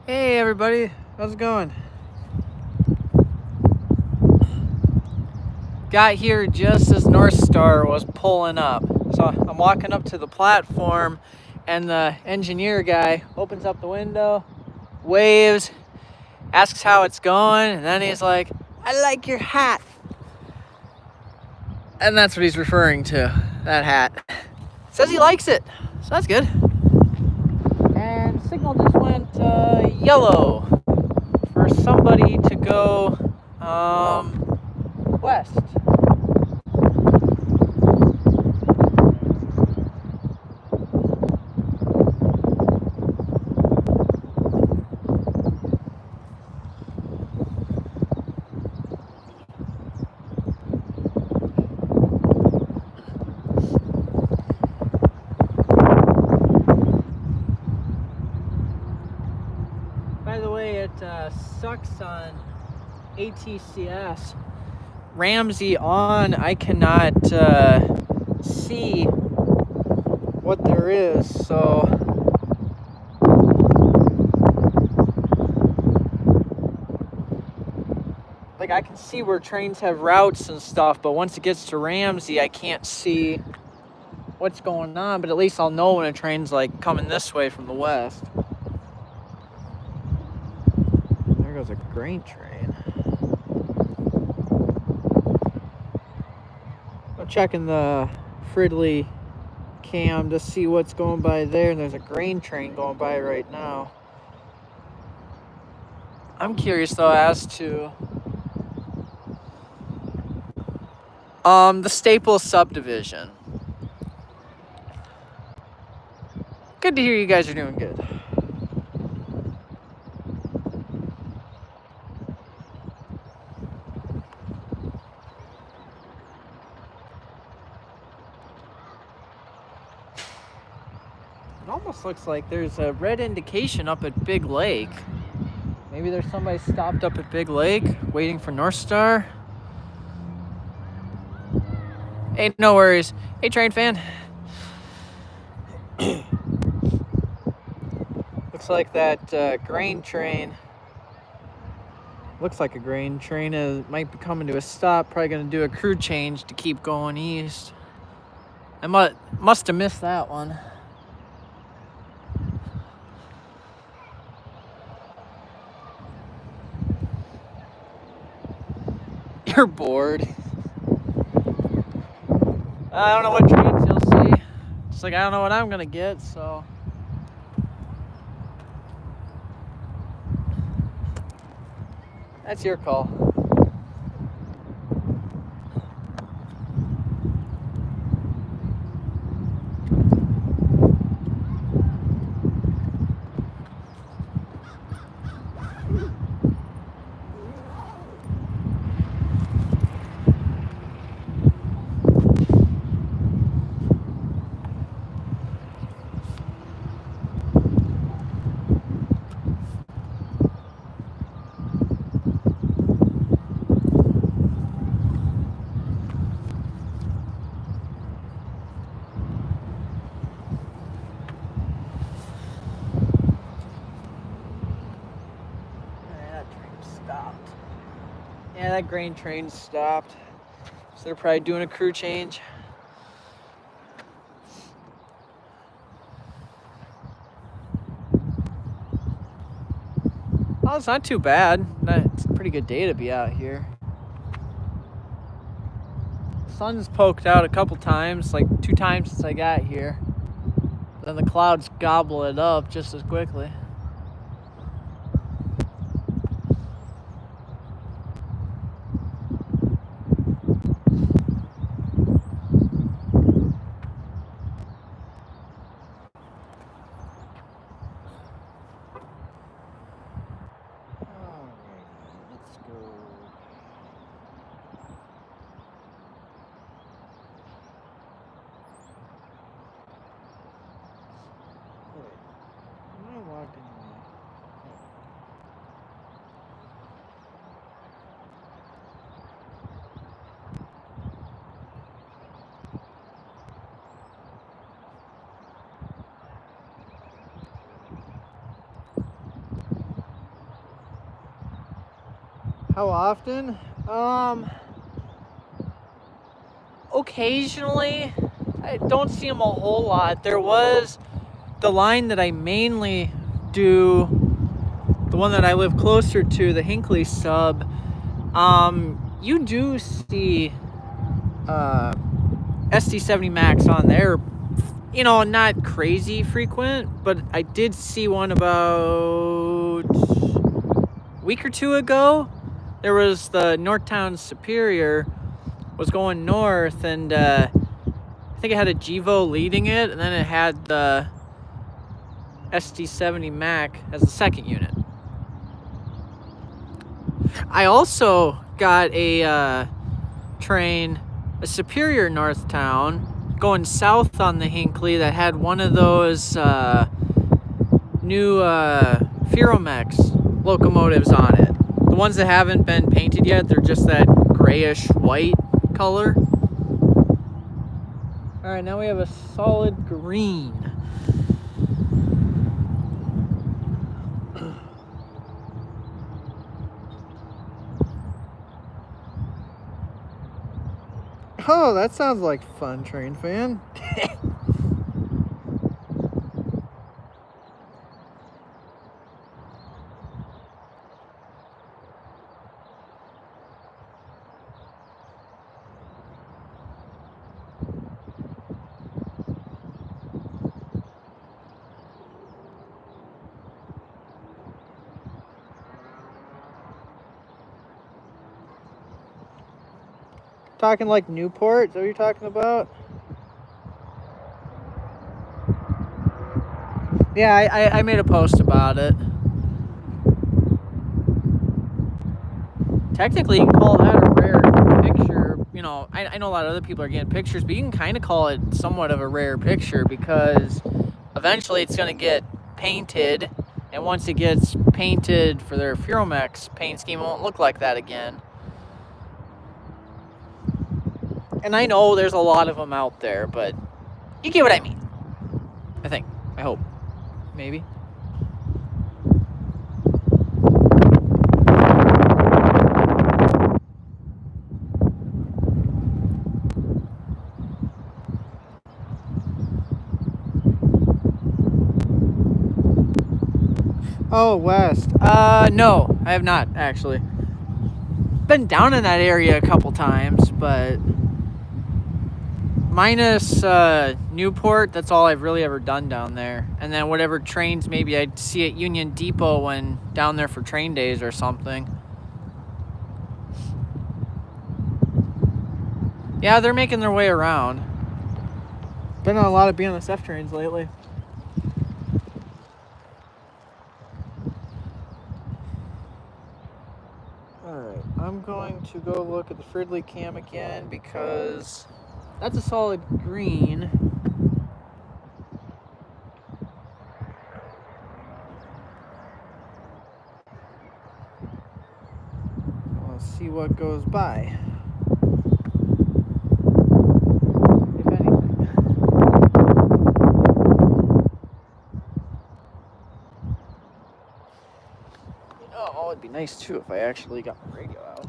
Hey everybody, how's it going? Got here just as North Star was pulling up. So I'm walking up to the platform and the engineer guy opens up the window, waves, asks how it's going, and then he's like, "I like your hat." And that's what he's referring to, that hat. Says he likes it, so that's good. And signal just went yellow for somebody to go west. By the way, it sucks on ATCS. Ramsey on, I cannot see what there is, so like I can see where trains have routes and stuff, but once it gets to Ramsey, I can't see what's going on, but at least I'll know when a train's like coming this way from the west. There goes a grain train. I'm checking the Fridley cam to see what's going by there, and there's a grain train going by right now. I'm curious though as to the Staples Subdivision. Good to hear you guys are doing good. It almost looks like there's a red indication up at Big Lake. Maybe there's somebody stopped up at Big Lake waiting for North Star. Hey, no worries. Hey, train fan. Looks like that grain train. Looks like a grain train might be coming to a stop. Probably going to do a crew change to keep going east. I must have missed that one. You're bored. I don't know what trains you'll see. Just like I don't know what I'm gonna get, so. That's your call. Stopped. Yeah, that grain train stopped. So they're probably doing a crew change. Oh, it's not too bad. It's a pretty good day to be out here. The sun's poked out a couple times, like 2 times since I got here. Then the clouds gobble it up just as quickly. Am I logged in? How often? Occasionally. I don't see them a whole lot. There was the line that I mainly do, the one that I live closer to, the Hinckley sub. You do see SD70 Max on there. You know, not crazy frequent, but I did see one about a week or two ago. There was the Northtown Superior was going north, and I think it had a Gevo leading it, and then it had the SD70 Mac as the second unit. I also got a train, a Superior Northtown, going south on the Hinckley that had one of those new Ferromex locomotives on it. The ones that haven't been painted yet, they're just that grayish white color. Alright, now we have a solid green. Oh, that sounds like fun, train fan. Talking like Newport? Is that what you're talking about? Yeah, I made a post about it. Technically, you can call that a rare picture. You know, I know a lot of other people are getting pictures, but you can kind of call it somewhat of a rare picture because eventually it's going to get painted, and once it gets painted for their Ferromex paint scheme, it won't look like that again. And I know there's a lot of them out there, but you get what I mean. I think. I hope. Maybe. Oh, west. No, I have not, actually. Been down in that area a couple times, but minus Newport, that's all I've really ever done down there. And then whatever trains maybe I'd see at Union Depot when down there for train days or something. Yeah, they're making their way around. Been on a lot of BNSF trains lately. Alright, I'm going to go look at the Fridley cam again because that's a solid green. Let's see what goes by. If anything. Oh, it'd be nice too if I actually got my radio out.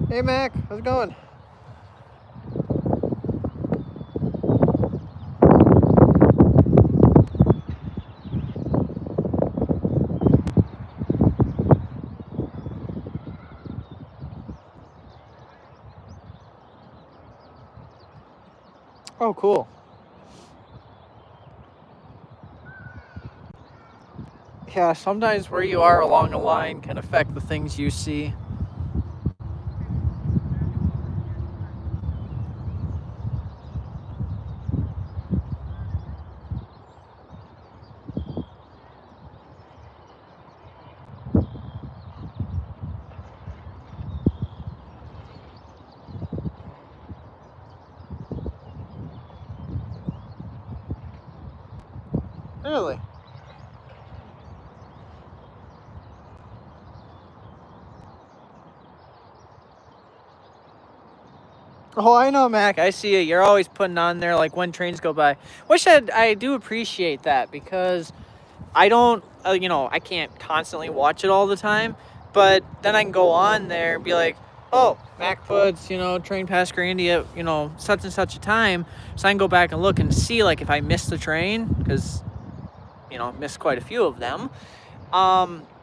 Hey Mac, how's it going? Oh, cool. Yeah, sometimes where you are along a line can affect the things you see. Really? Oh, I know, Mac. I see you. You're always putting on there like when trains go by. I do appreciate that because I don't, I can't constantly watch it all the time. But then I can go on there and be like, oh, Mac puts, train past Grandy at, such and such a time. So I can go back and look and see like if I missed the train because, missed quite a few of them.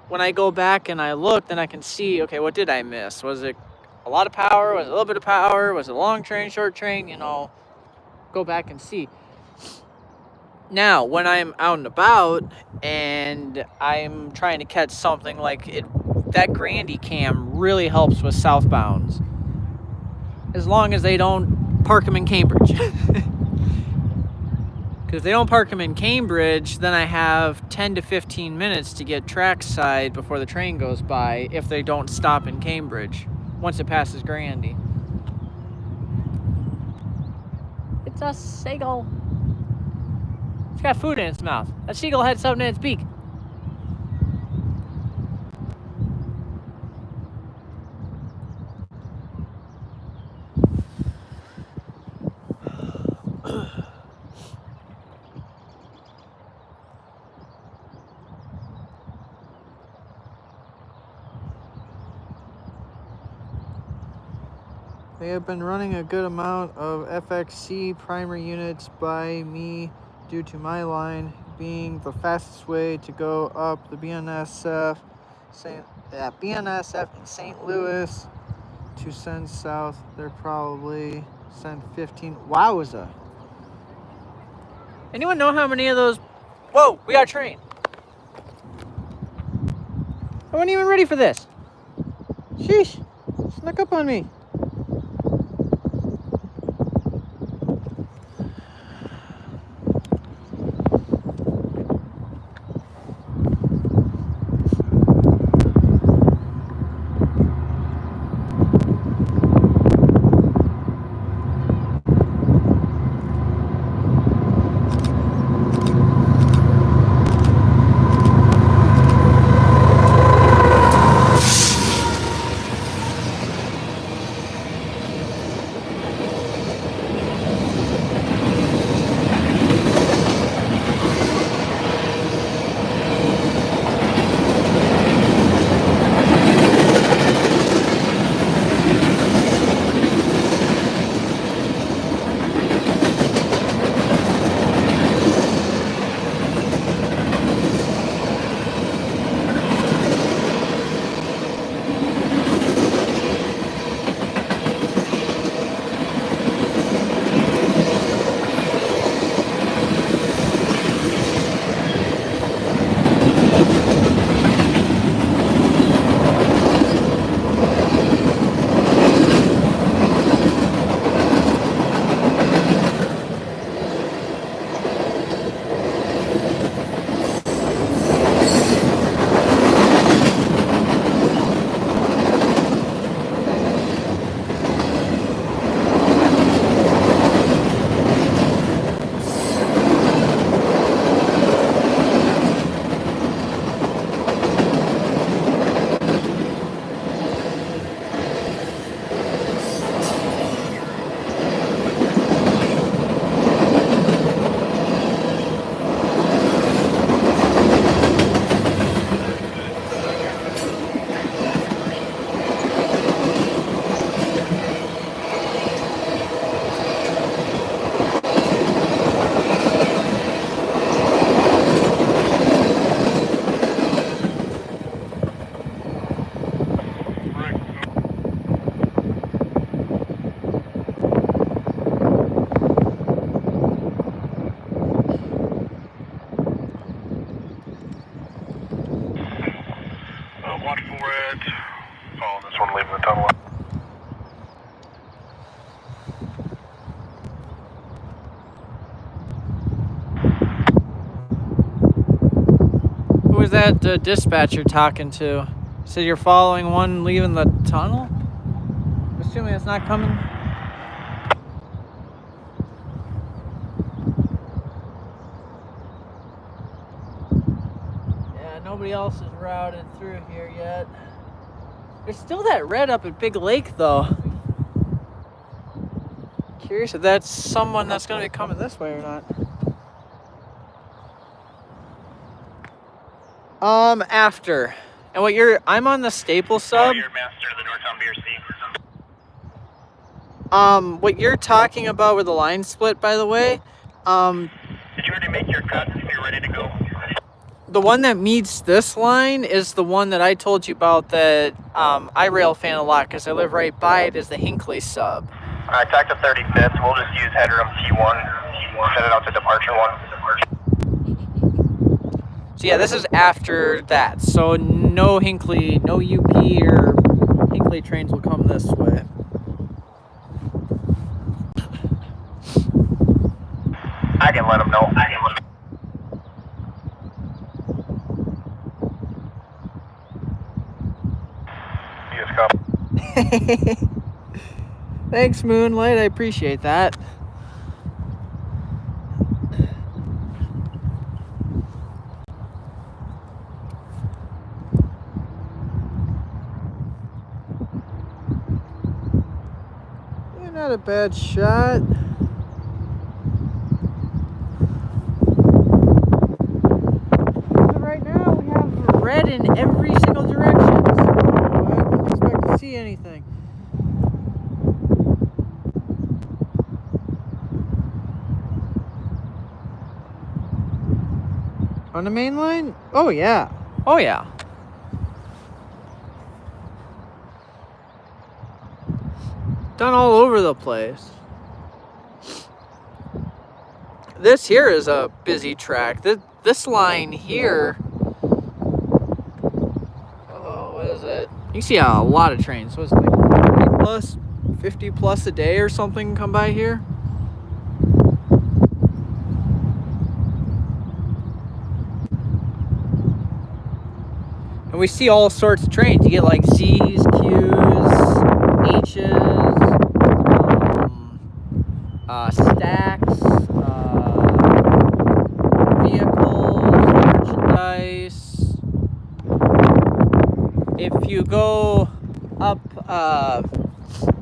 When I go back and I look, then I can see, okay, what did I miss? Was it a lot of power? Was it a little bit of power? Was it a long train, short train? Go back and see. Now, when I'm out and about and I'm trying to catch something like it, that Grandy cam really helps with southbounds. As long as they don't park them in Cambridge. Because if they don't park them in Cambridge, then I have 10 to 15 minutes to get trackside before the train goes by if they don't stop in Cambridge once it passes Grandy. It's a seagull. It's got food in its mouth. That seagull had something in its beak. They have been running a good amount of FXC primer units by me due to my line being the fastest way to go up the BNSF in St. Louis to send south. They're probably send 15. Wowza. Anyone know how many of those? Whoa, we got a train. I wasn't even ready for this. Sheesh, snuck up on me. was that dispatcher talking to? Said you're following one leaving the tunnel? I'm assuming it's not coming. Yeah, nobody else is routed through here yet. There's still that red up at Big Lake, though. Curious if that's someone that's going to be coming this way or not. After. And what I'm on the Staple sub. You're master of the Northbound BRC. What you're talking about with the line split, by the way, Did you already make your cut? You're ready to go? The one that meets this line is the one that I told you about that I rail fan a lot because I live right by it, is the Hinckley sub. Alright, talk to 35th. We'll just use headroom T1. Set it out to departure 1. So yeah, this is after that. So no Hinckley, no UP or Hinckley trains will come this way. I can let them know. Yes, copy. Thanks, Moonlight. I appreciate that. You're not a bad shot. But right now, we have red in every single direction. So I wouldn't expect to see anything. On the main line? Oh, yeah. Oh, yeah. Done all over the place. This here is a busy track. This line here... Oh, what is it? You can see a lot of trains. So it's like 50 plus a day or something come by here. And we see all sorts of trains. You get like Z's, Q's, H's, stacks, vehicles, merchandise. If you go up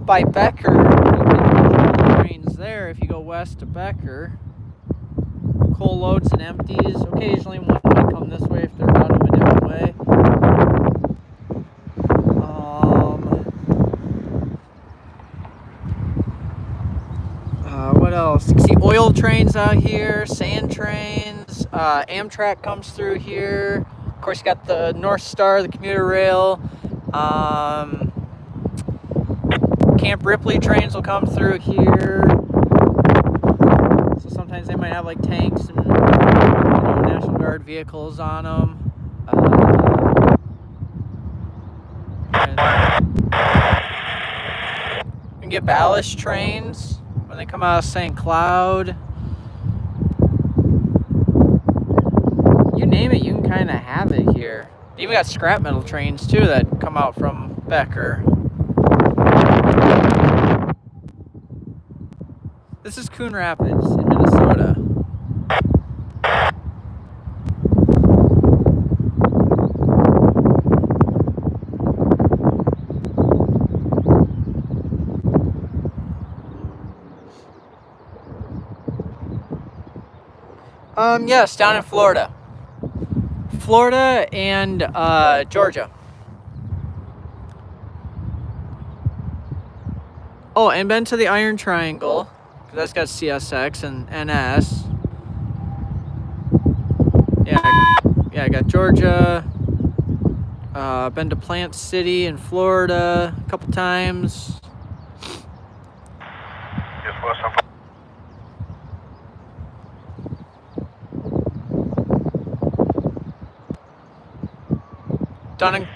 by Becker, you get trains there. If you go west to Becker, coal loads and empties. Occasionally one might come this way if they're out of a different way. What else? You can see oil trains out here, sand trains, Amtrak comes through here. Of course, you got the North Star, the commuter rail. Camp Ripley trains will come through here. So sometimes they might have like tanks and National Guard vehicles on them. You can get ballast trains when they come out of St. Cloud. You name it, you can kind of have it here. You even got scrap metal trains too that come out from Becker. This is Coon Rapids in Minnesota. Yes, down in Florida. Florida and Georgia. Oh, and been to the Iron Triangle. That's got CSX and NS. Yeah, I got Georgia. Been to Plant City in Florida a couple times. Yes, West.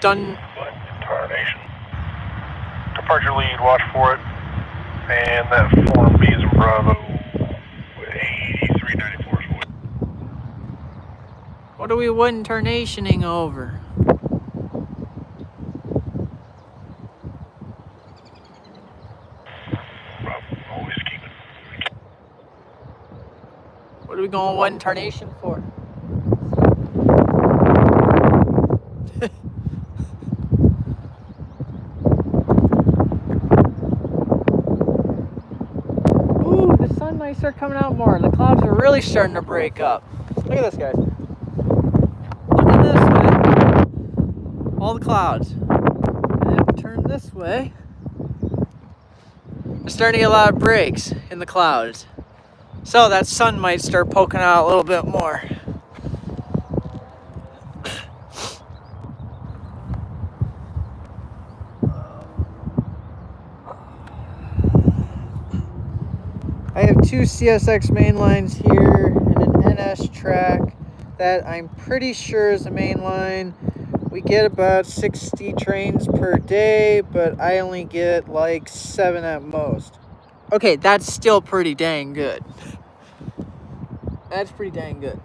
Done. Tarnation. Departure lead, watch for it. And that Form B is in Bravo. 8394 is what. What What are we wind tarnationing over? Always keep it. What are we going wind tarnation for? Ooh, the sun might start coming out more. The clouds are really starting to break up. Look at this, guys. Looking this way, all the clouds. And if we turn this way, we're starting to get a lot of breaks in the clouds. So that sun might start poking out a little bit more. I have two CSX main lines here and an NS track that I'm pretty sure is the main line. We get about 60 trains per day, but I only get like 7 at most. Okay, that's still pretty dang good. That's pretty dang good.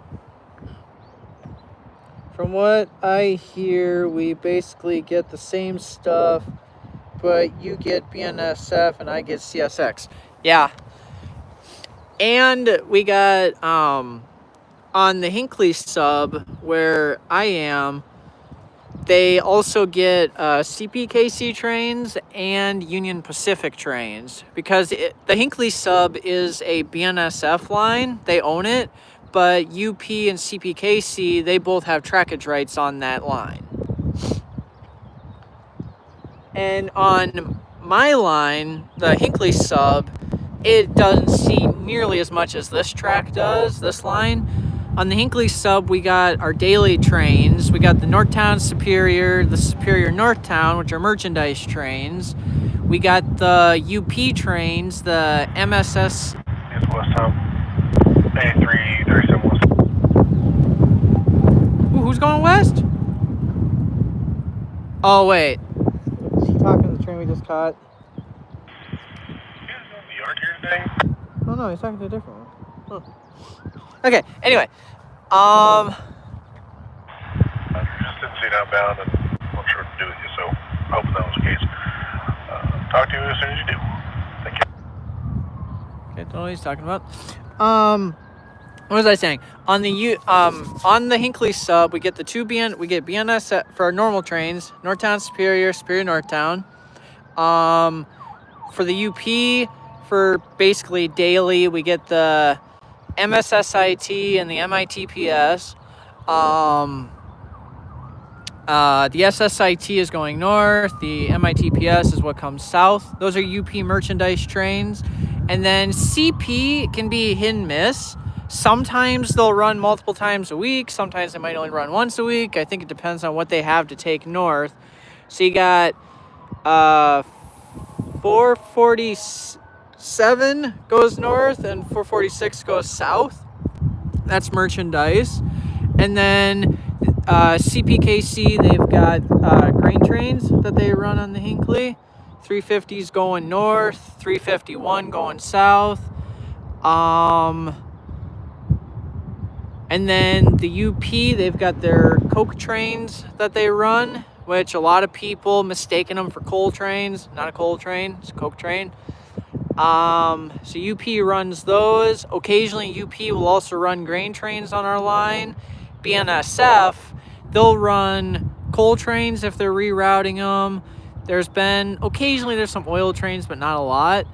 From what I hear, we basically get the same stuff, but you get BNSF and I get CSX. Yeah. And we got, on the Hinckley sub, where I am, they also get CPKC trains and Union Pacific trains. Because the Hinckley sub is a BNSF line, they own it, but UP and CPKC, they both have trackage rights on that line. And on my line, the Hinckley sub, it doesn't see nearly as much as this track does, this line. On the Hinckley sub, we got our daily trains. We got the Northtown Superior, the Superior Northtown, which are merchandise trains. We got the UP trains, the MSS. It's Westtown. A337 West. Ooh, who's going west? Oh, wait. Is he talking to the train we just caught? The yard here today? Oh, no, he's talking to a different one. Huh. Okay, anyway. I just didn't see it outbound and I'm sure to do with you, so hoping that was the case. Talk to you as soon as you do. Thank you. Okay, don't know what he's talking about. What was I saying? On the Hinckley sub, we get the we get BNS for our normal trains, Northtown Superior, Superior Northtown. For the UP, for basically daily, we get the MSSIT and the MITPS. The SSIT is going north. The MITPS is what comes south. Those are UP merchandise trains. And then CP can be hit and miss. Sometimes they'll run multiple times a week. Sometimes they might only run once a week. I think it depends on what they have to take north. So you got 447 goes north and 446 goes south. That's merchandise. And then CPKC, they've got grain trains that they run on the Hinckley. 350s going north, 351 going south. And then the UP, they've got their coke trains that they run, which a lot of people mistaken them for coal trains. Not a coal train, it's a coke train. So UP runs those. Occasionally UP will also run grain trains on our line. BNSF, they'll run coal trains if they're rerouting them. Occasionally there's some oil trains, but not a lot.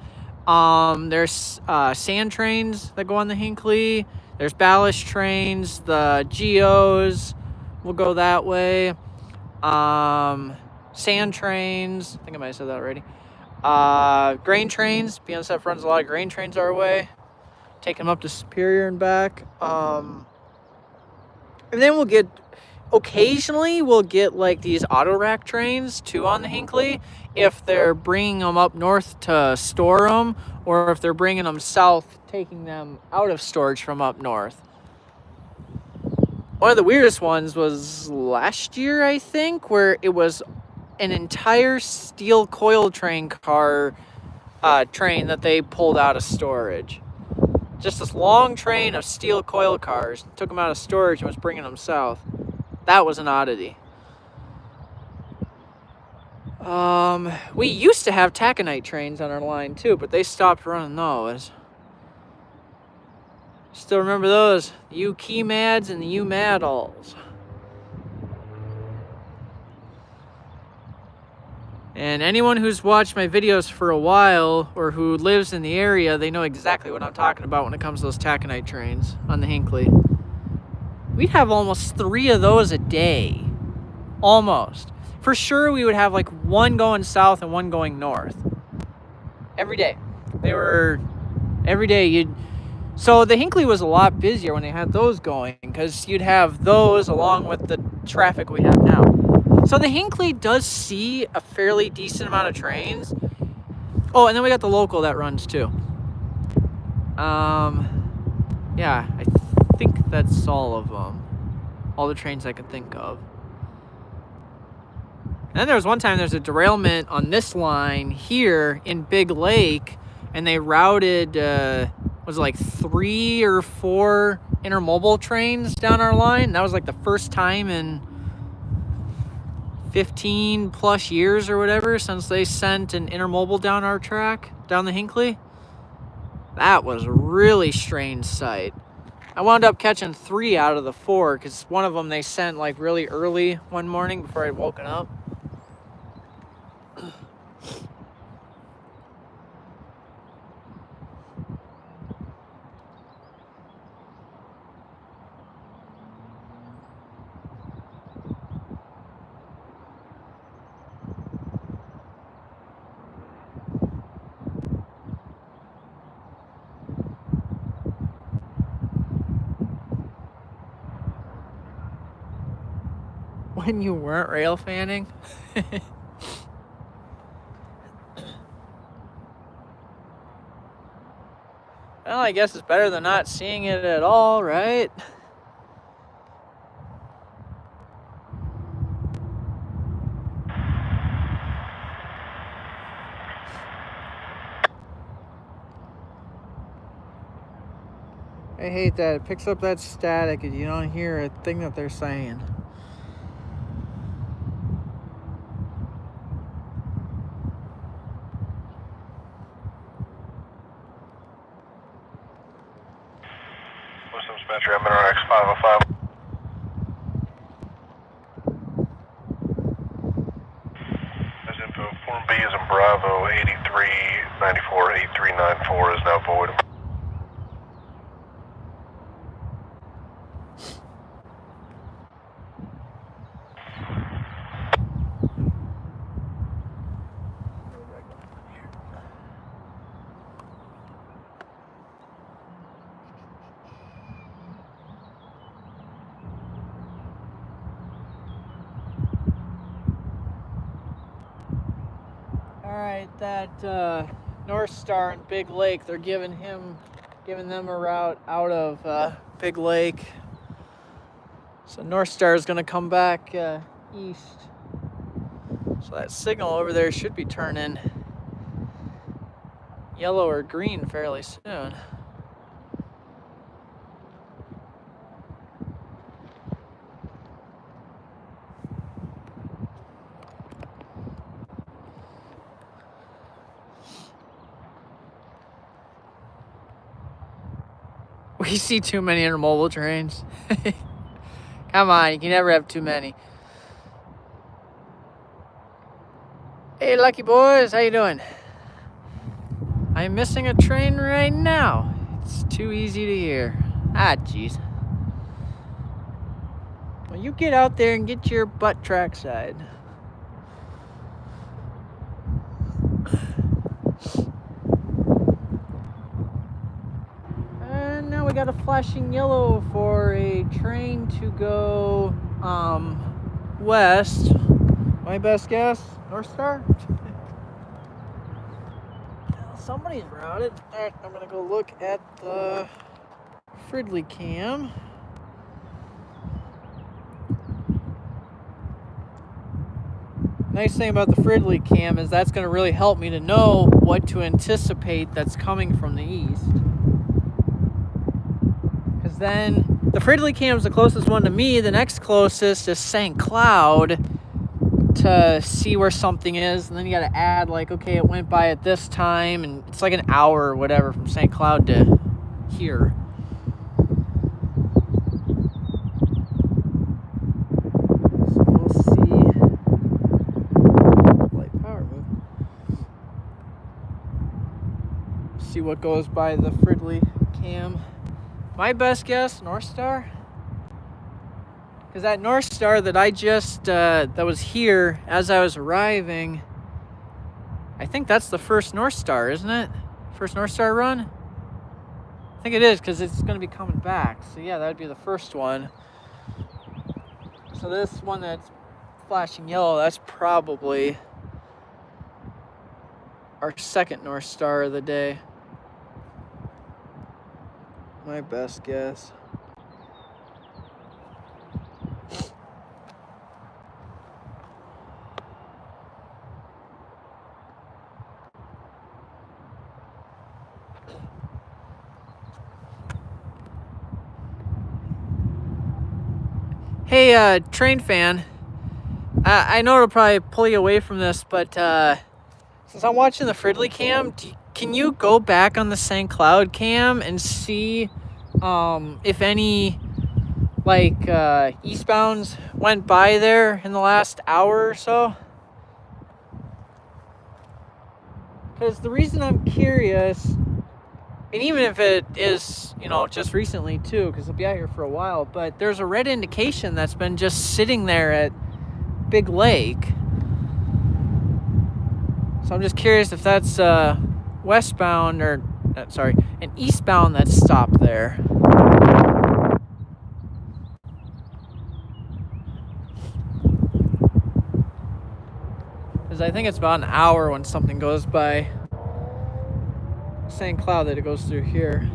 There's sand trains that go on the Hinckley. There's ballast trains. The GOs will go that way. Sand trains. I think I might have said that already. Grain trains. BNSF runs a lot of grain trains our way. Take them up to Superior and back. And then occasionally we'll get like these auto rack trains too on the Hinckley if they're bringing them up north to store them, or if they're bringing them south, taking them out of storage from up north. One of the weirdest ones was last year, I think, where it was an entire steel coil train car train that they pulled out of storage. Just this long train of steel coil cars. Took them out of storage and was bringing them south. That was an oddity. We used to have taconite trains on our line too, but they stopped running those. Still remember those? The U-Key-Mads and the U-Madals. And anyone who's watched my videos for a while or who lives in the area, they know exactly what I'm talking about when it comes to those taconite trains on the Hinckley. We'd have almost 3 of those a day. Almost. For sure, we would have like one going south and one going north. Every day. They were... Every day So the Hinckley was a lot busier when they had those going, because you'd have those along with the traffic we have now. So the Hinckley does see a fairly decent amount of trains. Oh, and then we got the local that runs too. Yeah, I think that's all of them. All the trains I can think of. And then there was one time there's a derailment on this line here in Big Lake, and they routed, was it like 3 or 4 intermobile trains down our line. That was like the first time in 15 plus years or whatever since they sent an intermobile down our track, down the Hinckley. That was a really strange sight. I wound up catching 3 out of the 4 because one of them they sent like really early one morning before I'd woken up. When you weren't rail fanning? Well, I guess it's better than not seeing it at all, right? I hate that. It picks up that static and you don't hear a thing that they're saying. Dispatcher, I'm in RX 505. As info, Form B is in Bravo 8394, 8394 is now void. Alright, that North Star and Big Lake, they're giving them a route out of Big Lake. So North Star is going to come back east. So that signal over there should be turning yellow or green fairly soon. We see too many intermobile trains. Come on, you can never have too many. Hey, lucky boys, how you doing? I'm missing a train right now. It's too easy to hear. Ah, jeez. Well, you get out there and get your butt trackside. And now we got a flashing yellow for a train to go west. My best guess, North Star? Somebody's routed. Alright, I'm gonna go look at the Fridley cam. Nice thing about the Fridley cam is that's gonna really help me to know what to anticipate that's coming from the east. Then the Fridley cam is the closest one to me. The next closest is St. Cloud to see where something is. And then you got to add like, okay, it went by at this time. And it's like an hour or whatever from St. Cloud to here. So we'll see. Light power move. See what goes by the Fridley cam. My best guess, North Star. Because that North Star that I just, that was here as I was arriving, I think that's the first North Star, isn't it? First North Star run? I think it is, because it's going to be coming back. So yeah, that would be the first one. So this one that's flashing yellow, that's probably our second North Star of the day. My best guess. Hey, train fan, I know it'll probably pull you away from this, but since I'm watching the Fridley cam, can you go back on the St. Cloud cam and see if any like eastbounds went by there in the last hour or so? Because the reason I'm curious, and even if it is, you know, just recently too, because I'll be out here for a while, but there's a red indication that's been just sitting there at Big Lake. So I'm just curious if that's westbound or, sorry, an eastbound that's stopped there. Because I think it's about an hour when something goes by St. Cloud that it goes through here.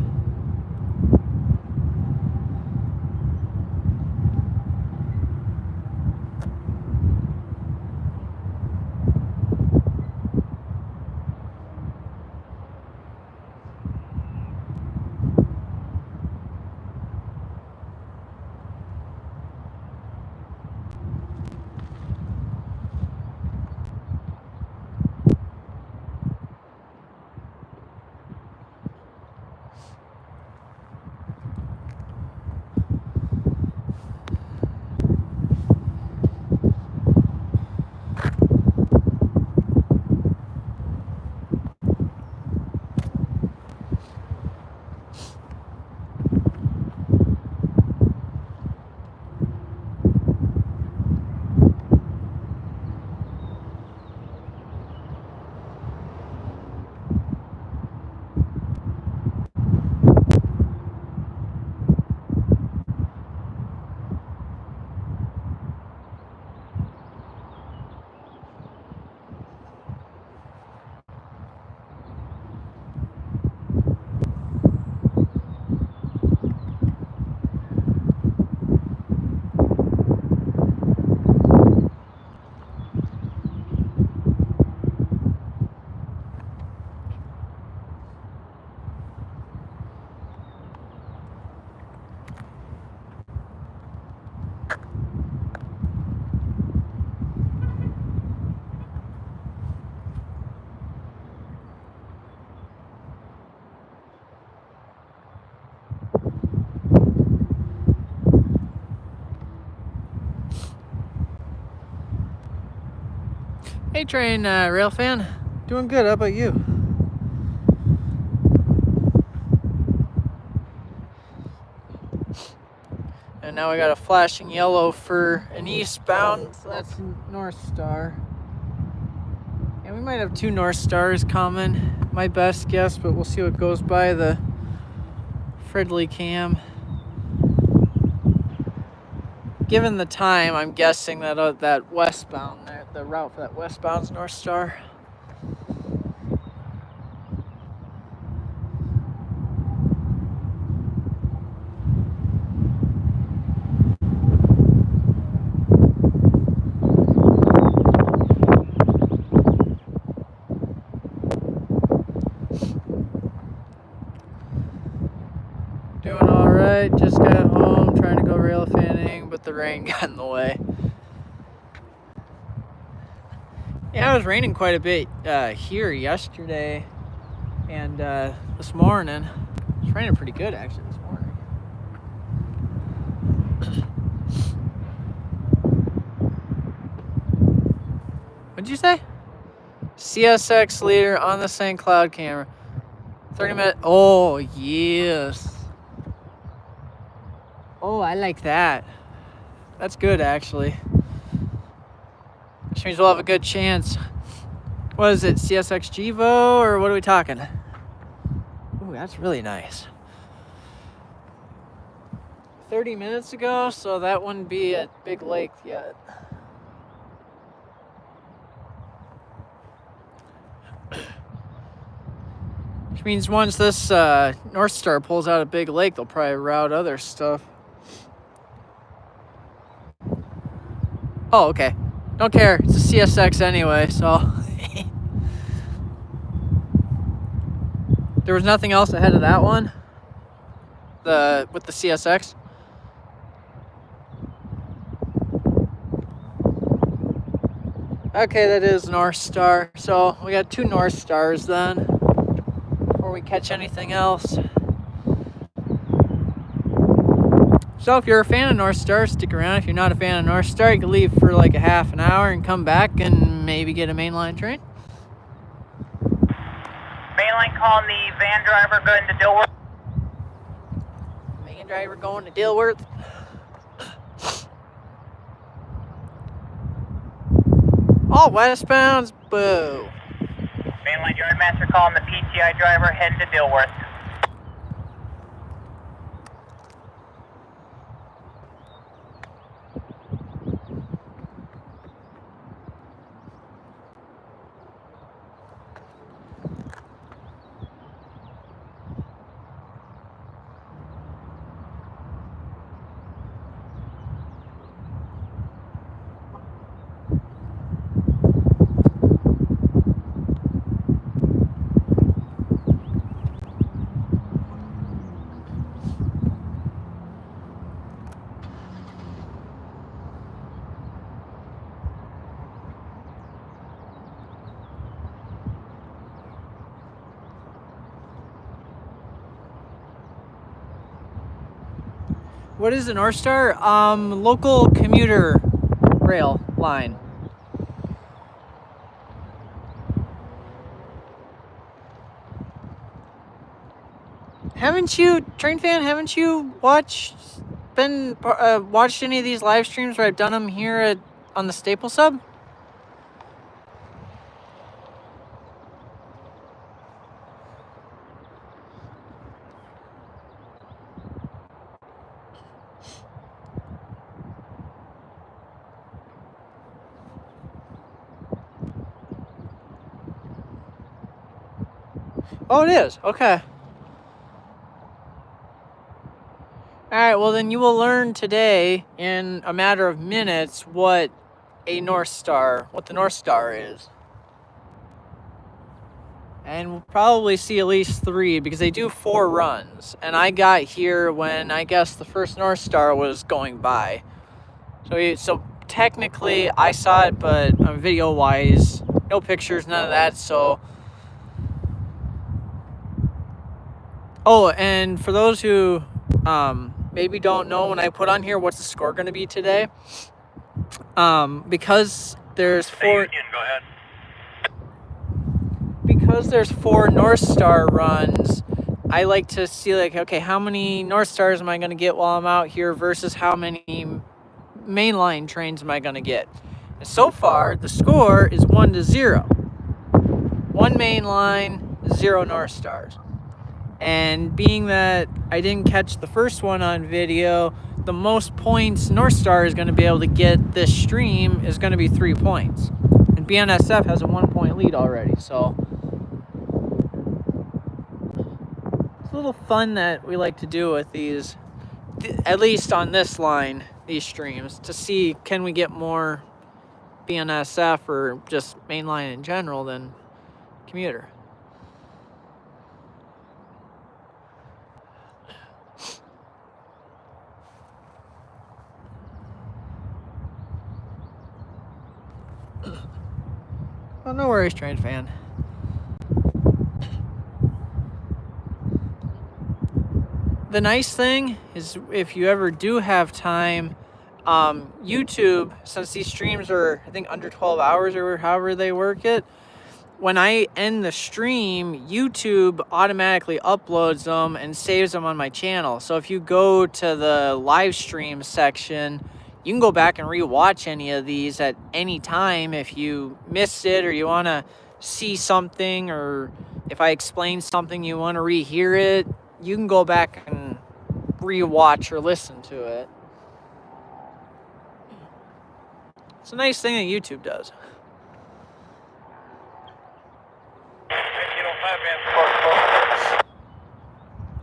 Hey train rail fan, doing good, how about you? And now we got a flashing yellow for an eastbound, so that's North Star. And we might have two North Stars coming, my best guess, but we'll see what goes by the Fridley cam. Given the time, I'm guessing that that westbound, the route for that westbound's North Star. Doing all right. Just fanning, but the rain got in the way. Yeah, it was raining quite a bit here yesterday and this morning. It's raining pretty good actually this morning. What'd you say? CSX leader on the St. Cloud camera. 30-minute. Oh, yes. Oh, I like that. That's good, actually. Which means we'll have a good chance. What is it, CSX Givo, or what are we talking? Ooh, that's really nice. 30 minutes ago, so that wouldn't be at Big Lake yet. Which means once this North Star pulls out of Big Lake, they'll probably route other stuff. Oh, okay. Don't care. It's a CSX anyway, so. There was nothing else ahead of that one? With the CSX? Okay, that is North Star. So we got 2 North Stars then. Before we catch anything else. So if you're a fan of North Star, stick around. If you're not a fan of North Star, you can leave for like a half an hour and come back and maybe get a mainline train. Mainline calling the van driver going to Dilworth. Van driver going to Dilworth. All westbounds, boo. Mainline Yardmaster calling the PTI driver heading to Dilworth. What is the North Star? Local commuter rail line. Haven't you, train fan, haven't you watched any of these live streams where I've done them here on the Staple Sub? Oh, it is. Okay. All right, well then you will learn today in a matter of minutes what the North Star is. And we'll probably see at least 3 because they do 4 runs. And I got here when I guess the first North Star was going by. So technically I saw it, but video wise, no pictures, none of that. So, oh, and for those who maybe don't know, when I put on here what's the score going to be today, because there's 4. Go ahead. Because there's 4 North Star runs, I like to see like, okay, how many North Stars am I going to get while I'm out here versus how many mainline trains am I going to get? And so far, the score is 1-0. 1 mainline, 0 North Stars. And being that I didn't catch the first one on video, the most points North Star is going to be able to get this stream is going to be 3 points. And BNSF has a 1-point lead already, so it's a little fun that we like to do with these, at least on this line, these streams, to see can we get more BNSF or just mainline in general than commuter. Oh, no worries, train fan. The nice thing is if you ever do have time, YouTube, since these streams are, I think, under 12 hours or however they work it, when I end the stream, YouTube automatically uploads them and saves them on my channel. So if you go to the live stream section, you can go back and rewatch any of these at any time if you missed it or you want to see something, or if I explain something you want to rehear it, you can go back and rewatch or listen to it. It's a nice thing that YouTube does.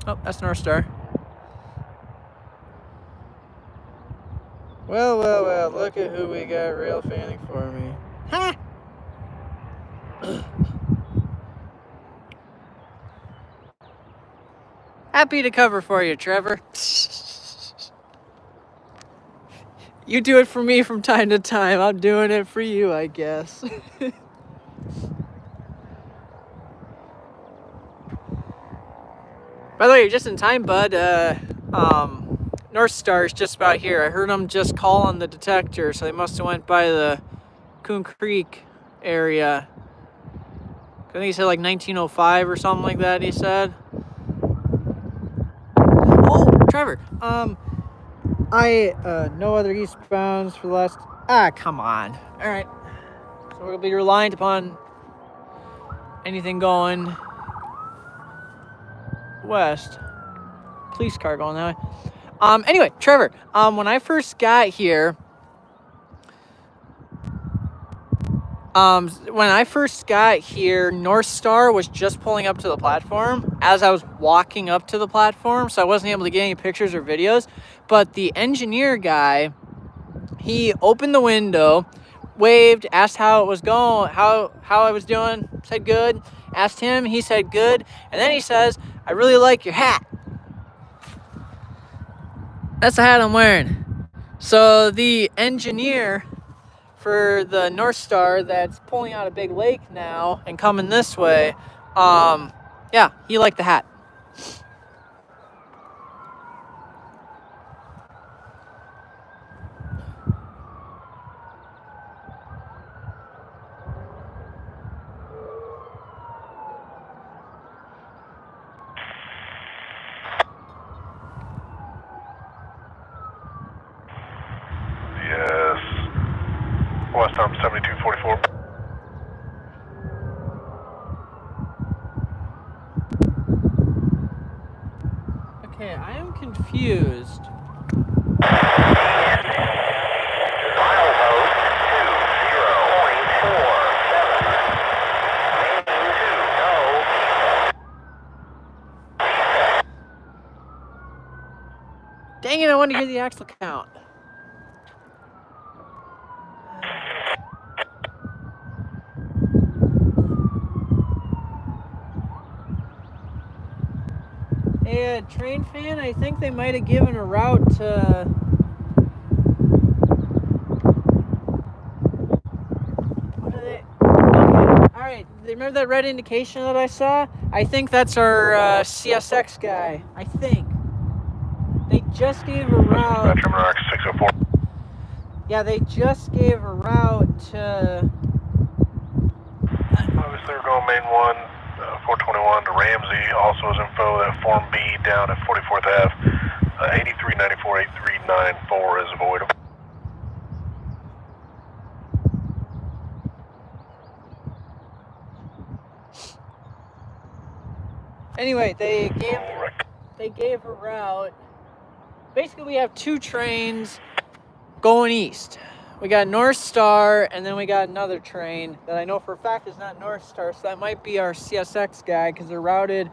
Oh, that's North Star. Well, well, well, look at who we got rail fanning for me. Ha! Happy to cover for you, Trevor. You do it for me from time to time. I'm doing it for you, I guess. By the way, you're just in time, bud. North Star is just about here. I heard them just call on the detector, so they must have went by the Coon Creek area. I think he said like 1905 or something like that, he said. Oh, Trevor. No other eastbounds for the last... come on. All right. So we'll be reliant upon anything going west. Police car going that way. Anyway, Trevor, when I first got here, North Star was just pulling up to the platform as I was walking up to the platform, so I wasn't able to get any pictures or videos. But the engineer guy, he opened the window, waved, asked how it was going, how I was doing, said good. Asked him, he said good, and then he says, "I really like your hat." That's the hat I'm wearing. So the engineer for the North Star that's pulling out a big lake now and coming this way, yeah, he liked the hat. Yes. West arm 7244. Okay, I am confused. Dang it, I want to hear the axle count. Hey, train fan, I think they might have given a route to... What are they? Okay, alright, remember that red indication that I saw? I think that's our CSX guy, I think. They just gave a route... Metro Monarch 604. Yeah, they just gave a route to... Obviously we're going main 1. 421 to Ramsey, also as info that Form B down at 44th Ave, 8394, 8394 is avoidable. Anyway, they gave a route. Basically, we have two trains going east. We got North Star, and then we got another train that I know for a fact is not North Star, so that might be our CSX guy, because they're routed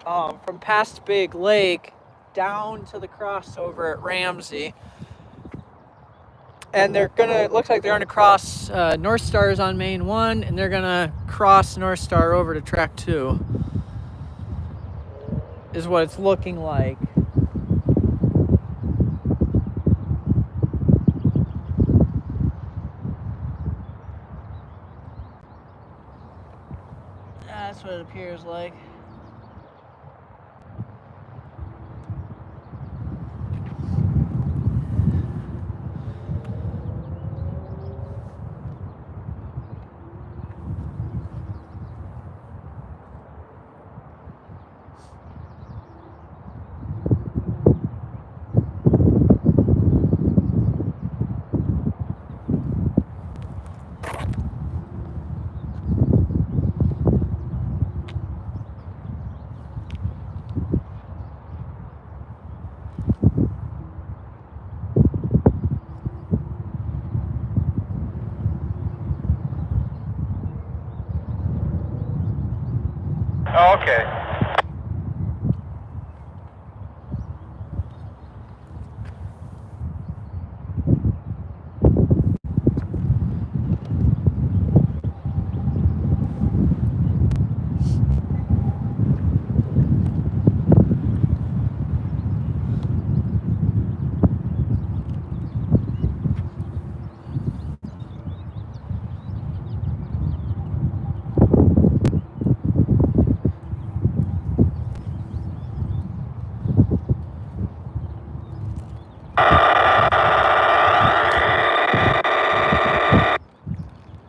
from past Big Lake down to the crossover at Ramsey. And they're gonna, it looks like they're gonna cross North Star's on Main 1, and they're gonna cross North Star over to Track 2. Is what it's looking like. appears like. Oh, okay.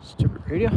Stupid radio.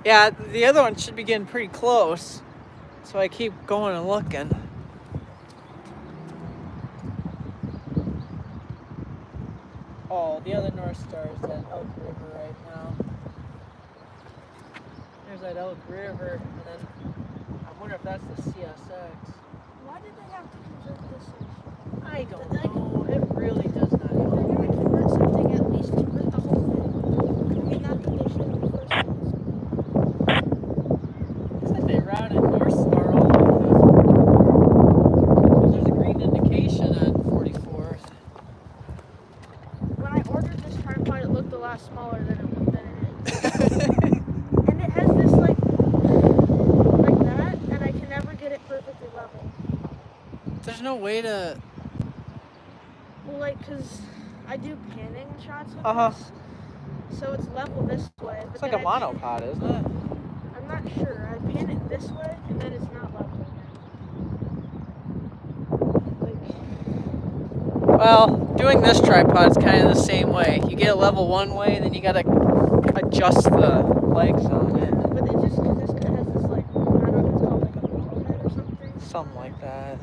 Yeah, the other one should be getting pretty close, so I keep going and looking. Oh, the other North Star is at Elk River right now. There's that Elk River, and then I wonder if that's the CSX. Why did they have to convert this? I don't know. It really does not If they're know. going to convert something, at least convert the whole thing. I mean, not that they should in the first place. Looks like they routed North Star all over this. There's a green indication on 44th. When I ordered this tripod, it looked a lot smaller than it is. And it has this like that, and I can never get it perfectly level. There's no way to... Well, like, cause I do panning shots with Uh-huh. this, so it's level this way. But It's like then a monopod, isn't it? I'm not sure. I pan it this way, and then it's not level. Like, Well, doing this tripod is kind of the same way. You get it level one way, then you gotta adjust the legs on it. but it just, cause this has this like, I don't know if it's called like a ball head or something. Something like that.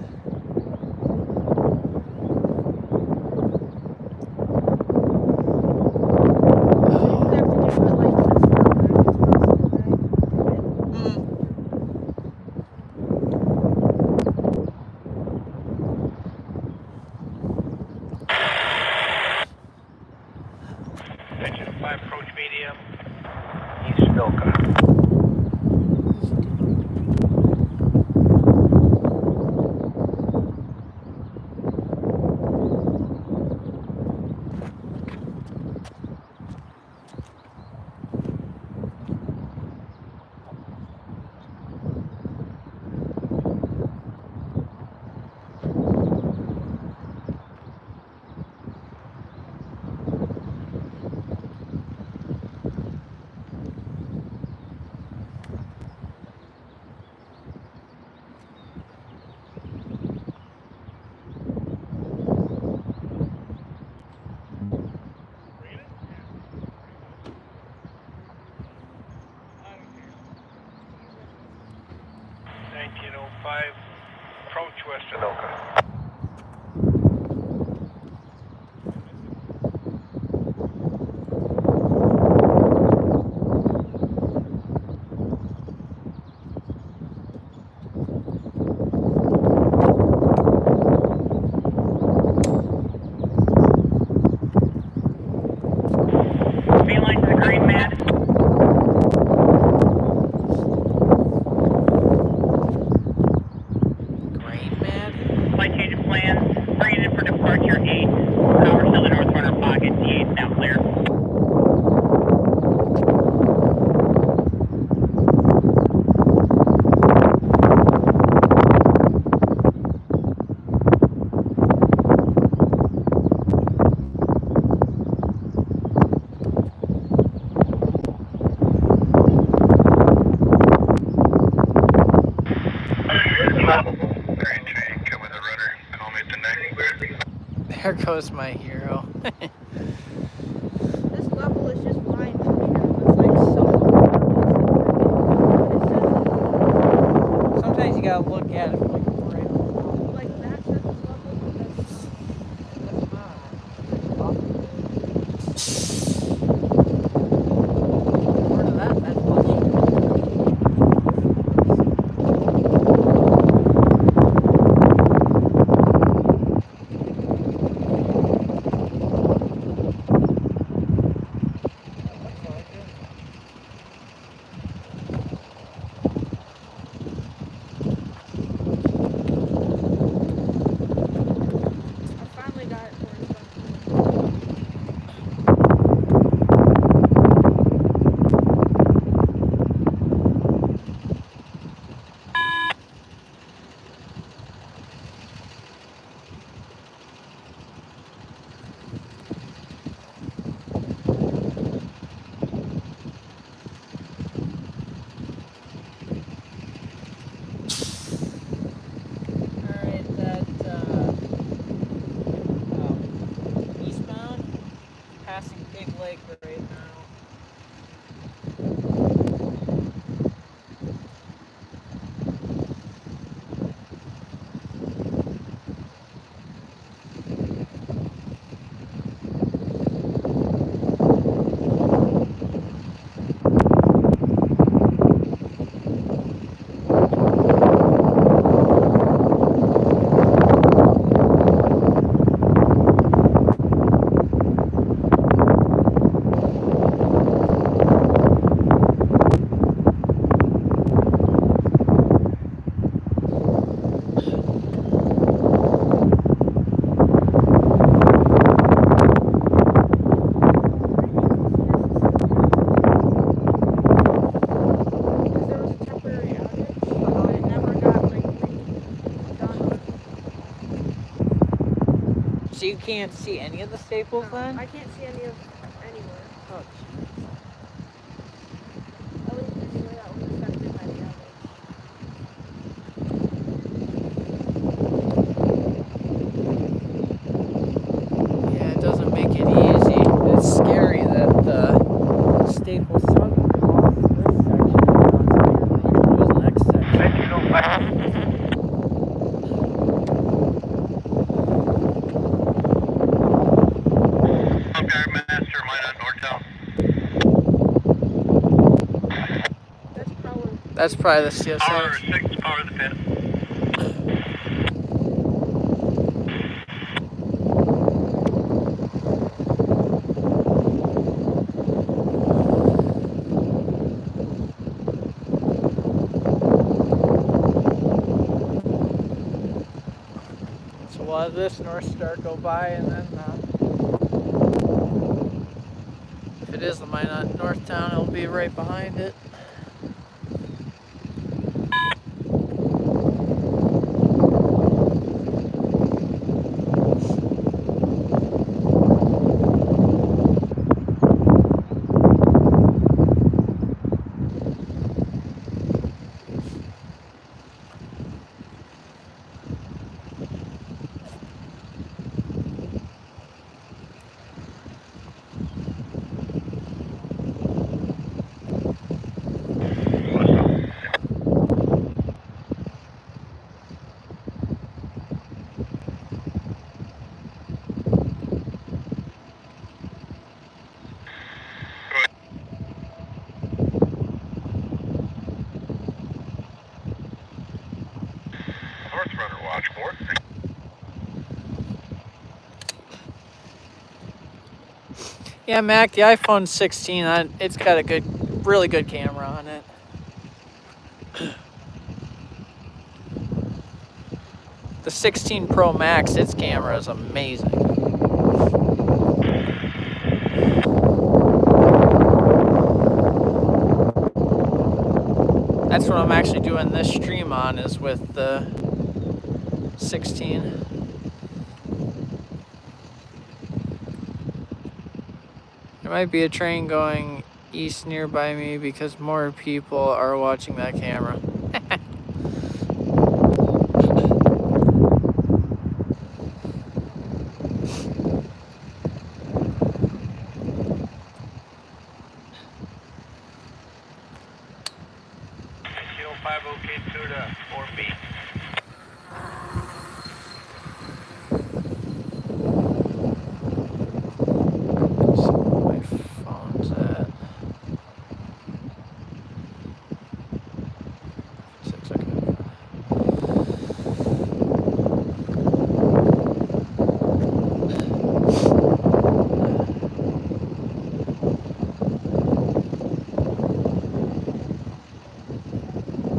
5 approach medium. East Milka. Approach west Anoka. Beeline to the green, Matt. Green man. Flight change of plans. Bring it in for departure 8. Power still in north corner pocket. D8 now clear. There goes my hero. This level is just blind to me now. It's like so. Sometimes you gotta look at it like right. Like that surface level. That's not. Part of that, that's lucky. I finally got it for it. Alright, that eastbound, passing Big Lake right now. Because there was a temporary outage, and it never got like done. So you can't see any of the staples No, then? I can't see any of anywhere. Oh, At least anywhere that was affected by the outage. yeah, it doesn't make it easy. It's scary that the staples suddenly lost this section and lose the next section. Master, mine on Northtown. That's probably the CSX. Power 6, power the pit. this North Star go by, and then if it is the Minot North Town, it'll be right behind it. North Runner watch board. Yeah, Mac, the iPhone 16, it's got a really good camera on it. The 16 Pro Max, its camera is amazing. That's what I'm actually doing this stream on, is with the 16. There might be a train going east nearby me because more people are watching that camera.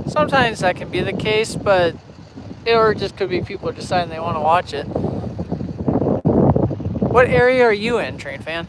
Sometimes that can be the case, but it just could be people deciding they want to watch it. What area are you in, Train Fan?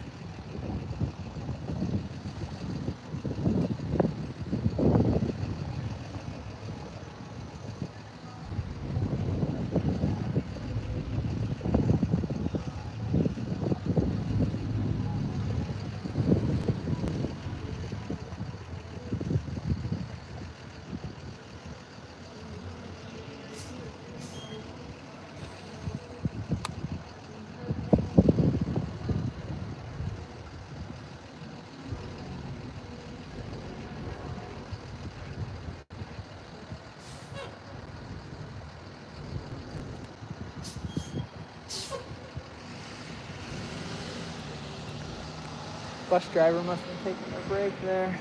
Bus driver must have been taking a break there.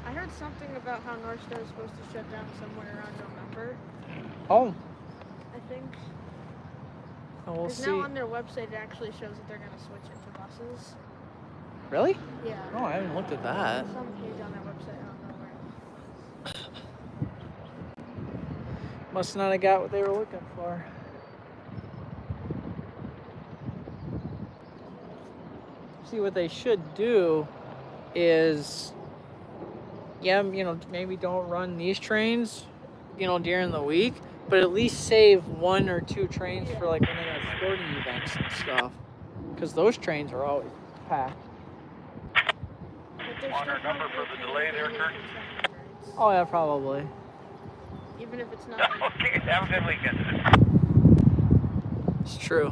I heard something about how North Star is supposed to shut down somewhere around November. Oh, I think. oh, we'll Because see. now on their website it actually shows that they're going to switch into buses. Really? Yeah. Oh, I haven't looked at that. Some page on their website, I don't know where. Must not have got what they were looking for. See, what they should do is, yeah, maybe don't run these trains, during the week, but at least save 1 or 2 trains for like when they have sporting events and stuff, because those trains are always packed. Want our number for the delay there, Kurt? Oh yeah, probably. Even if it's not. Okay, have a good weekend. It's true.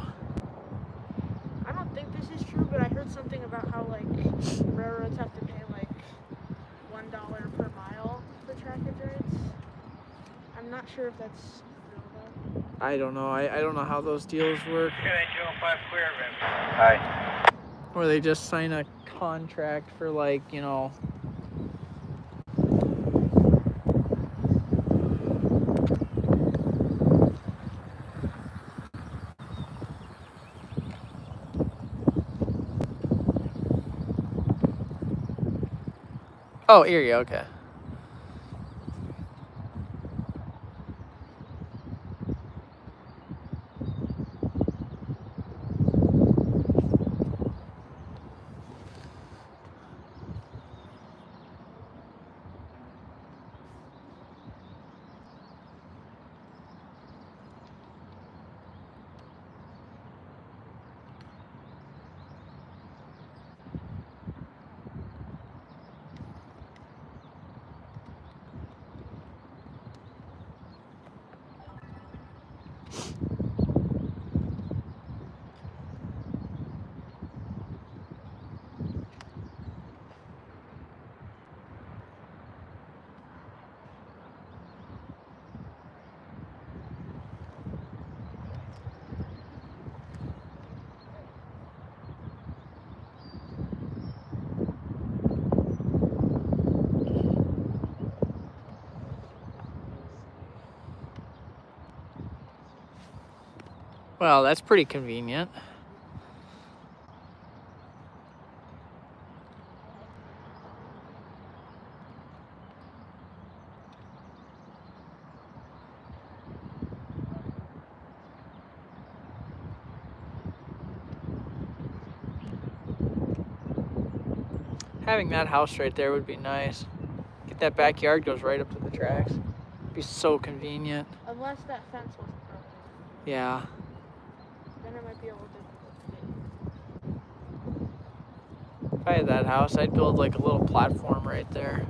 I don't think this is true, but I heard something about how like railroads have to pay like $1 per mile for trackage rates. I'm not sure if that's true though. I don't know. I don't know how those deals work. Hi. Or they just sign a contract for like, Oh, Erie, okay. Well, that's pretty convenient. Having that house right there would be nice. Get that backyard goes right up to the tracks. Be so convenient. Unless that fence wasn't broken. Yeah. Then it might be a little difficult to get. If I had that house, I'd build like a little platform right there.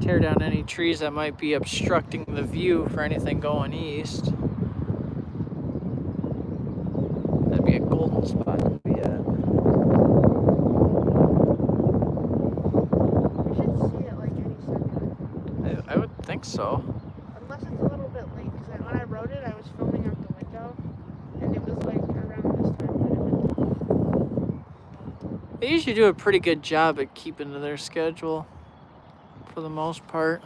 Tear down any trees that might be obstructing the view for anything going east. That'd be a golden spot to be at. We should see it like any second. I would think so. Unless it's a little bit late, because when I wrote it, I was filming out the window, and it was like around this time that it went off. They usually do a pretty good job at keeping to their schedule for the most part.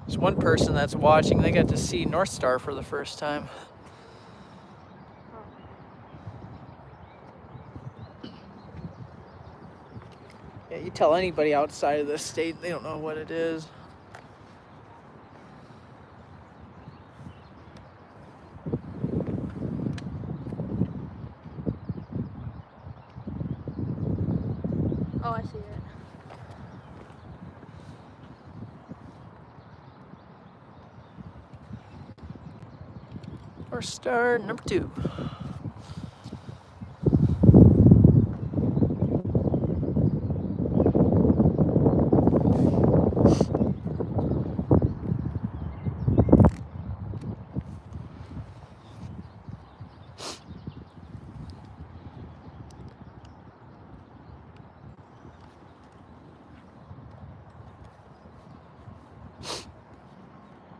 There's one person that's watching, they got to see North Star for the first time. Yeah, you tell anybody outside of this state, they don't know what it is. Oh, I see it. North Star number 2.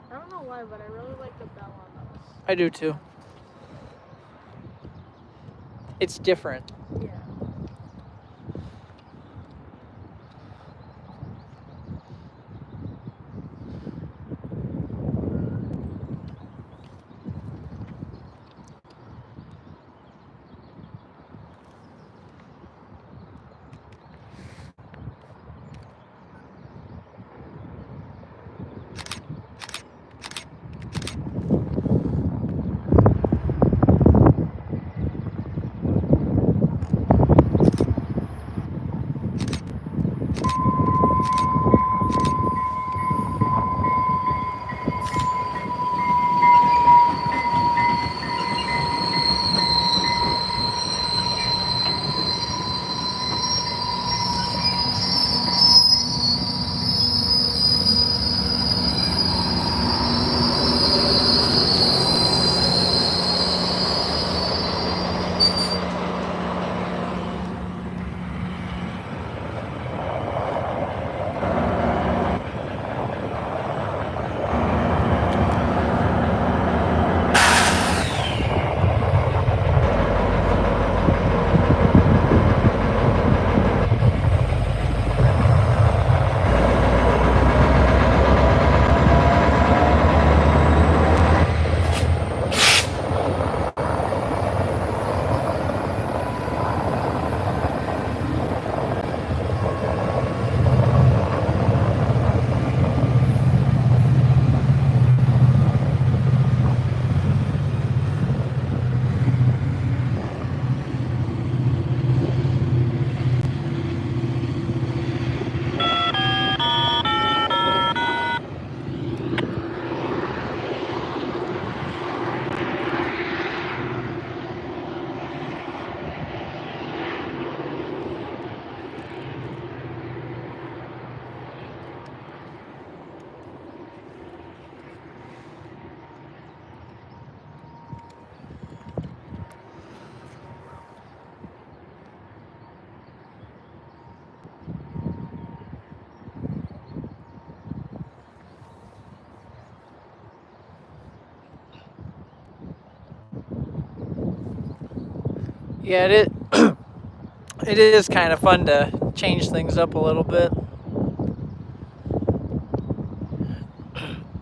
I don't know why, but I really like the bell on those. I do too. It's different. Yeah. Yeah, it is kind of fun to change things up a little bit.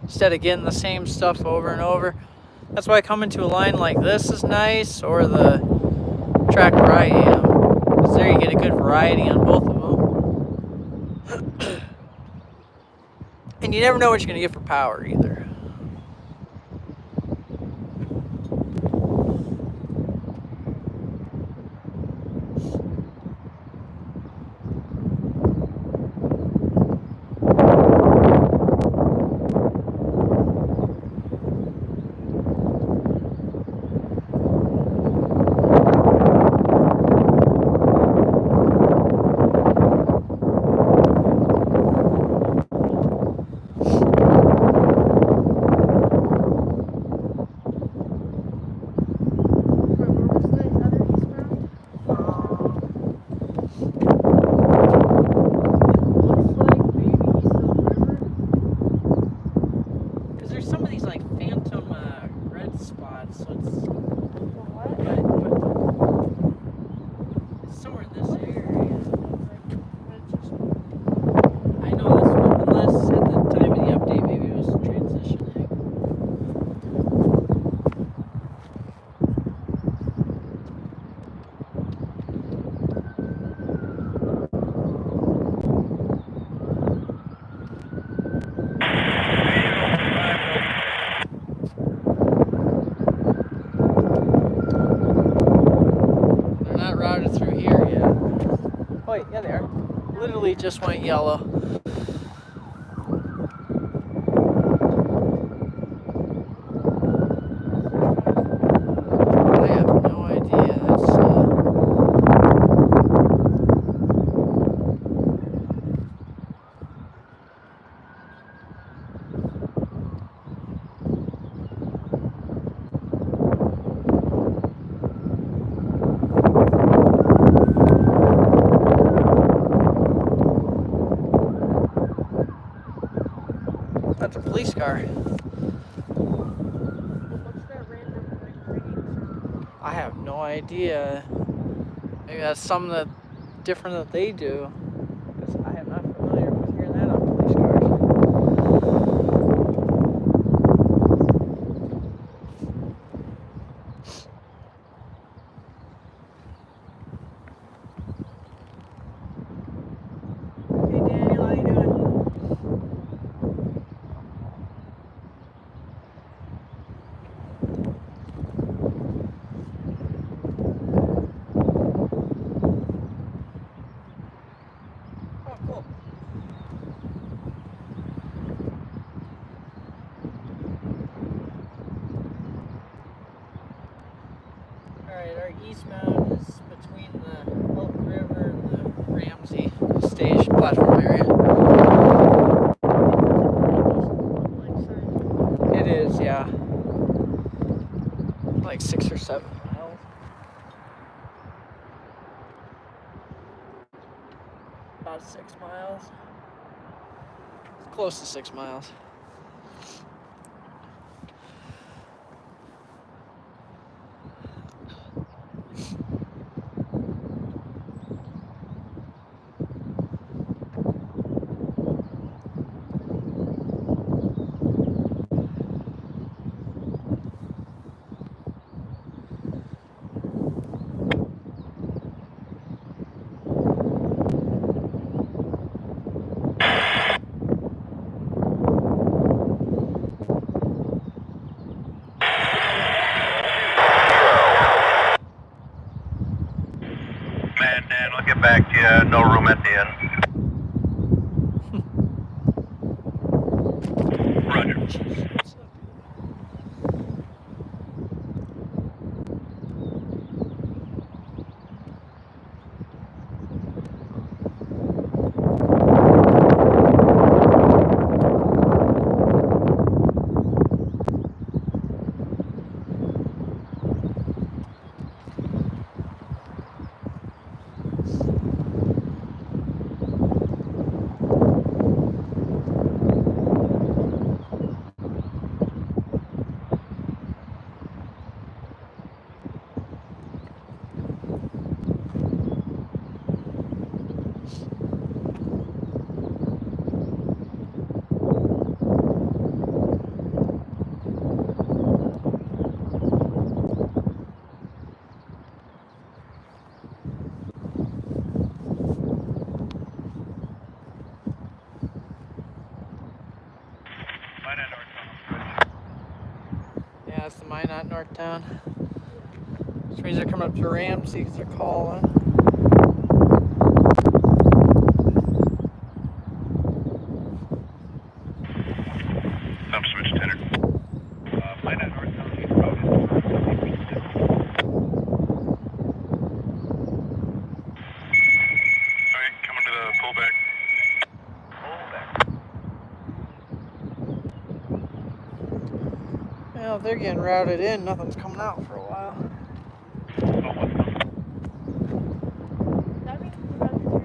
Instead of getting the same stuff over and over. That's why coming to a line like this is nice, or the track where I am. Because there you get a good variety on both of them. And you never know what you're going to get for power either. Yeah, they are. Literally just went yellow. I have no idea. That's a police car. What's that random like ringing sound? I have no idea. Maybe that's something that different that they do. Because I am not familiar with hearing that on police cars. Hey Daniel, how you doing? Oh, cool. Alright, our eastbound is between the Elk River and the Ramsey station platform area. It is, yeah. Like 6 or 7 miles. About 6 miles. Close to 6 miles. Man, Dan, I'll get back to you. No room at the end. Roger. Yeah, it's the Minot North Town. Which means they're coming up to Ramsey because they're calling. Switch tenor. Minot North Town, East Road is Alright, coming to the pullback. Well, if they're getting routed in, nothing's coming out for a while. That means it's about to turn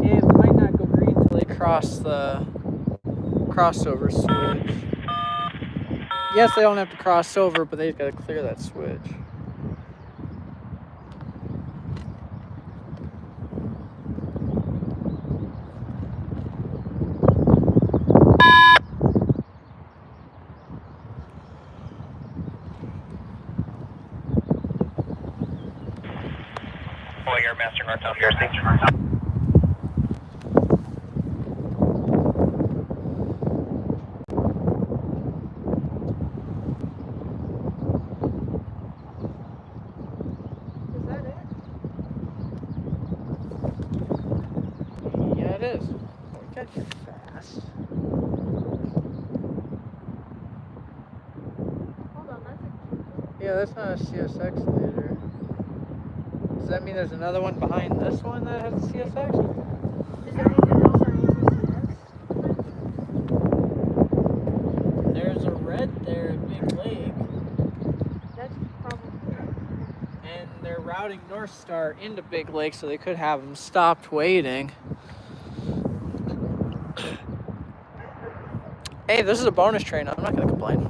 Yeah, it might not go green until they cross the crossover switch. Yes, they don't have to cross over, but they've got to clear that switch. Airmaster North Town, here, thanks for Is that it? Yeah, it is. Oh, we got here fast. Hold on, that's a Yeah, that's not a CSX leader. Does that mean there's another one behind this one that has a CSX? Is there anything else on ATCS? There's a red there at Big Lake, That's probably. and they're routing North Star into Big Lake, so they could have them stopped waiting. Hey, this is a bonus train. I'm not gonna complain.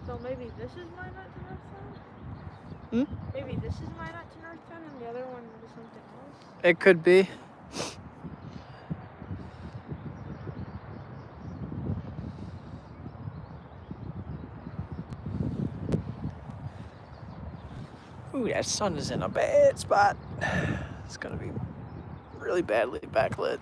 So maybe this is Minot to Northtown? Hmm? Maybe this is Minot to Northtown and the other one is something else? It could be. Ooh, that sun is in a bad spot. It's gonna be really badly backlit.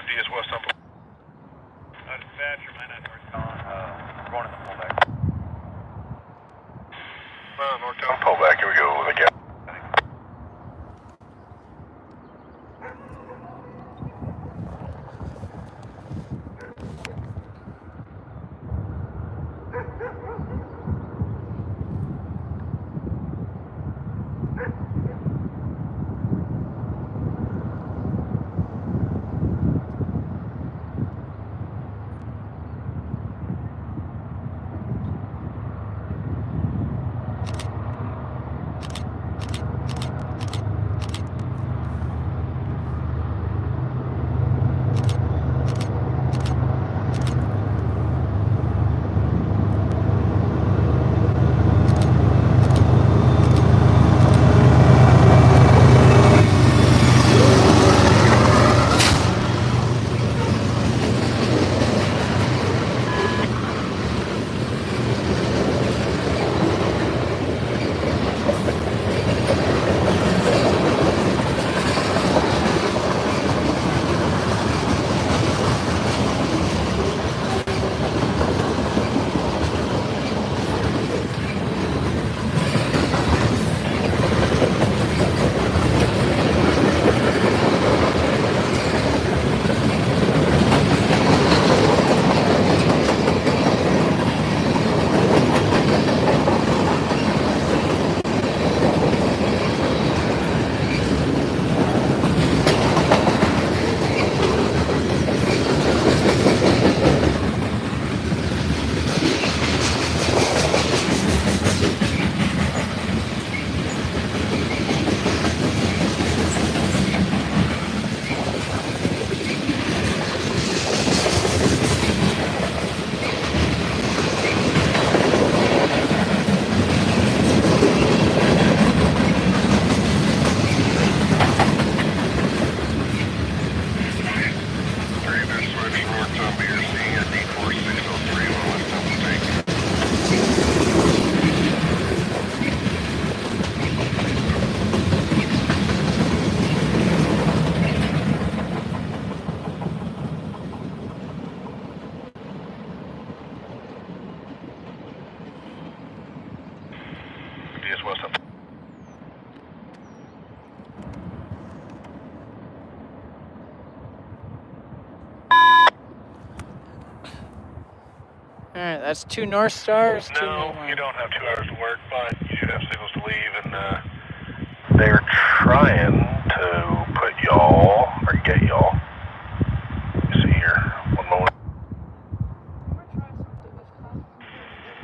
DS West Temple. Dispatcher, Minot Alright, that's 2 North Stars, 2 No, Mainline. you don't have 2 hours to work, but you do have signals to leave, and they're trying to put y'all, or get y'all. Let me see here, one moment.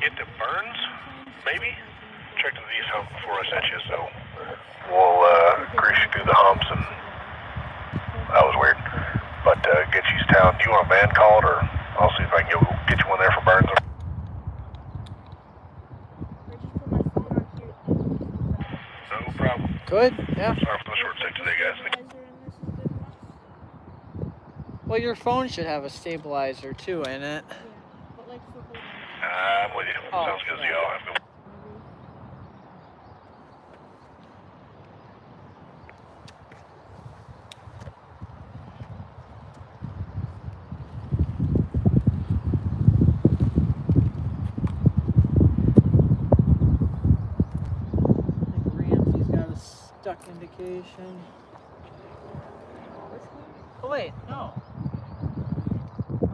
Get to Burns, maybe? Checked to the east hump before I sent you, so we'll grease you through the humps, and that was weird. But get you to town. Do you want a van called, or I'll see if I can get you one there for Burns? No problem. Good, yeah. Sorry for the short stick today, guys. Well, your phone should have a stabilizer too in it. I'm with you. Oh, Sounds good to y'all. Have a good one. I think Ramsey's got a stuck indication. Oh wait, no.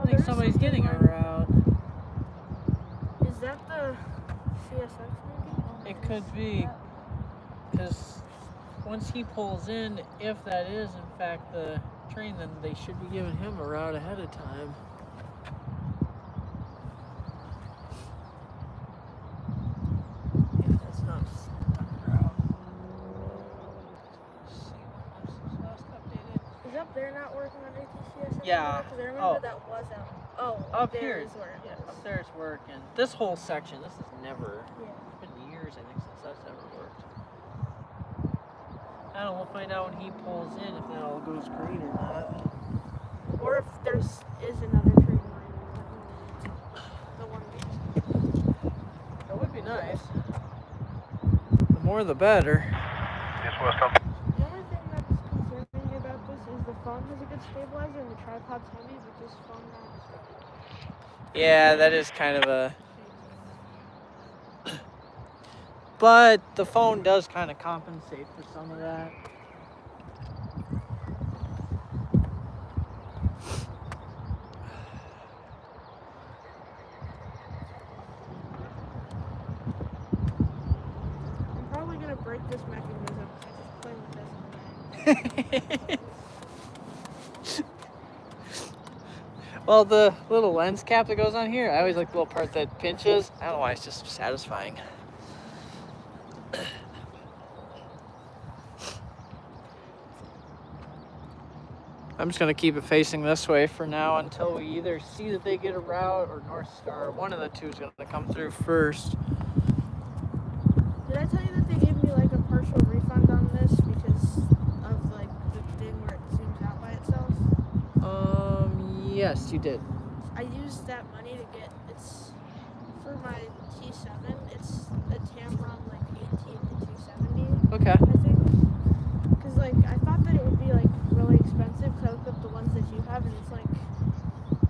I think somebody's getting a route. Is that the CSX maybe? It could be. Because once he pulls in, if that is in fact the train, then they should be giving him a route ahead of time. Yeah, that's not a stuck route. Let's see when this is last updated. Is up there not working on ATCS? Yeah. Because I remember Oh. that was out. Oh, Up there here is where it yeah, is. up there is working. This whole section, this has never, Yeah. it's been years I think since that's ever worked. I don't know, we'll find out when he pulls in if that all goes great or not. Or if there's another train line. The one we That would be nice. The more the better. Yes, West Hump. The only thing that's concerning me about this is the phone has a good stabilizer and the tripod's heavy, but this phone mount is Yeah, that is kind of a... But the phone does kind of compensate for some of that. I'm probably gonna break this mechanism because I just played with this in the Well, the little lens cap that goes on here, I always like the little part that pinches. I don't know why, it's just satisfying. I'm just gonna keep it facing this way for now until we either see that they get a route or North Star. One of the two is gonna come through first. Did I tell you that they gave me like a partial refund on this because of like the thing where it zooms out by itself? Yes, you did. I used that money to get, it's for my T7, it's a Tamron like 18 to 270, Okay. I think. Because like, I thought that it would be like really expensive because I looked up the ones that you have and it's like,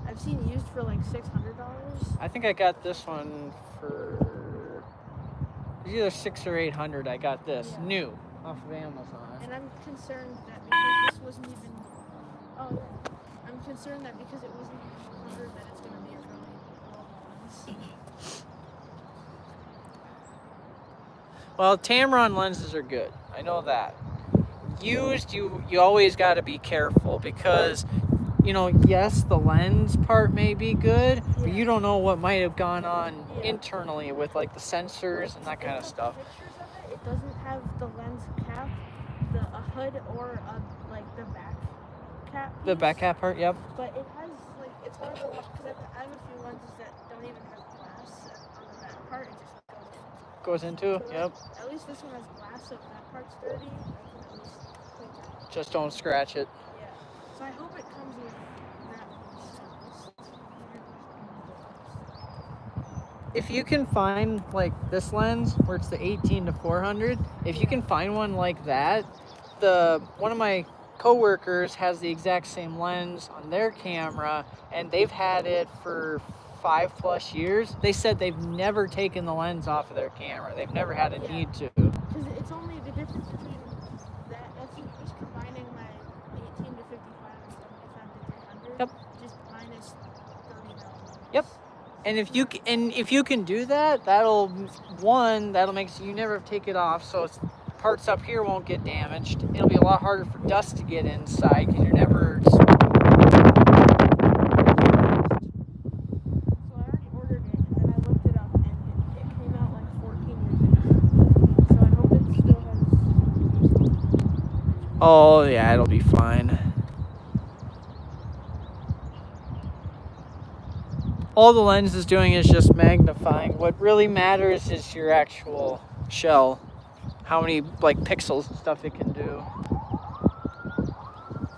I've seen used for like $600. I think I got this one for it was either $600 or $800. I got this new off of Amazon. And I'm concerned that because this wasn't even, I'm concerned that because it wasn't even 100 that it's going to be a really low lens. Well, Tamron lenses are good. I know that. Used, you always got to be careful because, you know, yes, the lens part may be good, but you don't know what might have gone on internally with like the sensors and that kind of stuff. Pictures of it, it doesn't have the lens cap, a hood, or like the back cap. The piece, back cap part, yep. But it has like it's one of the ones because I have a few lenses that don't even have glass on the back part. It just Goes into, so yep. At least this one has glass, so if that part's dirty, I can at least clean that. Just don't scratch it. Yeah. So I hope it comes with that. If you can find like this lens where it's the 18 to 400, if you can find one like that, one of my coworkers has the exact same lens on their camera and they've had it for 5+ years. They said they've never taken the lens off of their camera. They've never had a need to. Because it's only the difference between that's just combining my 18 to 55 and 75 to 300. Yep. Just minus 30 millimeters. Yep. And if you can do that, that'll make so you never take it off. So parts up here won't get damaged. It'll be a lot harder for dust to get inside because you're never. So I already ordered it, and then I looked it up, and it came out like 14 years ago. So I hope it still has. Oh yeah, it'll be fine. All the lens is doing is just magnifying. What really matters is your actual shell. How many like pixels and stuff it can do.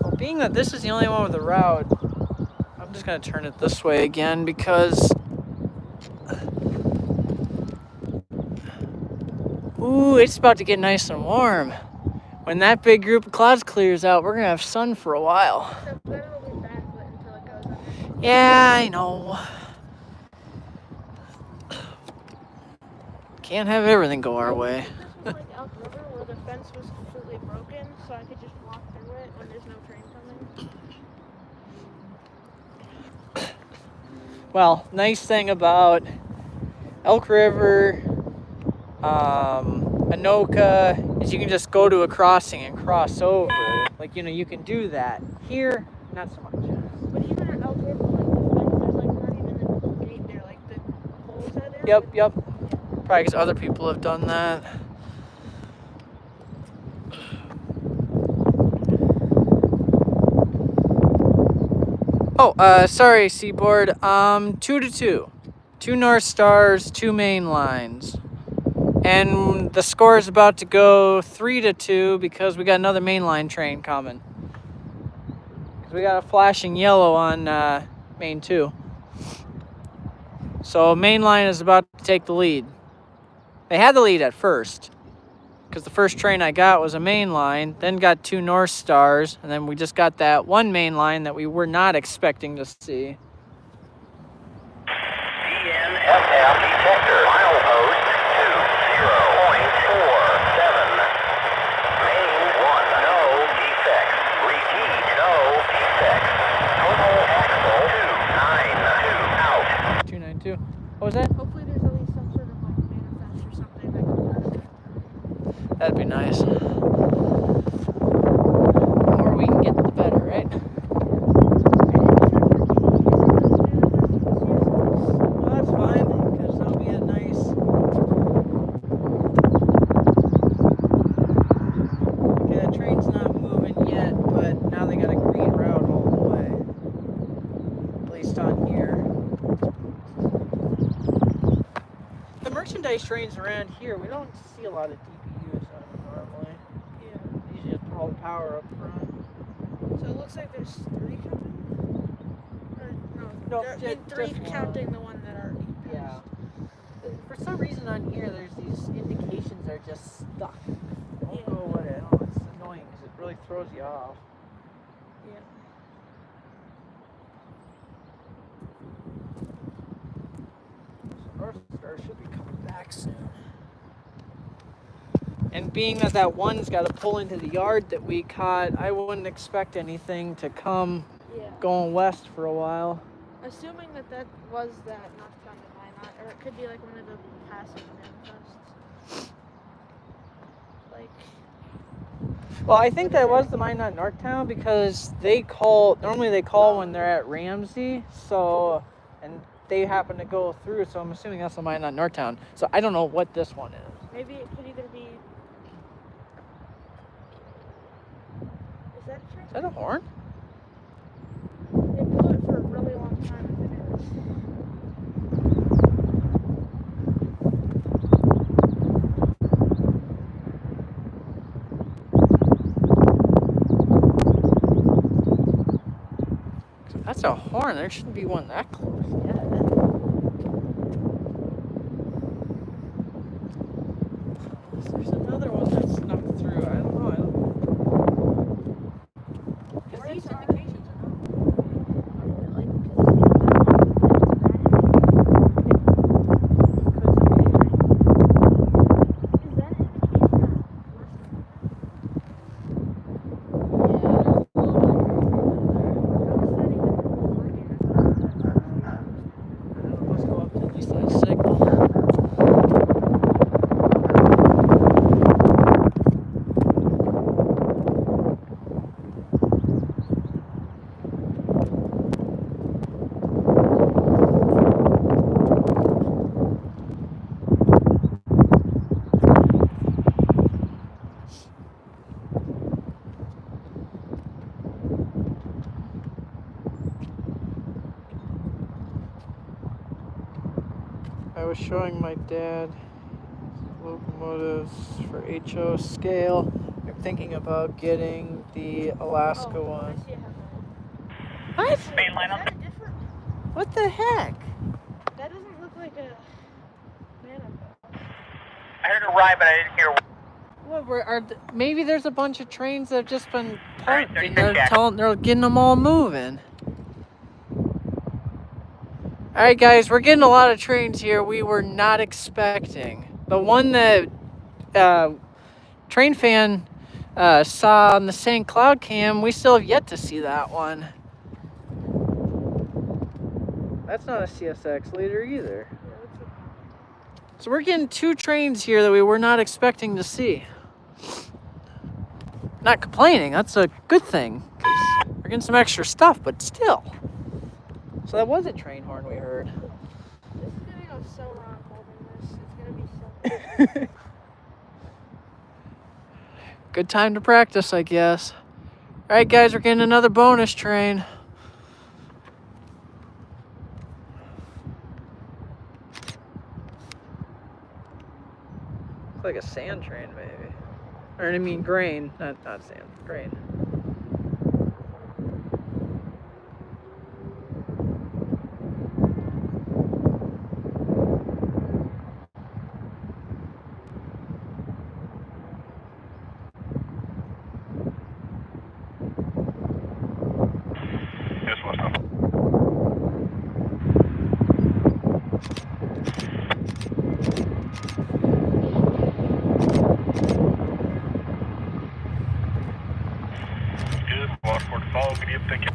Well, being that this is the only one with a route, I'm just gonna turn it this way again because ooh, it's about to get nice and warm. When that big group of clouds clears out, we're gonna have sun for a while. So then it'll be backlit until it goes under. Yeah, I know. Can't have everything go our way. This was like Elk River where the fence was completely broken, so I could just walk through it when there's no train coming. Well, nice thing about Elk River, Anoka, is you can just go to a crossing and cross over. Like, you can do that. Here, not so much. But even at Elk River, like the fence, there's like not even a gate there, like the poles are there. Yep. Probably because other people have done that. Oh, sorry, Seaboard. 2-2. 2 North Stars, 2 main lines. And the score is about to go 3-2 because we got another mainline train coming. Because we got a flashing yellow on main 2. So mainline is about to take the lead. They had the lead at first because the first train I got was a main line, then got 2 North Stars, and then we just got that one main line that we were not expecting to see. DNFF detector, milepost 20.47. Main 1, no defects. Repeat, no defects. Total axle 292 out. 292. What was that? Hopefully there's at least some sort of like manifest or something that can work. That'd be nice. The more we can get, the better, right? Well, that's fine, because that'll be a nice... Okay, the train's not moving yet, but now they got a green route all the way. At least on here. The merchandise trains around here, we don't see a lot of DPUs on them normally. Yeah. They usually just put all the power up front. So it looks like there's 3 coming? Or No, there, just 3 one. counting the one that already passed. Yeah. For some reason on here, there's these indications that are just stuck. I don't know what it is. It's annoying because it really throws you off. Yeah. North Star should be coming back soon. And being that that one's got to pull into the yard that we caught, I wouldn't expect anything to come Yeah. going west for a while. Assuming that that was that Northtown to Minot, or it could be like one of the passing manifests. Like, Well, I think that was the Minot Northtown because normally they call when they're at Ramsey, and they happen to go through, so I'm assuming that's the Minot Northtown. So I don't know what this one is. maybe it could either be. Is that a train? Is that a horn? They blew it for a really long time if it is. That's a horn. There shouldn't be one that close yet. There's another one that snuck through. I don't know. Because these indications are not. I really like it is that an indication or I was showing my dad locomotives for HO scale. I'm thinking about getting the Alaska Oh, I one. see it has that. What? Main line Is on that a different? What the heck? That doesn't look like a manifest. I heard a ride, but I didn't hear. Maybe there's a bunch of trains that have just been Alright, parked and they're 36 they're getting them all moving. All right, guys, we're getting a lot of trains here we were not expecting. The one that Train Fan saw on the St. Cloud cam, we still have yet to see that one. That's not a CSX leader either. So we're getting 2 trains here that we were not expecting to see. Not complaining, that's a good thing, because we're getting some extra stuff, but still. So that was a train horn we heard. This is gonna go so wrong holding this. It's gonna be so. Good time to practice, I guess. All right, guys, we're getting another bonus train. Looks like a sand train, maybe. Or I mean grain, not sand, grain. This was something. Good. Watch for the fog. Good. Thank you.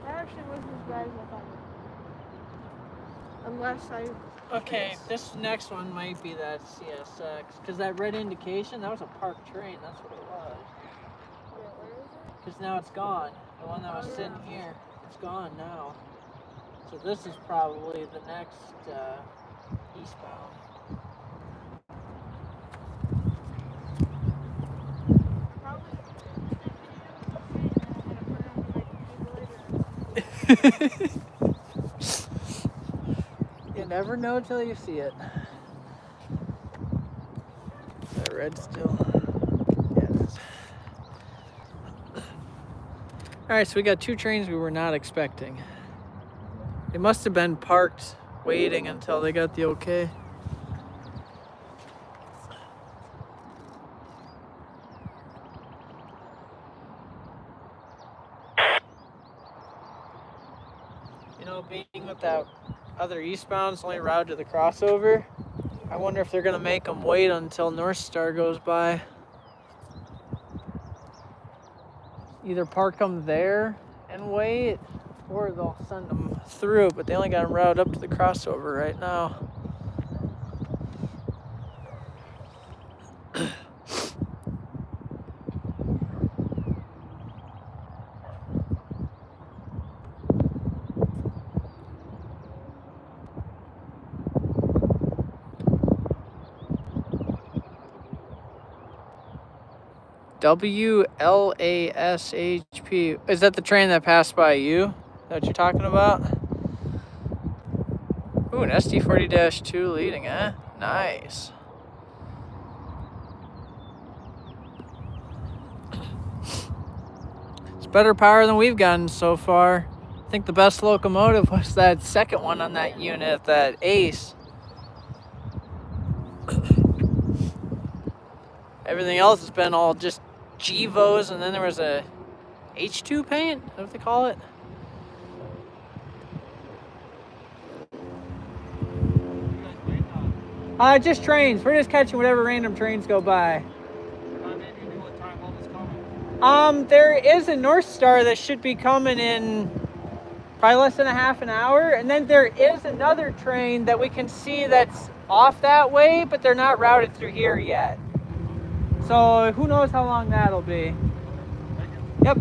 That actually wasn't as bad as I thought it would. Unless I. Okay, this next one might be that CSX, because that red indication, that was a parked train, that's what it was. Wait, where is it? Because now it's gone. The one that was sitting here, it's gone now. So this is probably the next eastbound. You never know till you see it. Is that red still? Yeah, it is. Alright, so we got 2 trains we were not expecting. They must have been parked waiting until they got the okay. You know, being with that other eastbound's only route to the crossover, I wonder if they're gonna make them wait until North Star goes by. Either park them there and wait, or they'll send them through, but they only got them routed up to the crossover right now. WLASHP. Is that the train that passed by you? Is that what you're talking about? Ooh, an SD40-2 leading, eh? Nice. It's better power than we've gotten so far. I think the best locomotive was that second one on that unit, that Ace. Everything else has been all just Gevos, and then there was a H2 paint? Is that what they call it? Just trains. We're just catching whatever random trains go by. There is a North Star that should be coming in probably less than a half an hour, and then there is another train that we can see that's off that way, but they're not routed through here yet. So who knows how long that'll be. Yep.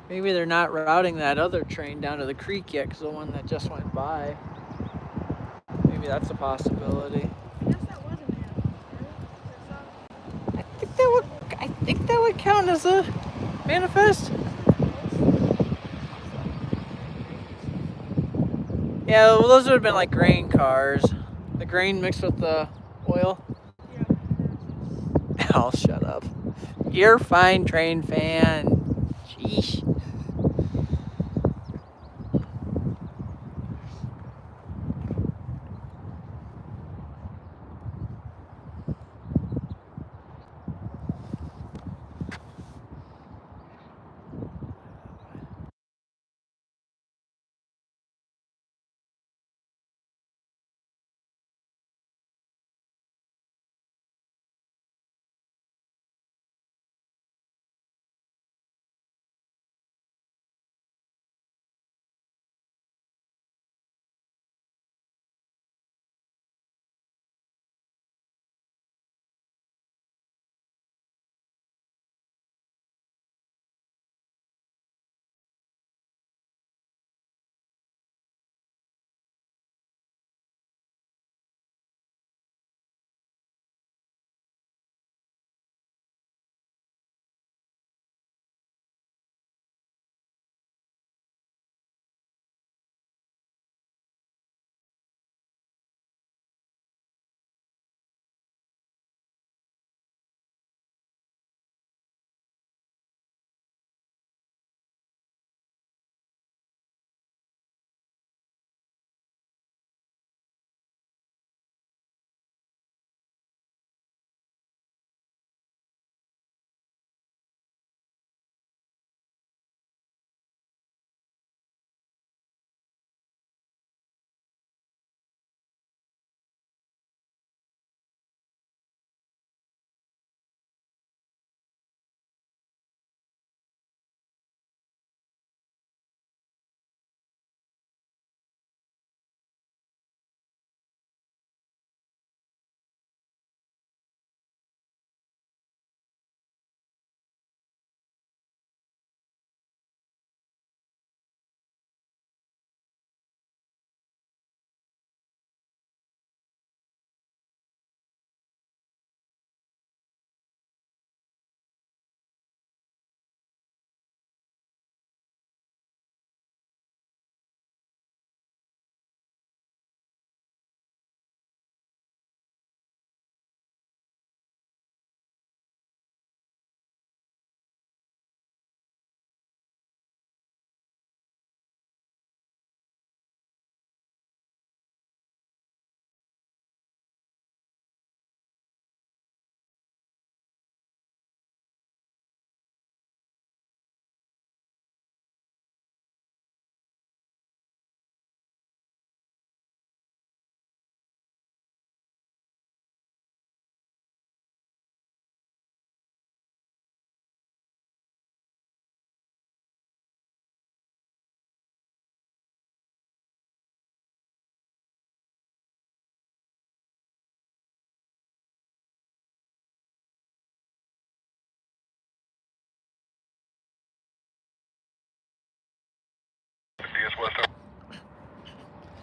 Maybe they're not routing that other train down to the creek yet, because the one that just went by. Maybe that's a possibility. I guess that was a manifest, right? I think that would count as a manifest. Yeah, well, those would have been like grain cars. The grain mixed with the oil. Yeah. Oh, shut up. You're fine, train fan. Sheesh.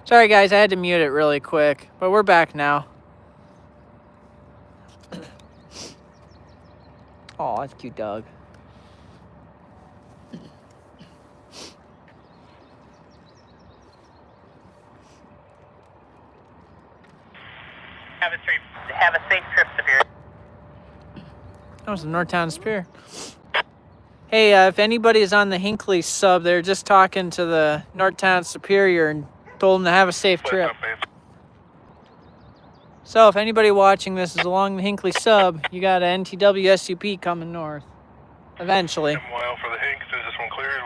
Sorry guys, I had to mute it really quick, but we're back now. Oh, that's a cute dog. Have a safe trip, Superior. That was the Northtown Superior. Hey, if anybody is on the Hinckley sub, they're just talking to the Northtown Superior and told them to have a safe trip. So if anybody watching this is along the Hinckley sub, you got an NTW SUP coming north. Eventually. 10 mile for the Hinks. Is this one cleared?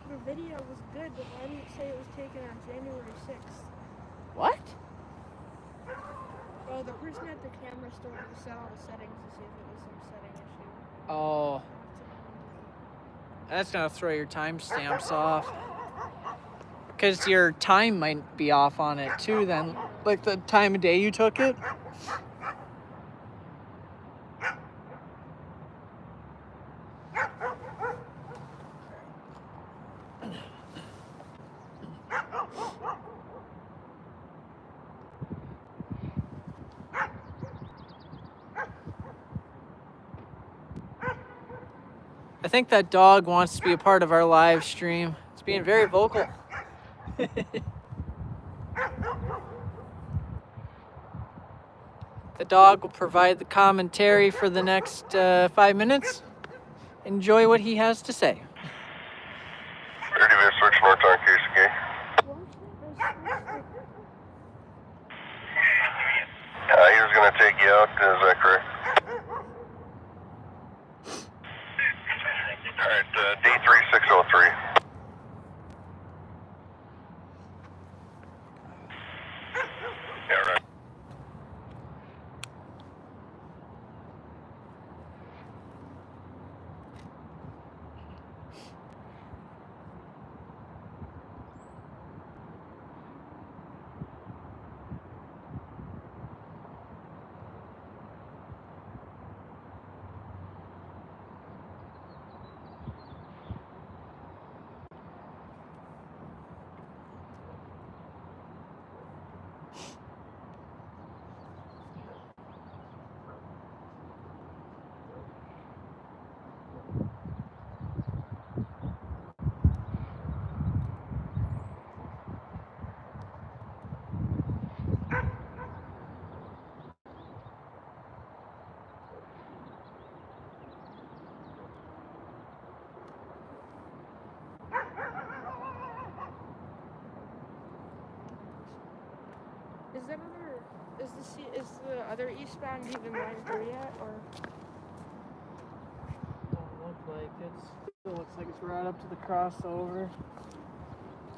The video was good, but why didn't it say it was taken on January 6th? What? Oh, the person at the camera still reset all the settings to see if it was some setting issue. Oh. That's gonna throw your timestamps off. Because your time might be off on it too then. Like the time of day you took it. I think that dog wants to be a part of our live stream. It's being very vocal. The dog will provide the commentary for the next 5 minutes. Enjoy what he has to say. Ready to search Northtown case again. He was going to take you out. Is that correct? Alright, D3603. Yeah, right. Is the other eastbound even line through yet, or? Don't look like it. Still looks like it's right up to the crossover.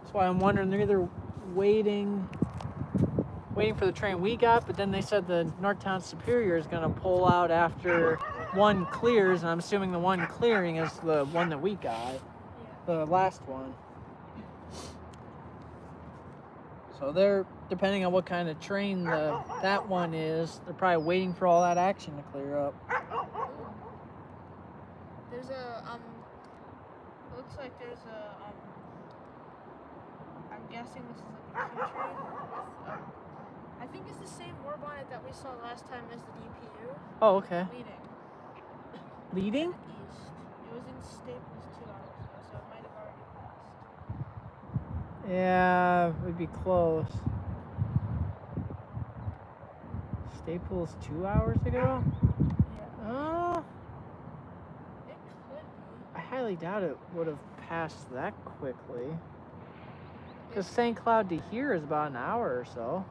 That's why I'm wondering, they're either waiting for the train we got, but then they said the Northtown Superior is going to pull out after one clears, and I'm assuming the one clearing is the one that we got, the last one. So they're, depending on what kind of train that one is, they're probably waiting for all that action to clear up. There's a, it looks like there's a, I'm guessing this is like a Coon train with, I think it's the same war bonnet that we saw last time as the DPU. Oh, okay. Leading. Leading? East. It was in Staples 2 hours ago, so it might have already passed. Yeah, we'd be close. Staples 2 hours ago? Yeah. It could be. I highly doubt it would have passed that quickly. Because St. Cloud to here is about an hour or so.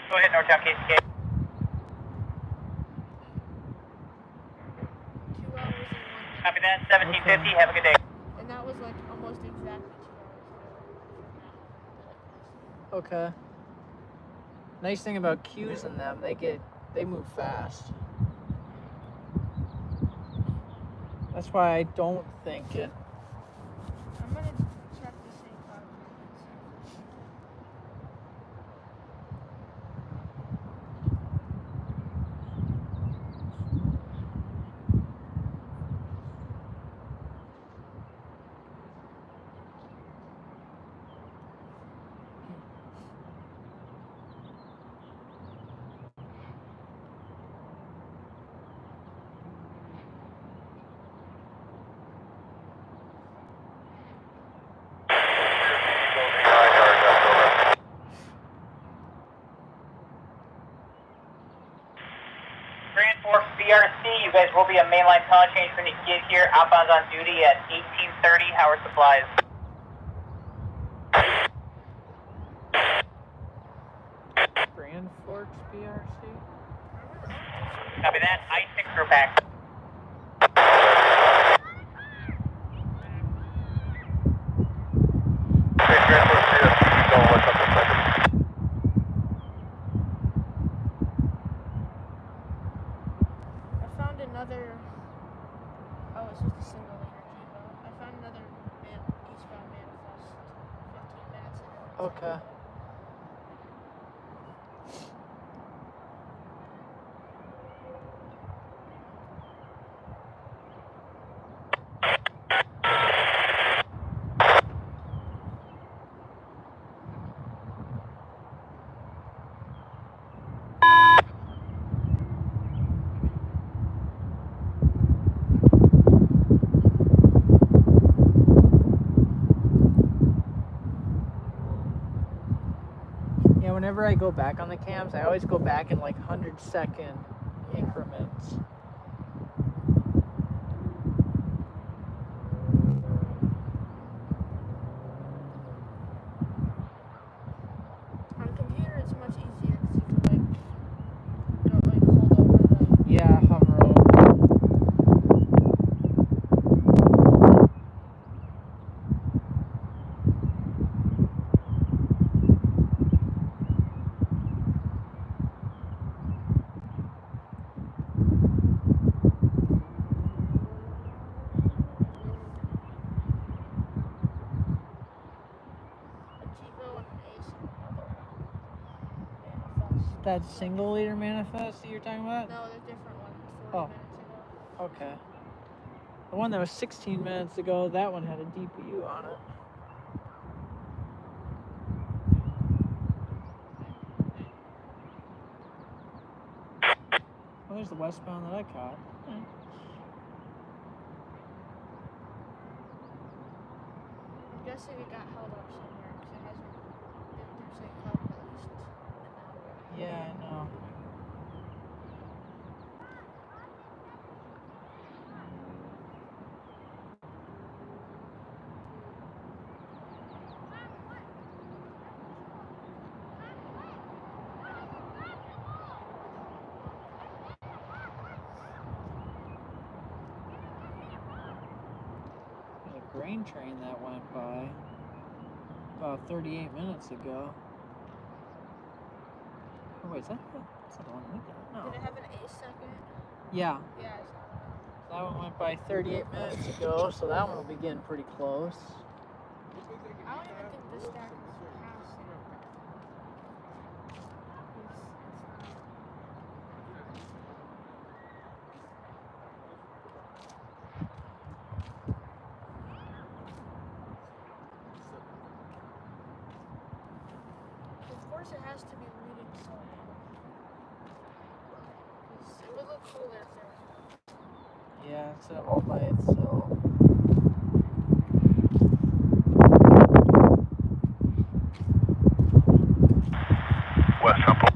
Go ahead, Northtown case again. 2 hours and 1 minute. Copy that, 1750, have a good day. And that was like almost exactly 2 hours ago. Okay. Nice thing about queues in them, they move fast. That's why I don't think it. I'm gonna check the St. Cloud. BRC, you guys will be a mainline tunnel change when you get here. Outbound's on duty at 1830, Howard Supplies. Grand Forks BRC. Copy that. I-6 crew back. Okay, Grand Forks BRC, don't let something second. I found another. Oh, it's just a single liter Jevo. I found another eastbound manifest 15 minutes ago. Okay. Yeah, whenever I go back on the cams, I always go back in like 100-second increments. On computer, it's much easier because you can don't hold over the. Yeah, hover over. A Jevo and an Ace and another manifest. That single liter manifest that you're talking about? No, they're different ones. 40 Oh. minutes ago. Okay. The one that was 16 minutes ago, that one had a DPU on it. Oh, there's the westbound that I caught. I'm guessing it got held up somewhere because it hasn't been through St. Cloud at least an hour. Yeah, I know. There's a grain train that went by about 38 minutes ago. Oh, wait, is that that's not the one we got? No. Did it have an Ace second? Yeah, Yeah, I saw that. that one went by 38 minutes ago, so that one will be getting pretty close. I don't even think this stack is past it. Of course, it has to be reading so. It would look cooler if there was. Yeah, it's all by itself. West Temple.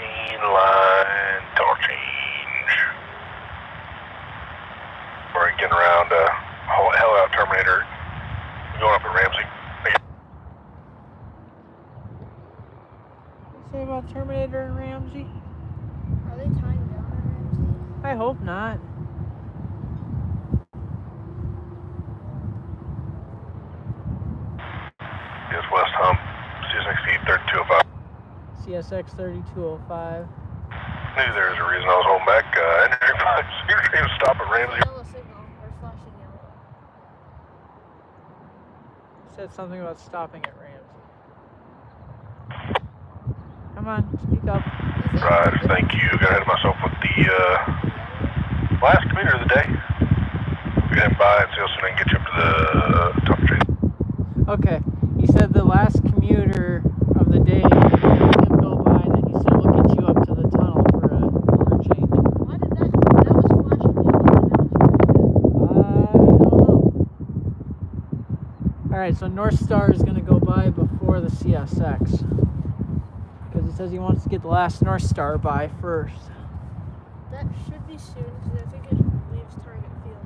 Inline tunnel change. We're getting around Hell Out Terminator. Going up at Ramsey. Say about Terminator and Ramsey? Are they tying down on Ramsey? I hope not. Yes, West Hump. CSXT 3205. CSX 3205. Knew there was a reason I was holding back. You're trying to stop at Ramsey. Yellow signal or flashing yellow. Said something about stopping at Ramsey. Come on, speak up. Is that Right, the thank you. Got ahead of myself with the last commuter of the day. Get him by and see how soon I can get you up to the top tree. Okay, he said the last commuter of the day, let him go by, and then he said we'll get you up to the top. Alright, so North Star is going to go by before the CSX. Because he says he wants to get the last North Star by first. That should be soon because I think it leaves Target Field.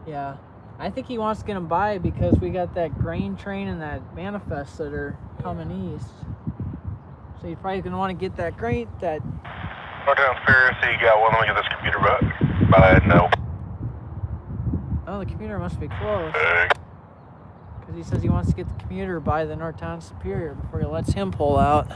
Yeah. I think he wants to get them by because we got that grain train and that manifest that are coming east. So he's probably going to want to get that grain, that... Northern Conspiracy, got one. Let me get this computer by no. Oh, the commuter must be close. Because he says he wants to get the commuter by the Northtown Superior before he lets him pull out.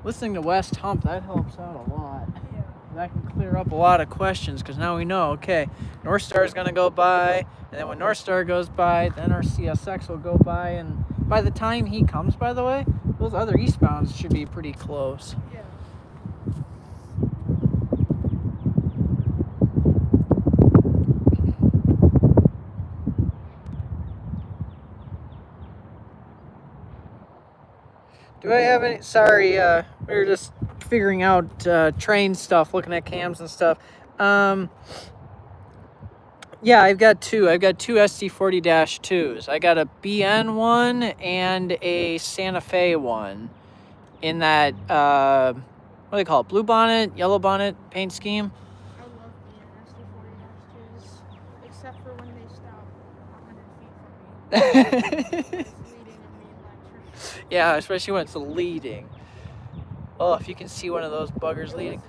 Listening to West Hump, that helps out a lot. Yeah. That can clear up a lot of questions because now we know, okay, North Star is going to go by, and then when North Star goes by, then our CSX will go by, and by the time he comes, by the way, those other eastbounds should be pretty close. Yeah. Do I have any? Sorry, we were just figuring out train stuff, looking at cams and stuff. Yeah, I've got two. I've got two ST40-2s. I got a BN one and a Santa Fe one in that, what do they call it? Blue bonnet, yellow bonnet paint scheme. I love being ST40-2s, except for when they stop 100 feet from me. It's leading a main line train. Yeah, especially when it's leading. Oh, if you can see one of those buggers leading.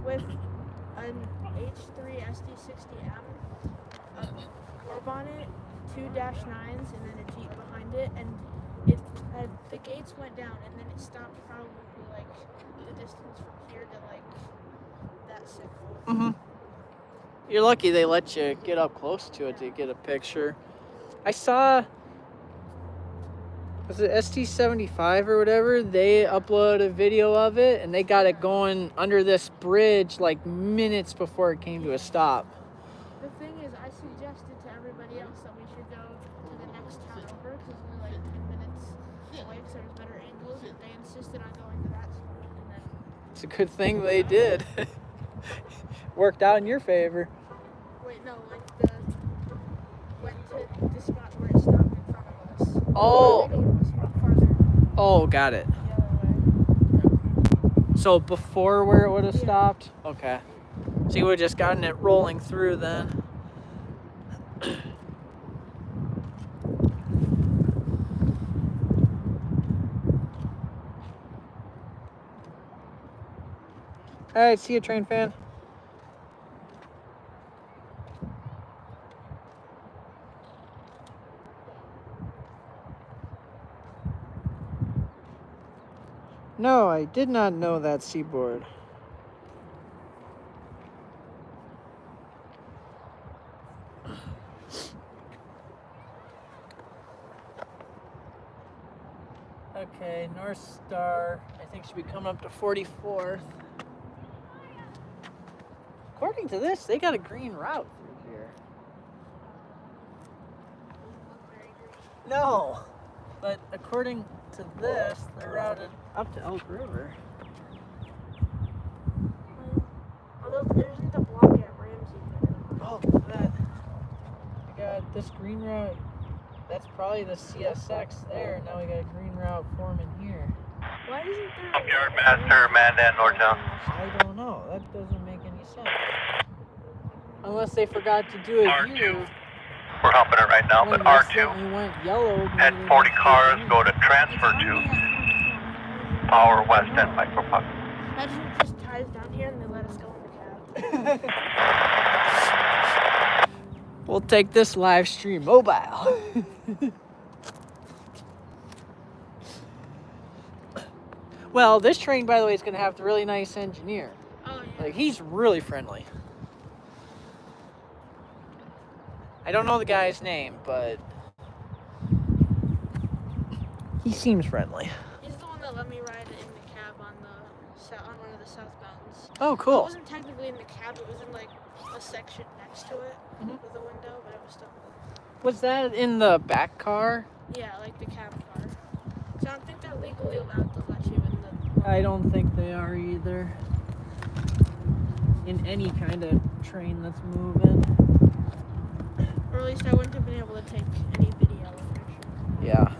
With an H3 ST60M, a car bonnet, 2 -9s, and then a Jeep behind it, and it had, the gates went down, and then it stopped probably like the distance from here to like that signal. Mm-hmm. You're lucky they let you get up close to it to get a picture. I saw, was it ST75 or whatever? They uploaded a video of it, and they got it going under this bridge like minutes before it came to a stop. The thing is, I suggested to everybody else that we should go to the next town over because it's only like 10 minutes away because there's better angles, and they insisted on going to that spot. And then It's a good thing they did. Worked out in your favor. wait, no, like went to the spot where it stopped in front of us. Oh. We go to the spot farther Oh, got it. the other way. So before where it would have stopped? Okay. So you would have just gotten it rolling through then. Alright, see you, train fan. No, I did not know that seaboard. Okay, North Star, I think should be coming up to 44th. According to this, they got a green route through here. No, but according to this, they're routed up to Elk River. Although there isn't a block at Ramsey. Oh, that. We got this green route. That's probably the CSX there. Now we got a green route forming here. Why isn't there? Yardmaster, Mandan, Northtown. I don't know. That doesn't make any sense. Unless they forgot to do a R2. U. We're humping it right now, When but this R2 thing went yellow. at 40 cars go to transfer to Power West and Micropuck. Imagine it just ties down here and they let us go in the cab. We'll take this live stream mobile. Well, this train, by the way, is going to have a really nice engineer. Oh yeah. Like, he's really friendly. I don't know the guy's name, but he seems friendly. He's the one that let me ride in the cab on one of the southbounds. Oh, It cool. wasn't technically in the cab; it was in like a section next to it with a window, but it was still cool. Was that in the back car? Yeah, like the cab car. So I don't think they're legally allowed to let you in the. I don't think they are either. In any kind of train that's moving. Or at least I wouldn't have been able to take any video or picture. Yeah.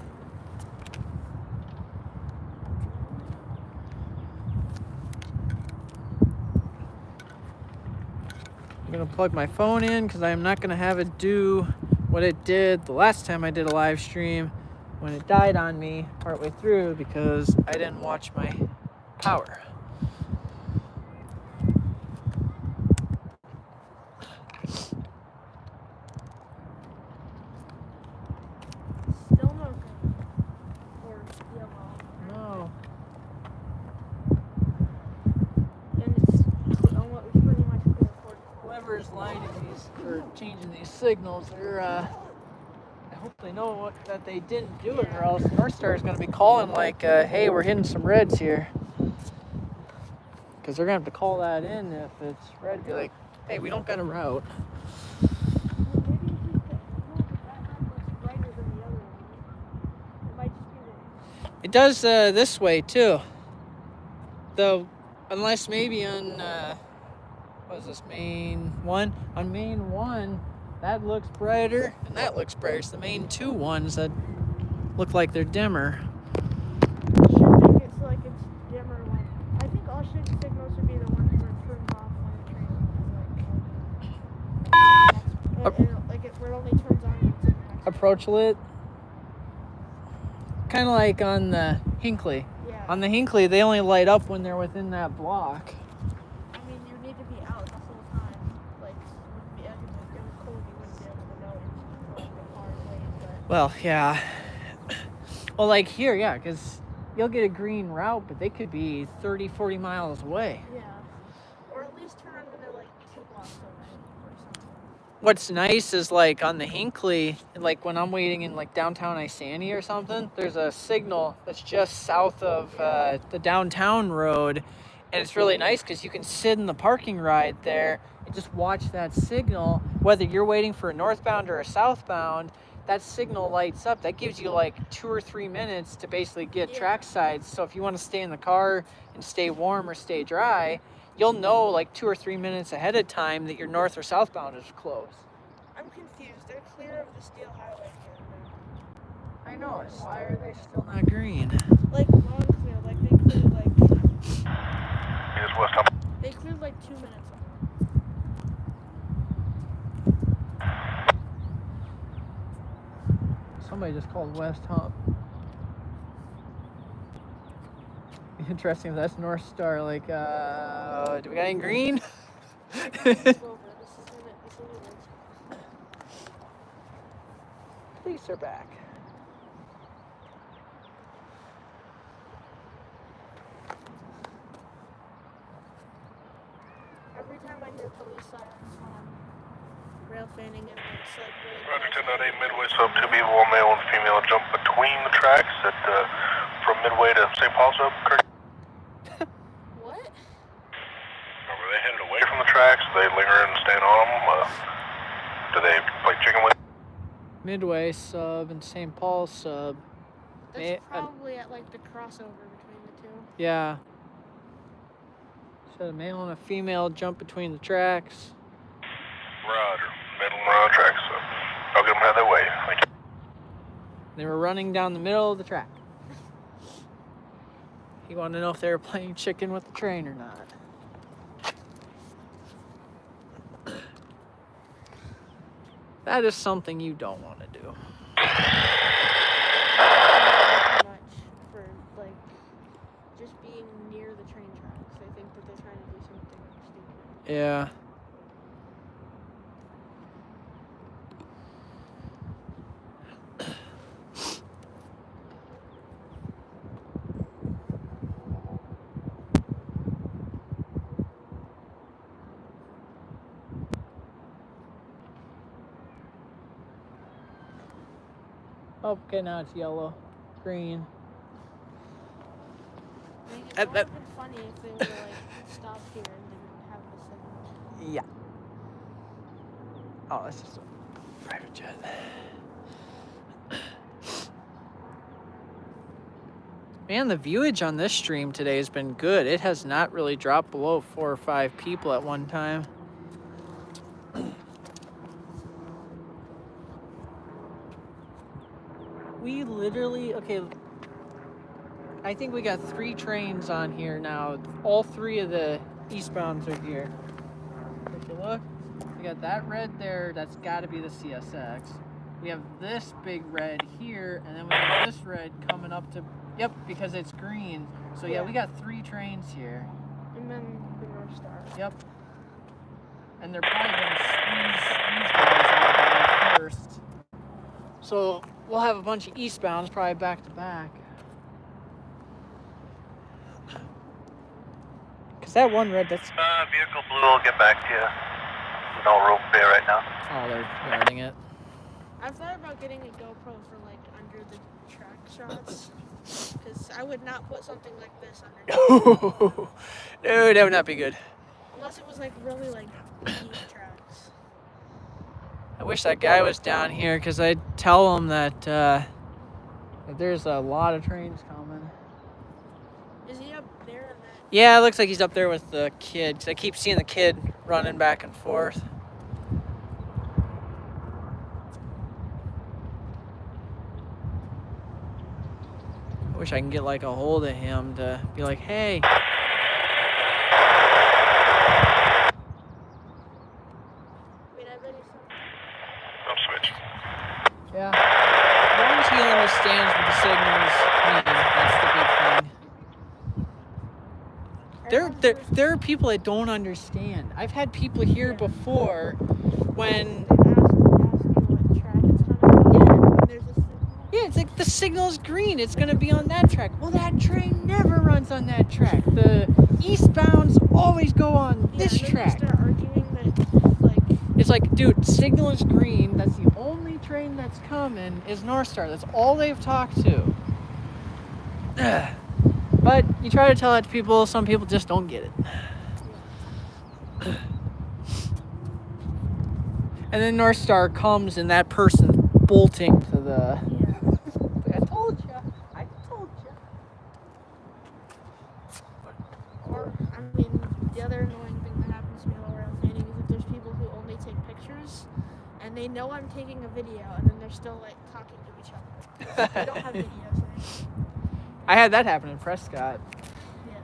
I'm gonna plug my phone in because I'm not gonna have it do what it did the last time I did a live stream when it died on me partway through because I didn't watch my power. Still no green. Or yellow. No. And it's pretty much clear for Whoever's lighting these or changing these signals, they're I hope they know that they didn't do it, or else North Star is going to be calling like, hey, we're hitting some reds here. Because they're going to have to call that in if it's red. Be like, hey, we don't got a route. It does this way too. Though, unless maybe on, what is this, main 1? On main 1, that looks brighter and that looks brighter. It's the main 2 ones that look like they're dimmer. Should think it's like it's dimmer one. I think all should signals should be the ones that are turned off when the train is where it only turns on when it's in the next Approach lit. Kind of like on the Hinckley. Yeah. On the Hinckley, they only light up when they're within that block. I mean, you need to be out the whole time. Like, it would be, it was cold, you wouldn't be able to know it's like the car late, but. Well, yeah. Well, like here, yeah, because you'll get a green route, but they could be 30, 40 miles away. Yeah. Or at least turn when they're like 2 blocks away or something. What's nice is like on the Hinckley, like when I'm waiting in like downtown Isani or something, there's a signal that's just south of the downtown road, and it's really nice because you can sit in the parking ride there and just watch that signal. Whether you're waiting for a northbound or a southbound, that signal lights up. That gives you like 2 or 3 minutes to basically get track sides. So if you want to stay in the car and stay warm or stay dry, you'll know like 2 or 3 minutes ahead of time that your north or southbound is closed. I'm confused. They're clear of the steel highway here. I know. Why are they still not green? Like Lonsdale, like they cleared like Here's West Hump. they cleared like 2 minutes ago. Somebody just called West Hump. Interesting if that's North Star. Like, do we got any green? Police are back. Every time I hear police sirens on rail fanning, it makes like really. Roger 10.8 Midway sub 2 people, male and female jump between the tracks at from Midway to St. Paul sub. Kirk. What? Were they headed away from the tracks? Do they linger and stand on them? Do they play chicken with? Midway sub and St. Paul sub. That's probably at like the crossover between the two. Yeah. So a male and a female jump between the tracks. Roger. Middle and round tracks. So I'll get them head that way. Thank you. They were running down the middle of the track. He wanted to know if they were playing chicken with the train or not. That is something you don't want to do. Much for like just being near the train tracks. I think that they're trying to do something stupid. Yeah. Okay, now it's yellow, green. I mean, it That- would have been funny if they were like stopped here and didn't have the signal. Yeah. Oh, that's just a private jet. Man, the viewage on this stream today has been good. It has not really dropped below 4 or 5 people at one time. We literally, okay, I think we got 3 trains on here now. All 3 of the eastbounds are here. If you look, we got that red there. That's got to be the CSX. We have this big red here, and then we have this red coming up to, yep, because it's green. So yeah, we got 3 trains here. And then the North Star. Yep. And they're probably going to squeeze these guys out first. So we'll have a bunch of eastbounds probably back to back. Cause that one red, that's... Vehicle blue will get back to you. No room there right now. Oh, they're guarding it. I've thought about getting a GoPro for like under the track shots. Because I would not put something like this under. No, that would not be good. Unless it was like really like deep tracks. I wish that guy was down here because I'd tell him that there's a lot of trains coming. Is he up there in that? Yeah, it looks like he's up there with the kid. 'Cause I keep seeing the kid running back and forth. I wish I can get like a hold of him to be like, hey. Wait, I bet he's... I'll switch. Yeah. As long as he understands what the signals mean, that's the big thing. There are people that don't understand. I've had people here before when... Yeah, it's like the signal's green. It's going to be on that track. Well, that train never runs on that track. The eastbounds always go on this track. Start arguing that, like... It's like, dude, signal is green. That's the only train that's coming is North Star. That's all they've talked to. But you try to tell that to people, some people just don't get it. And then North Star comes and that person bolting to the... I told you. Or, I mean, the other annoying thing that happens to me while we're out painting is if there's people who only take pictures and they know I'm taking a video and then they're still like talking to each other. They don't have videos. I had that happen in Prescott. Yeah.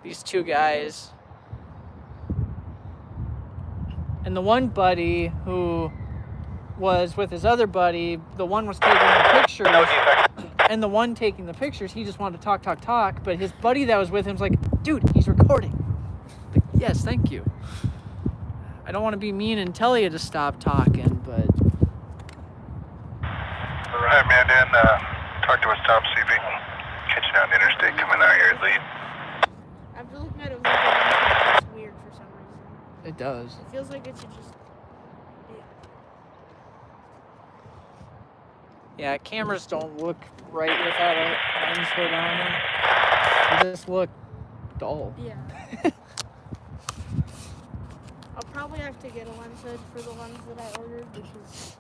These 2 guys. And the one buddy who was with his other buddy, the one was taking the pictures. And the one taking the pictures, he just wanted to talk. But his buddy that was with him was like, dude, he's recording. Like, yes, thank you. I don't want to be mean and tell you to stop talking, but... All right, man, Dan, talk to us, Tom, see if he can catch you down the interstate coming out here at lead. I've been looking at a video and it's weird for some reason. It does. It feels like it should just... Yeah, cameras don't look right without a lens hood on them. They just look dull. Yeah. I'll probably have to get a lens hood for the ones that I ordered because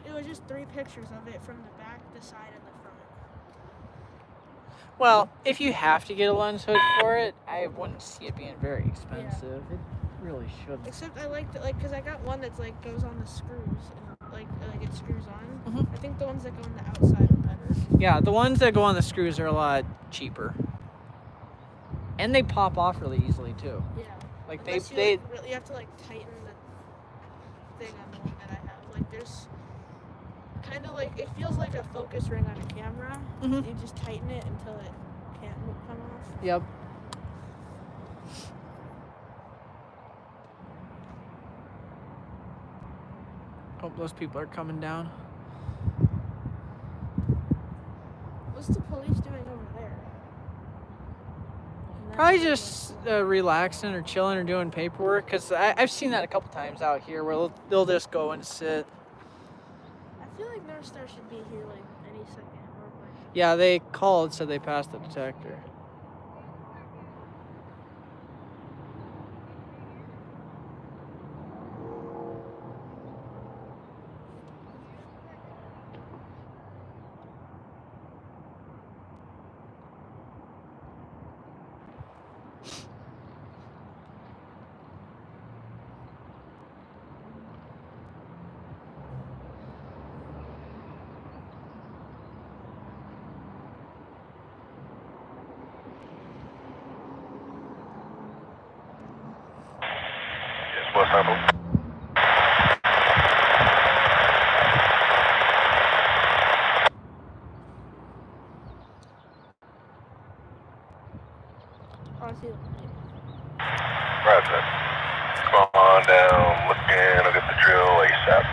it was just 3 pictures of it from the back, the side, and the front. Well, if you have to get a lens hood for it, I wouldn't see it being very expensive. It really shouldn't. Except I like because I got one that's like goes on the screws and like it screws on. Mhm. I think the ones that go on the outside are better. Yeah, the ones that go on the screws are a lot cheaper. And they pop off really easily too. Yeah. Like Unless they you, like, you have to like tighten the thing on the one that I have. Like there's kind of like it feels like a focus ring on a camera. Mhm. You just tighten it until it can't come off. Yep. Hope those people are coming down. What's the police doing over there? Probably just relaxing or chilling or doing paperwork, because I've seen that a couple times out here where they'll just go and sit. I feel like North Star should be here like any second. Or like, Yeah, they called, said they passed the detector. assembled. Oh, I see them. Right then. Come on down, look in, I'll get the drill ASAP.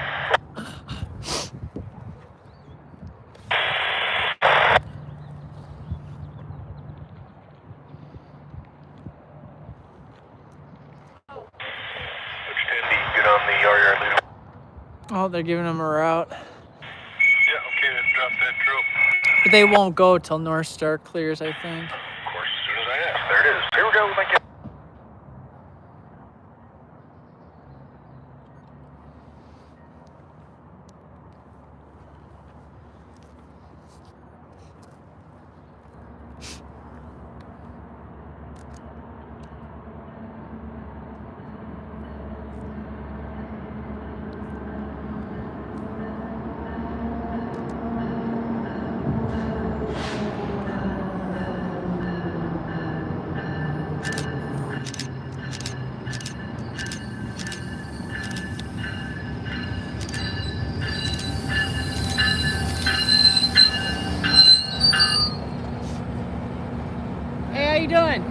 Get on the yard leader. Oh, they're giving him a route. Yeah, okay, then drop that drill. But they won't go till North Star clears, I think. Of course, as soon as I ask. There it is. Here we go, thank you. Hey, how you doing?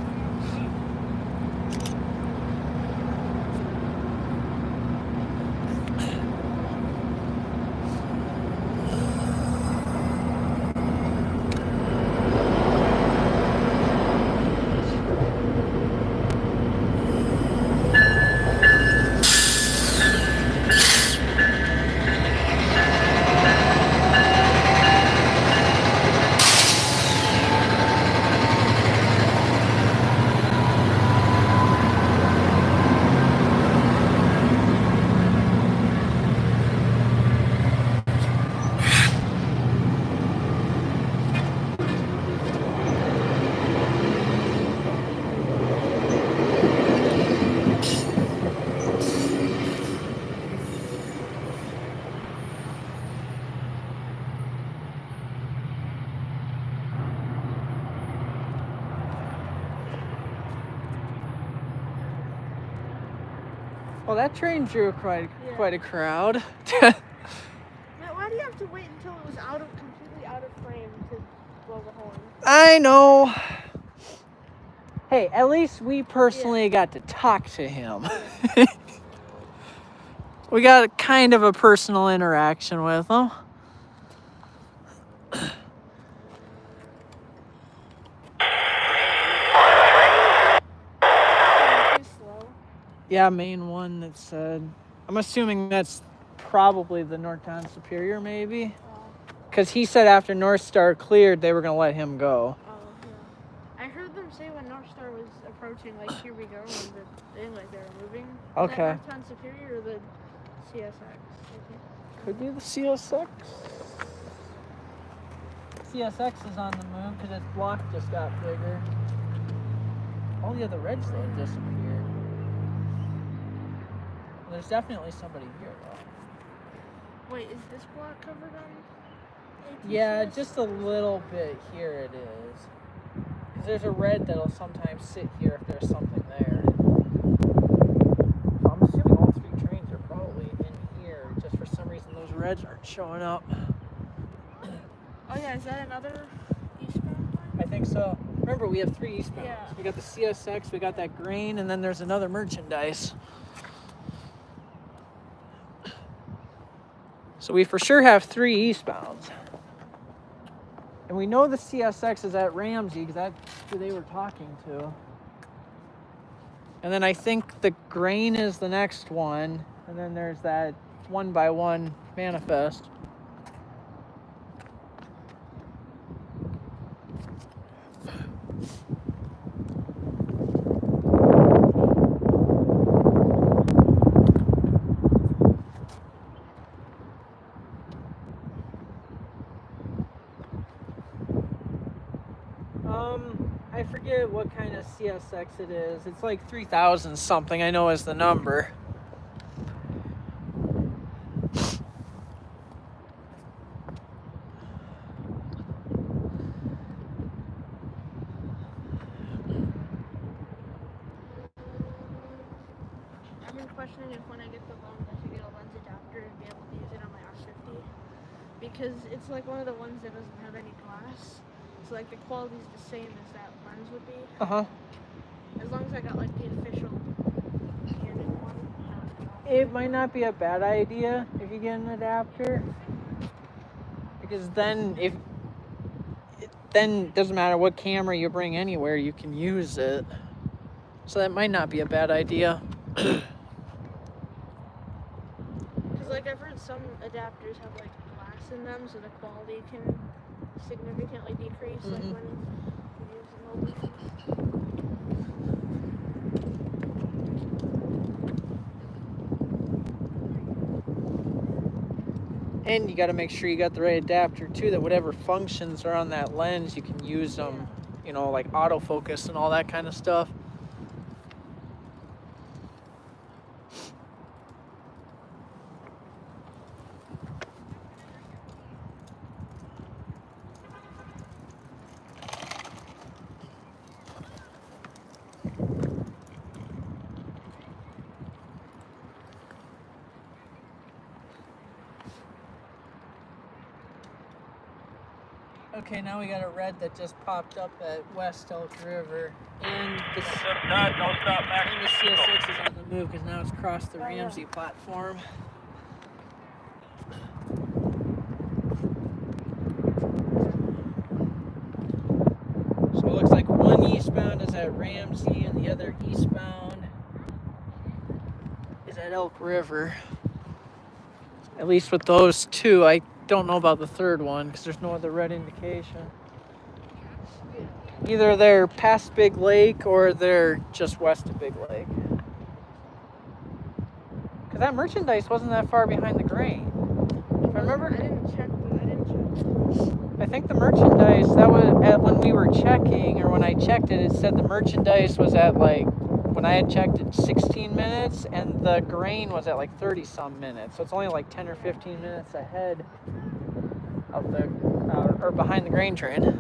Well, that train drew quite a crowd. Man, why do you have to wait until it was completely out of frame to blow the horn? I know. Hey, at least we personally got to talk to him. We got kind of a personal interaction with him. Too slow. Yeah, main one that said. I'm assuming that's probably the Norton Superior, maybe. Because he said after North Star cleared, they were going to let him go. Oh, yeah. I heard them say when North Star was approaching, like, here we go, when the thing, like, they were moving. Was Okay. that Norton Superior or the CSX? Could be the CSX. CSX is on the move because its block just got bigger. All the other reds, though, disappeared. There's definitely somebody here, though. Wait, is this block covered on ATCS? Yeah, just a little bit here it is. Because there's a red that'll sometimes sit here if there's something there. So I'm assuming all three trains are probably in here. Just for some reason those reds aren't showing up. Oh yeah, is that another eastbound line? I think so. Remember, we have three eastbounds. Yeah. We got the CSX, we got that grain, and then there's another merchandise. So we for sure have three eastbounds. And we know the CSX is at Ramsey because that's who they were talking to. And then I think the grain is the next one. And then there's that 1x1 manifest. I forget what kind of CSX it is. It's like 3,000 something, I know is the number. I'm been questioning if when I get the lens, I should get a lens adapter and be able to use it on my R50. Because it's like one of the ones that doesn't have any glass. So like the quality's the same as that lens would be. Uh-huh. As long as I got like the official Canon one. It might not be a bad idea if you get an adapter. Because then then it doesn't matter what camera you bring anywhere, you can use it. So that might not be a bad idea. Because like I've heard some adapters have like glass in them, so the quality can significantly decrease like when you use the mobile lens. And you got to make sure you got the right adapter too, that whatever functions are on that lens, you can use them, you know, like autofocus and all that kind of stuff. Okay, now we got a red that just popped up at West Elk River, and the CS6 is on the move because now it's crossed the Ramsey platform. So it looks like one eastbound is at Ramsey and the other eastbound is at Elk River. At least with those two. I don't know about the third one because there's no other red indication. Either they're past Big Lake or they're just west of Big Lake. Because that merchandise wasn't that far behind the grain. If I remember, I didn't check. I think the merchandise, that was at when we were checking, or when I checked it, it said the merchandise was at like, when I had checked it, 16 minutes, and the grain was at like 30 some minutes. So it's only like 10 or 15 minutes ahead of the, or behind the grain train.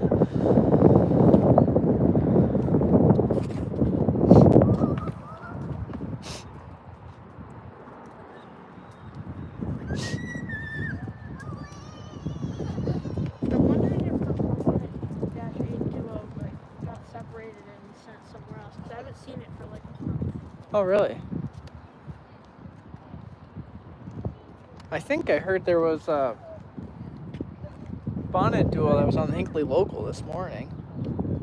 I'm wondering if the -820 like got separated and sent somewhere else. Because I haven't seen it for like a month. Oh, really? I think I heard there was a bonnet duo that was on the Hinkley Local this morning.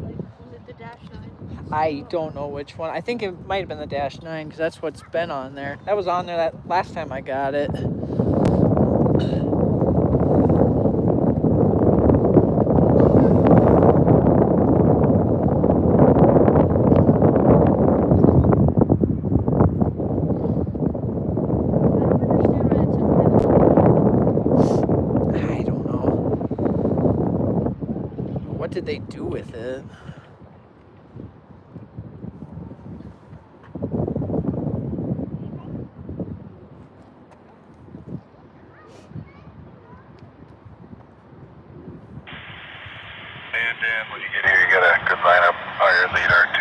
Like, was it the -9? I don't know which one. I think it might have been the -9 because that's what's been on there. That was on there that last time I got it. I don't know. What did they do with it? And Dan, when you get here, you got a good lineup on your lead R2.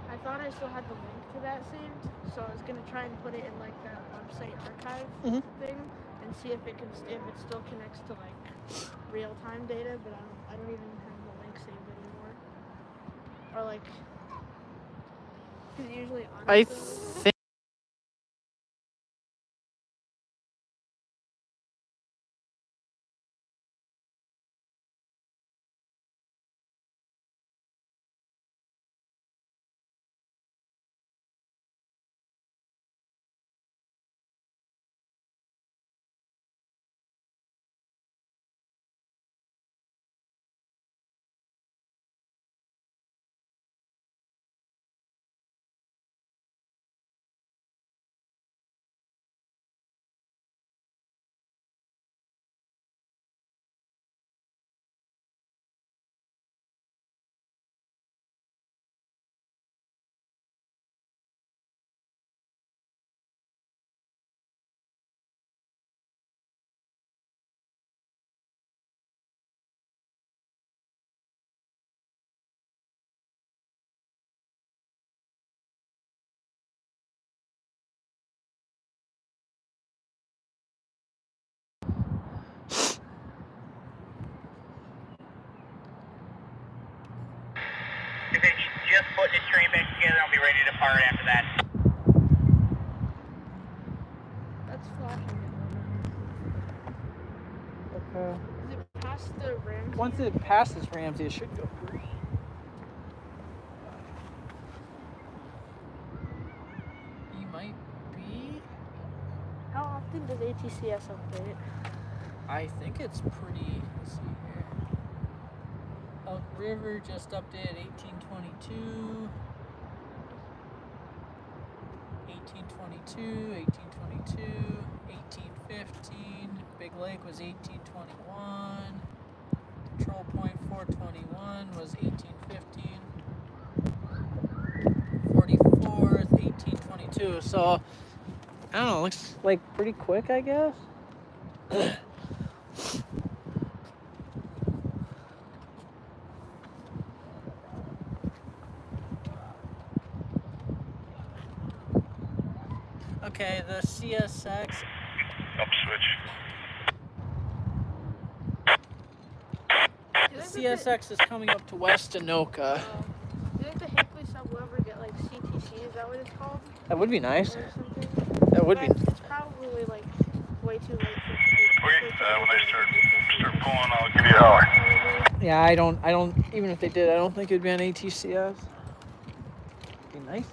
I thought I still had the link to that saved, so I was gonna try and put it in like that website archive thing and see if it can if it still connects to like real time data, but I don't even have the link saved anymore. Or like, because usually on I the- think just putting the train back together. I'll be ready to depart after that. That's flashing it. Okay. Is it past the Ramsey? Once it passes Ramsey, it should go green. He might be. How often does ATCS update? I think it's pretty. Let's see here. Elk River just updated 1822. 1822, 1822, 1815. Big Lake was 1821. Control Point 421 was 1815. 44th, 1822. So, I don't know, looks like pretty quick, I guess. Okay, the CSX. Up switch. The CSX is coming up to West Anoka. Do you think the Hickley sub will ever get like CTC? Is that what it's called? That would be nice. Or something? That would be. But it's probably like way too late for it to be. Okay, when they start pulling, I'll give you a holler. Yeah, I don't. Even if they did, I don't think it'd be on ATCS. It'd be nice.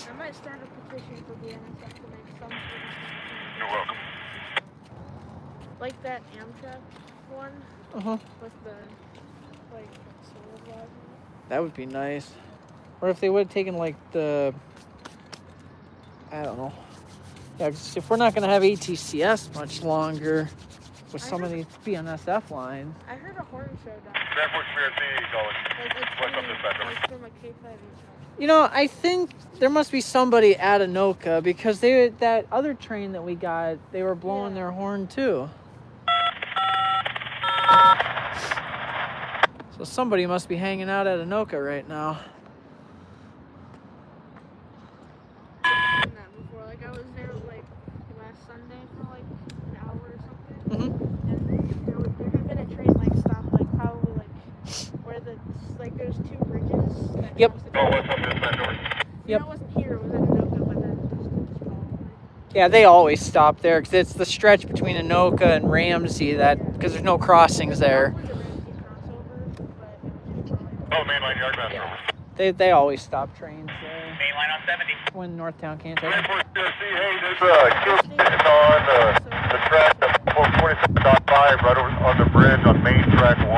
I might start a petition for the NSF to make some sort of You're welcome. like that Amtrak one with the like solar glass. That would be nice. Or if they would have taken like the, I don't know. Yeah, 'cause if we're not gonna have ATCS much longer with some of these BNSF lines. I heard a horn show down. Transport BRC going. What's up this back over? Like from a K5 You know, I think there must be somebody at Anoka because that other train that we got, they were blowing their horn too. So somebody must be hanging out at Anoka right now. I've that before. Like I was there like last Sunday for like an hour or something. And there had been a train like stopped like probably like where the like there's two bridges. That Yep. cross the Oh, what's up this back over? Yep. It wasn't here. It was at Anoka, but then just Yeah, they always stop there because it's the stretch between Anoka and Ramsey because there's no crossings there. Probably the Ramsey crossover, but it was just probably. Oh, mainline yard master. They always stop trains there Mainline on 70. when Northtown can't take it. Transport BRC, hey, there's a kid sitting on the track of 427.5 right over on the bridge on main track 1.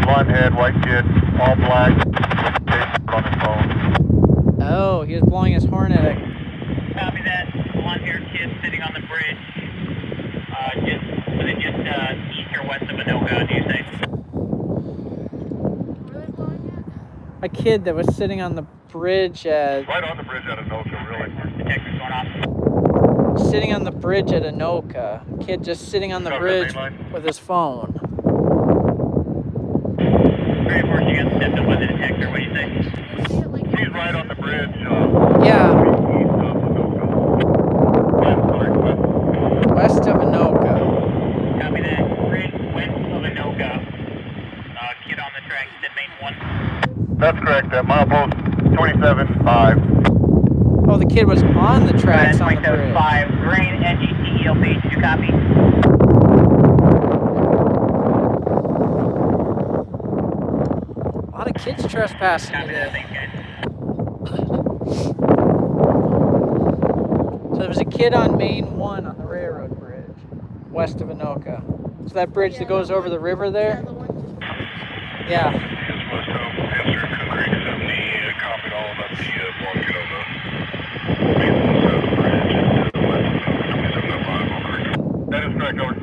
Blonde head, white kid, all black, on his phone. Oh, he was blowing his horn at it. Copy that. Blonde-haired kid sitting on the bridge. Just east or west of Anoka, do you say? Were they blowing it? A kid that was sitting on the bridge at Right on the bridge out of Noka, really. Detector's going off. sitting on the bridge at Anoka. Kid just sitting on the Copy, bridge mainline. with his phone. Very important, you got stepped up by the detector, what do you say? Did they see it like? He's right on the bridge, Yeah, east of Noka. west of Anoka. Copy that. Bridge west of Anoka. Kid on the track, said main 1. That's correct, milepost 27.5. Oh, the kid was on the tracks on the bridge. 27.5. Grain NGT ELP, did you copy? A lot of kids trespassing Copy that, today. thanks guys. So there was a kid on Main 1 on the railroad bridge, west of Anoka. So that bridge that goes over the river Yeah, there? the one just. Yeah. Yes, West Oak, answer Coon Creek 70, copied all about the blonde kid on the main side of the bridge to the west of Oak, 27.5, Oak Creek. That is correct, over.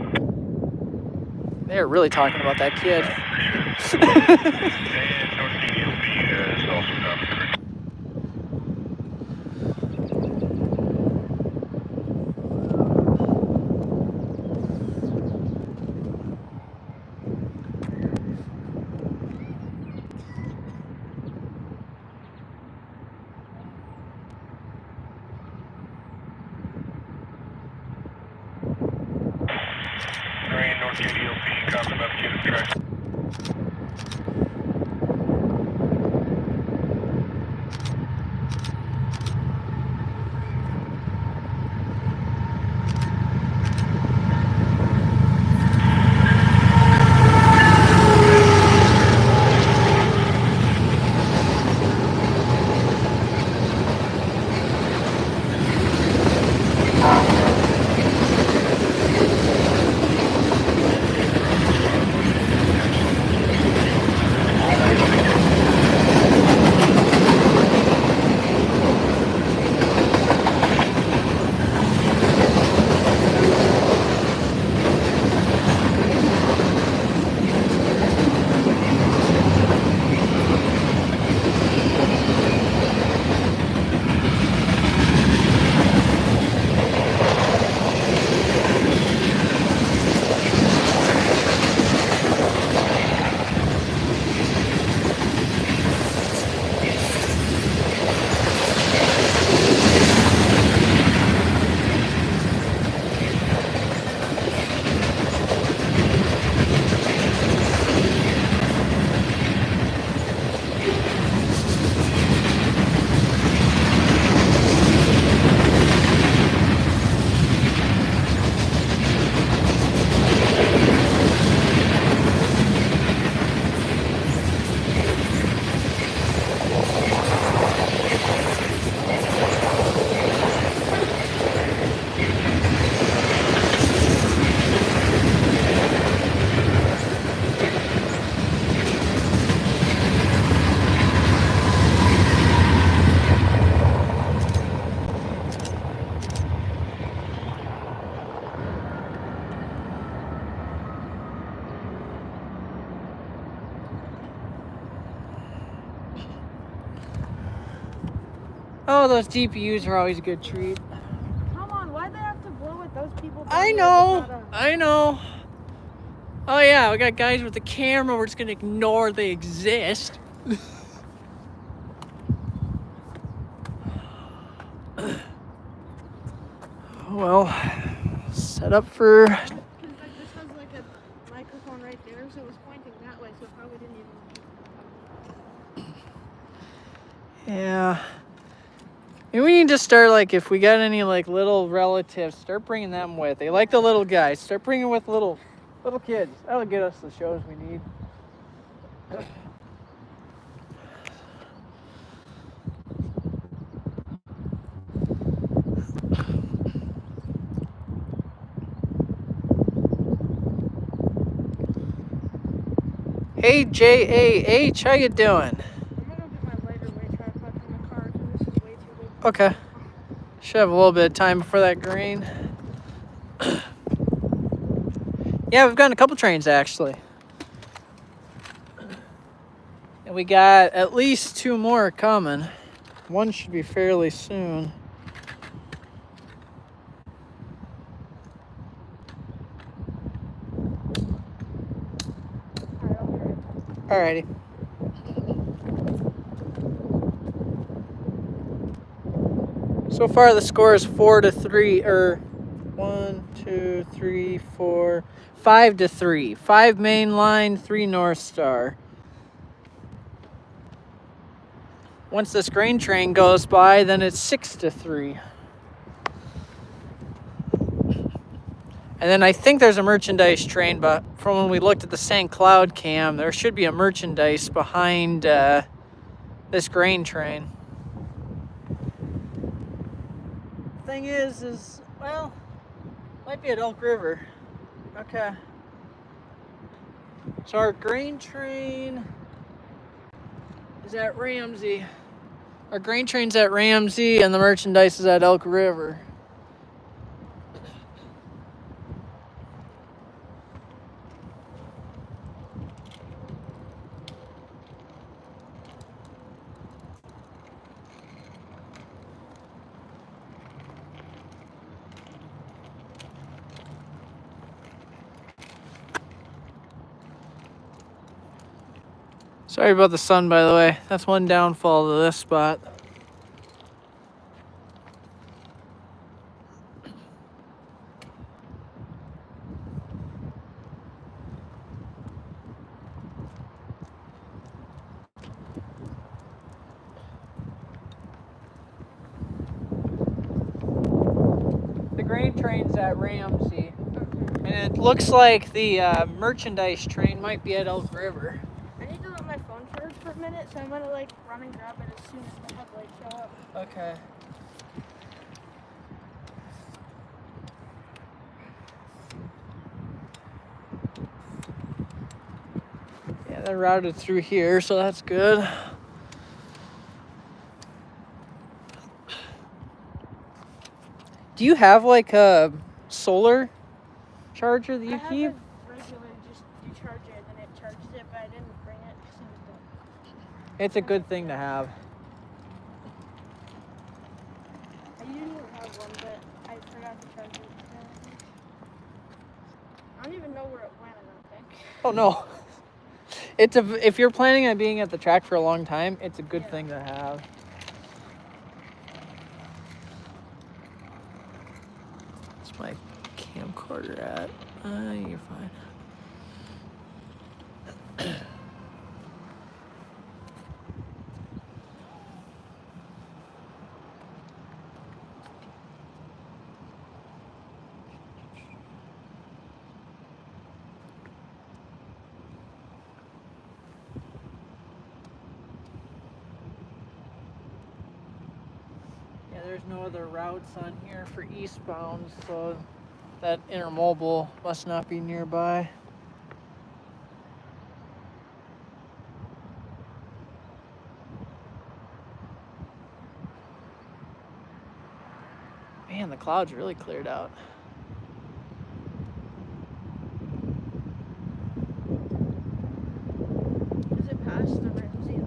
They're really talking about that kid. And North DLP is also down the creek. Green, North DLP, copy about the kid at track. Oh, those DPUs are always a good treat. Come on, why'd they have to blow it? Those people. I know. I know. Oh yeah, we got guys with the camera. We're just gonna ignore they exist. Well, set up for. Because like this has like a microphone right there, so it was pointing that way, so it probably didn't even. Yeah. And we need to start, like, if we got any like little relatives, start bringing them with. They like the little guys. Start bringing with little kids. That'll get us the shows we need. Hey JAH, how you doing? I'm gonna go get my lighter weight tripod from the car because this is way too big. Okay. Should have a little bit of time before that green. Yeah, we've gotten a couple trains actually. And we got at least 2 more coming. One should be fairly soon. Alrighty. So far the score is 4-3, or 1, 2, 3, 4, 5-3. 5 main line, 3 North Star. Once this grain train goes by, then it's 6-3. And then I think there's a merchandise train, but from when we looked at the St. Cloud cam, there should be a merchandise behind this grain train. Thing is, well, might be at Elk River. Okay. So our grain train is at Ramsey. Our grain train's at Ramsey and the merchandise is at Elk River. Sorry about the sun, by the way. That's one downfall to this spot. The grain train's at Ramsey. And it looks like the merchandise train might be at Elk River. I need to let my phone charge for a minute, so I'm gonna like run and grab it as soon as the headlights show up. Okay. Yeah, they're routed through here, so that's good. Do you have like a solar charger that you I keep? have a regular, just you charge it and it charges it, but I didn't bring it. As soon as It's a good thing to have. I usually have one, but I forgot to charge it. I don't even know where it went, I don't think. Oh no. If you're planning on being at the track for a long time, it's a good thing to have. Where's my camcorder at? You're fine. There's no other routes on here for eastbound, so that intermobile must not be nearby. Man, the clouds really cleared out. Is it past the Ramsey?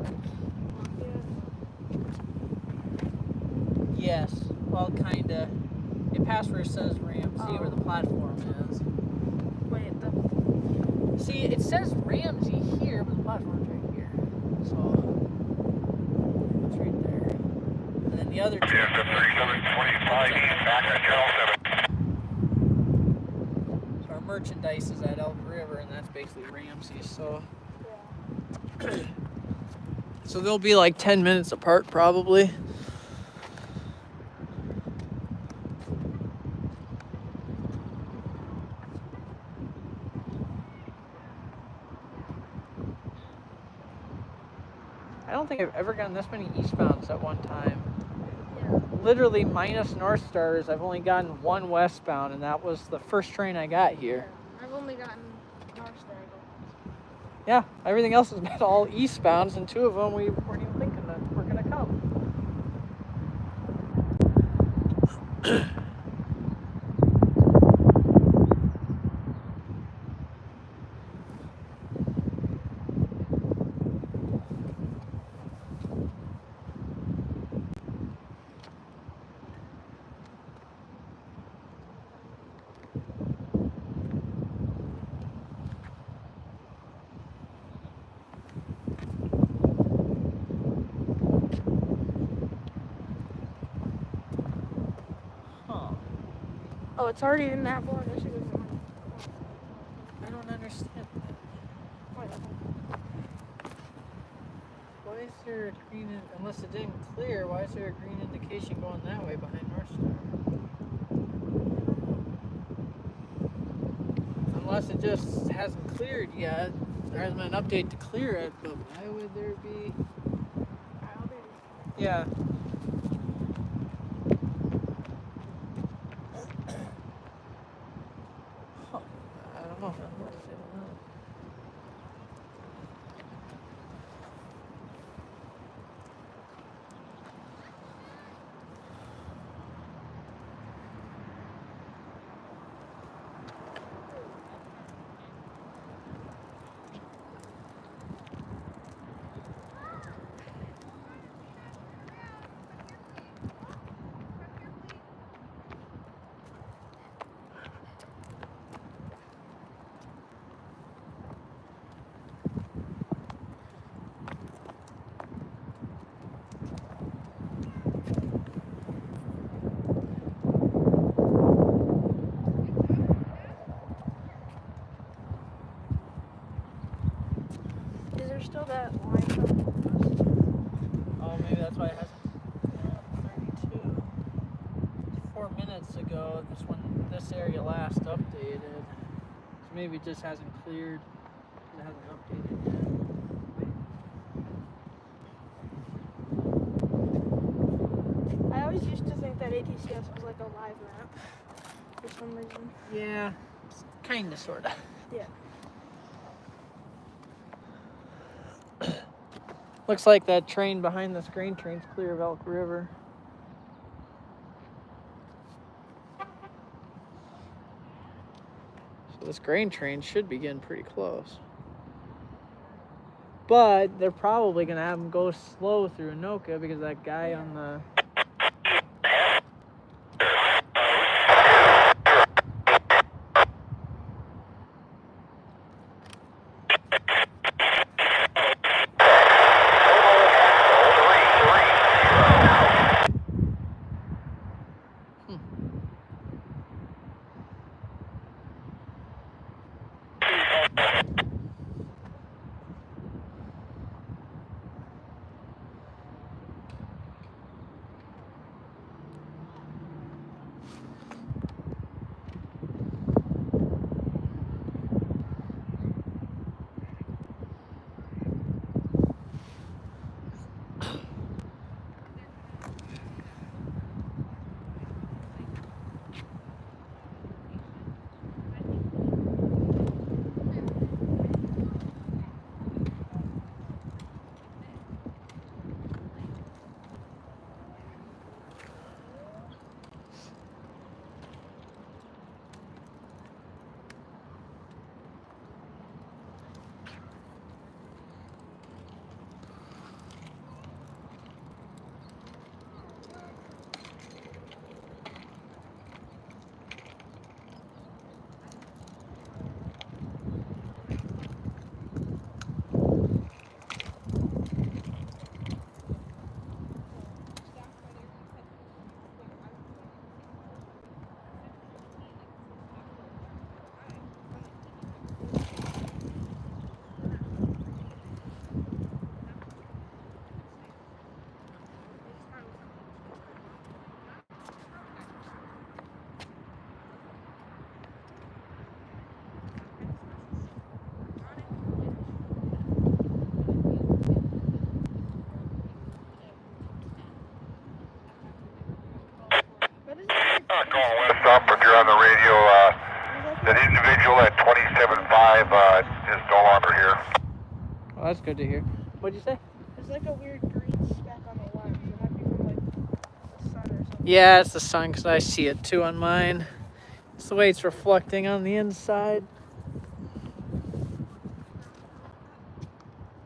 Yes. Well, kinda. It passed where it says Ramsey, where the platform is. Wait, See, it says Ramsey here, but the platform's right here. So it's right there. And then the other two. Yeah, 3725 back on Channel 7. So our merchandise is at Elk River, and that's basically Ramsey. So, so they'll be like 10 minutes apart, probably. I don't think I've ever gotten this many eastbounds at one time. yeah. Literally minus North Stars, I've only gotten one westbound, and that was the first train I got here. I've only gotten North Star. Yeah, everything else has been all eastbounds, and two of them we weren't even thinking that were gonna come. Oh, it's already in that board. I should have I don't understand that. Why is there a green, unless it didn't clear, why is there a green indication going that way behind North Star? Unless it just hasn't cleared yet. There hasn't been an update to clear it, but why would there be? Yeah. Huh. I don't know. Is there still that line? Oh, maybe that's why it hasn't. 32. 4 minutes ago, this area last updated. So maybe it just hasn't cleared. It hasn't updated yet. I always used to think that ATCS was like a live map for some reason. Yeah, kinda, sorta. Yeah. Looks like that train behind this grain train's clear of Elk River. So this grain train should be getting pretty close. But they're probably gonna have them go slow through Anoka because that guy on the Calling West Upward, you're on the radio. That individual at 27.5 is no longer here. Well, that's good to hear. What'd you say? There's like a weird green speck on the lens. It might be from like the sun or something. Yeah, it's the sun because I see it too on mine. It's the way it's reflecting on the inside.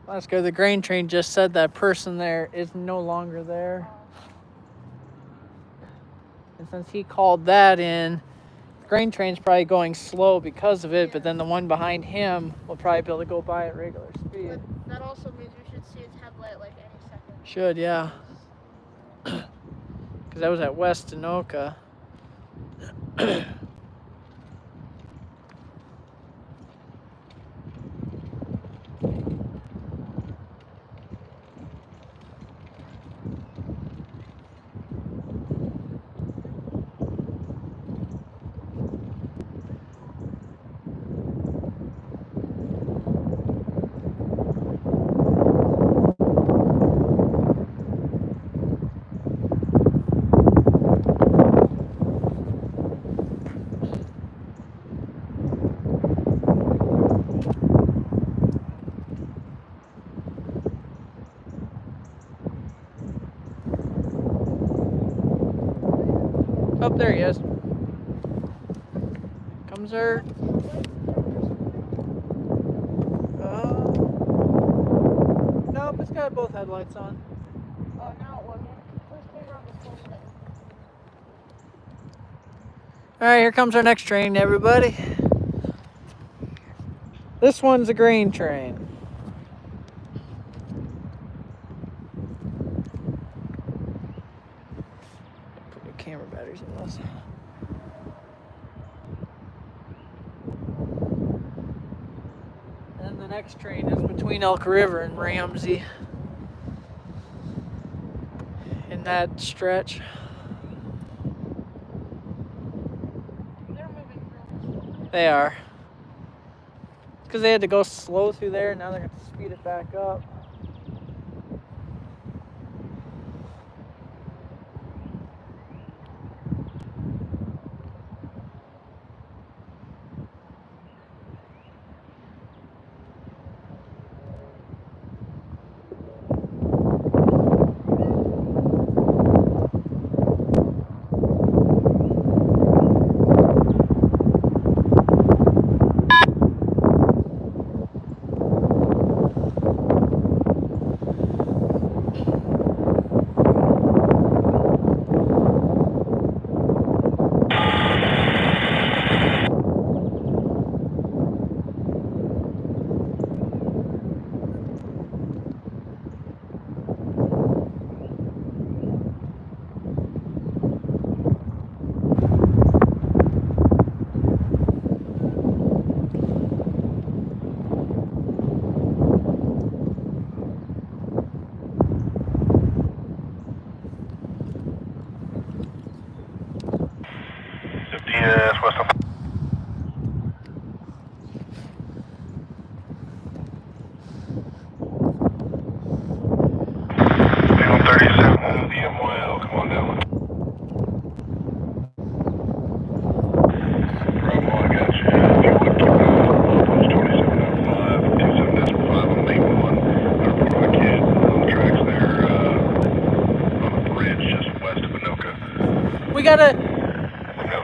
That's good. The grain train just said that person there is no longer there. And since he called that in, the grain train's probably going slow because of it, but then the one behind him will probably be able to go by at regular speed. But that also means we should see its headlight like any second. Should, yeah. Because that was at West Anoka. Oh, there he is. Comes there. Nope, it's got both headlights on. Oh, now it wasn't. First came around the full set. Alright, here comes our next train, everybody. This one's a grain train. Put your camera batteries in this. And the next train is between Elk River and Ramsey. In that stretch. They're moving really slow. They are. Because they had to go slow through there, now they're going to speed it back up. Yes, West Upward. Down 37, the MYL, come on down. Bravo, I got you. If you would keep going, 27.5, 27.5 on main one. I report my kid on the tracks there, on the bridge just west of Anoka. We got a...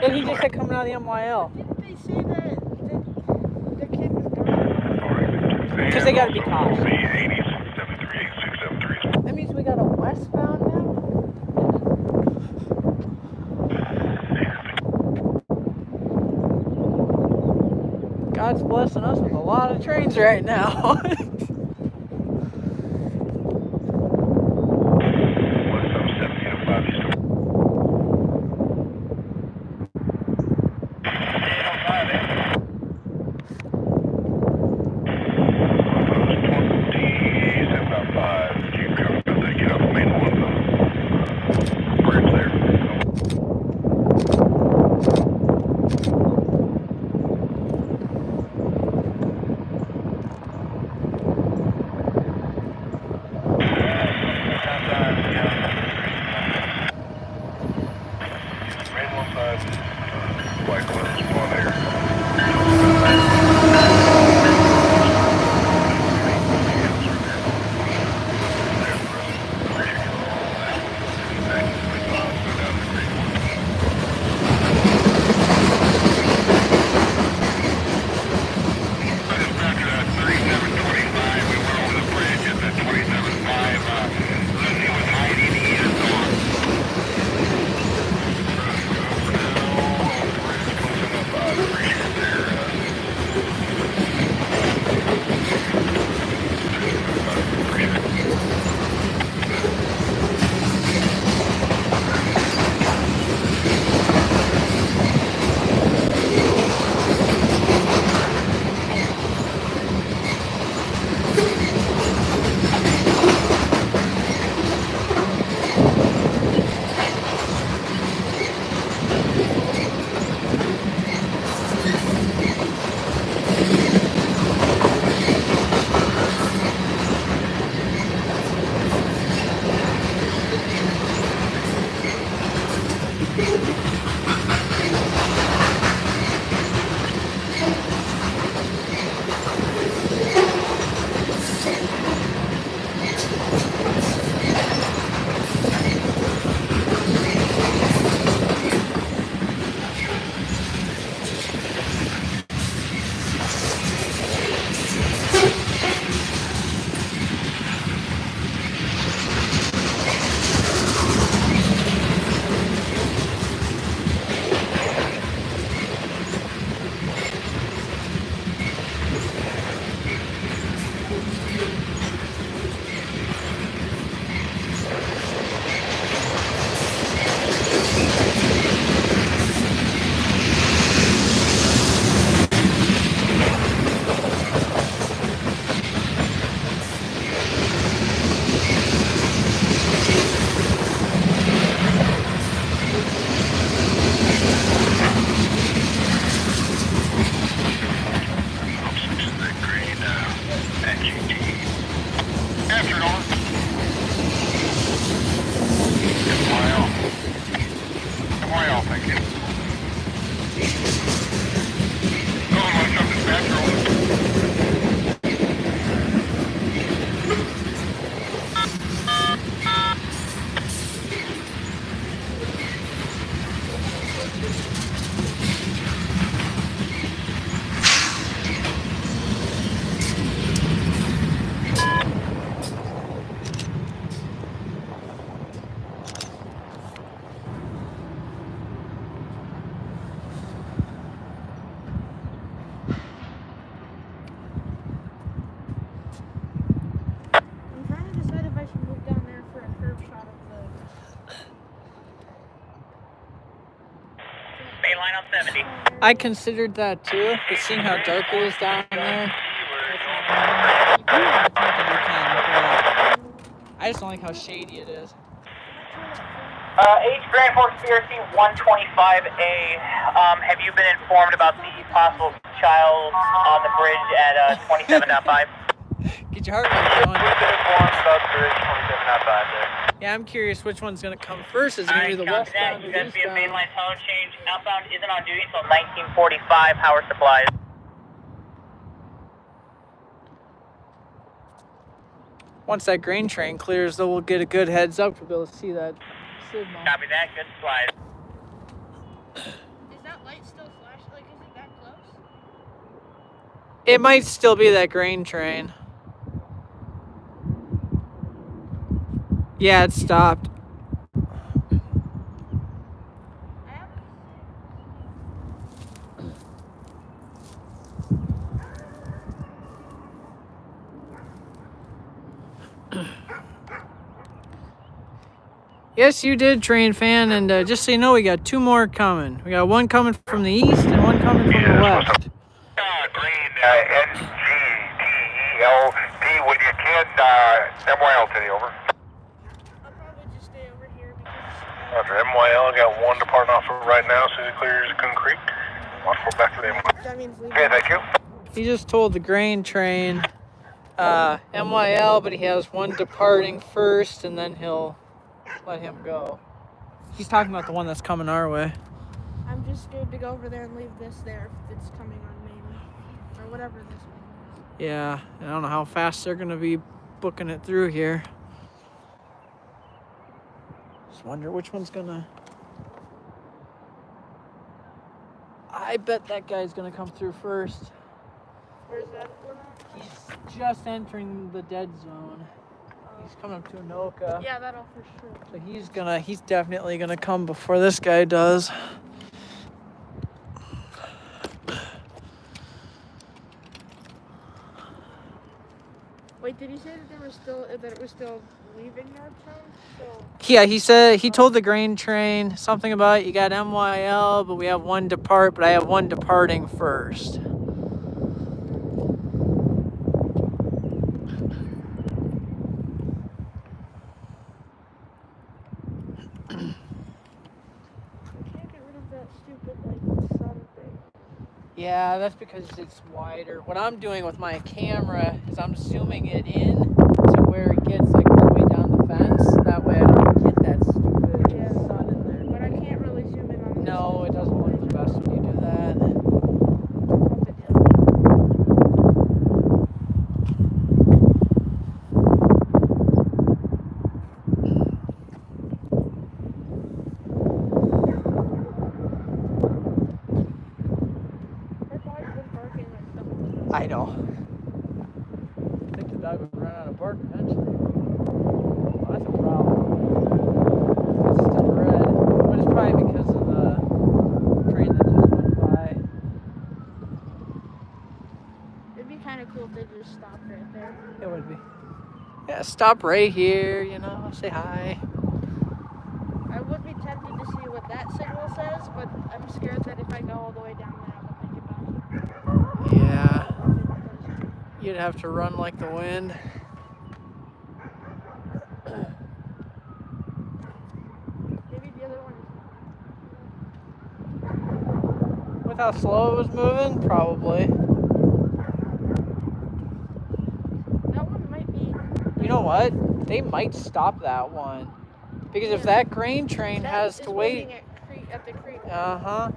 Yeah, he just said coming out of the MYL. Didn't they say that the kid was gone? Because they gotta be cops. The 80s, 73, 86, 73. That means we got a westbound now? God's blessing us with a lot of trains right now. West up 1705 east of 27.5. Keep going, but they get up the main one. Bridge there. main line on 70. I considered that too, but seeing how dark it is down there, I just don't like how shady it is. H Grand Forks PRC 125A. Have you been informed about the possible child on the bridge at 27.5? Get your heart rate going. We've been informed about bridge 27.5 there. Yeah, I'm curious which one's gonna come first. Is it gonna be the westbound or You guys be a eastbound? mainline tone change. Outbound isn't on duty until 1945. Power supplies. Once that grain train clears, though, we'll get a good heads up to be able to see that signal. Copy that. Good supplies. Is that light still flashing? Like, is it that close? It might still be that grain train. Yeah, it stopped. I have Yes, you did, train fan, and just so you know, we got 2 more coming. We got one coming from the east and one coming from the west. Green, NGTELD, when you can, MYL today, over. I'll probably just stay over here because Roger, MYL, got one departing off of right now, so it clears Coon Creek. Watch for back to the MYL. that means leaving. Okay, thank you. He just told the grain train MYL, but he has one departing first, and then he'll let him go. He's talking about the one that's coming our way. I'm just scared to go over there and leave this there if it's coming on main or whatever this one is. Yeah, I don't know how fast they're gonna be booking it through here. Just wonder which one's gonna. I bet that guy's gonna come through first. Where's that one at? He's just entering the dead zone. He's coming up to Anoka. Yeah, that'll for sure. So he's definitely gonna come before this guy does. Wait, did he say that it was still leaving Yardtown? So Yeah, he told the grain train something about you got MYL, but we have one depart, but I have one departing first. Yeah, that's because it's wider. What I'm doing with my camera is I'm zooming it in to where it gets like all the way down the fence. That way I don't get that stupid sun in there. But I can't really zoom in on this. No, it doesn't look the best when you do that. I know. I think the dog would run out of bark eventually. Well, that's a problem. It's still red, but it's probably because of the train that just went by. It'd be kind of cool if they just stopped right there. It would be. Yeah, stop right here, you know, say hi. I would be tempted to see what that signal says, but I'm scared that if I go all the way down there, I'll think about it. Yeah. You'd have to run like the wind. Maybe the other one is. With how slow it was moving, probably. That one might be. You know what? They might stop that one. Because if that grain train has to wait. At the creek. Uh-huh.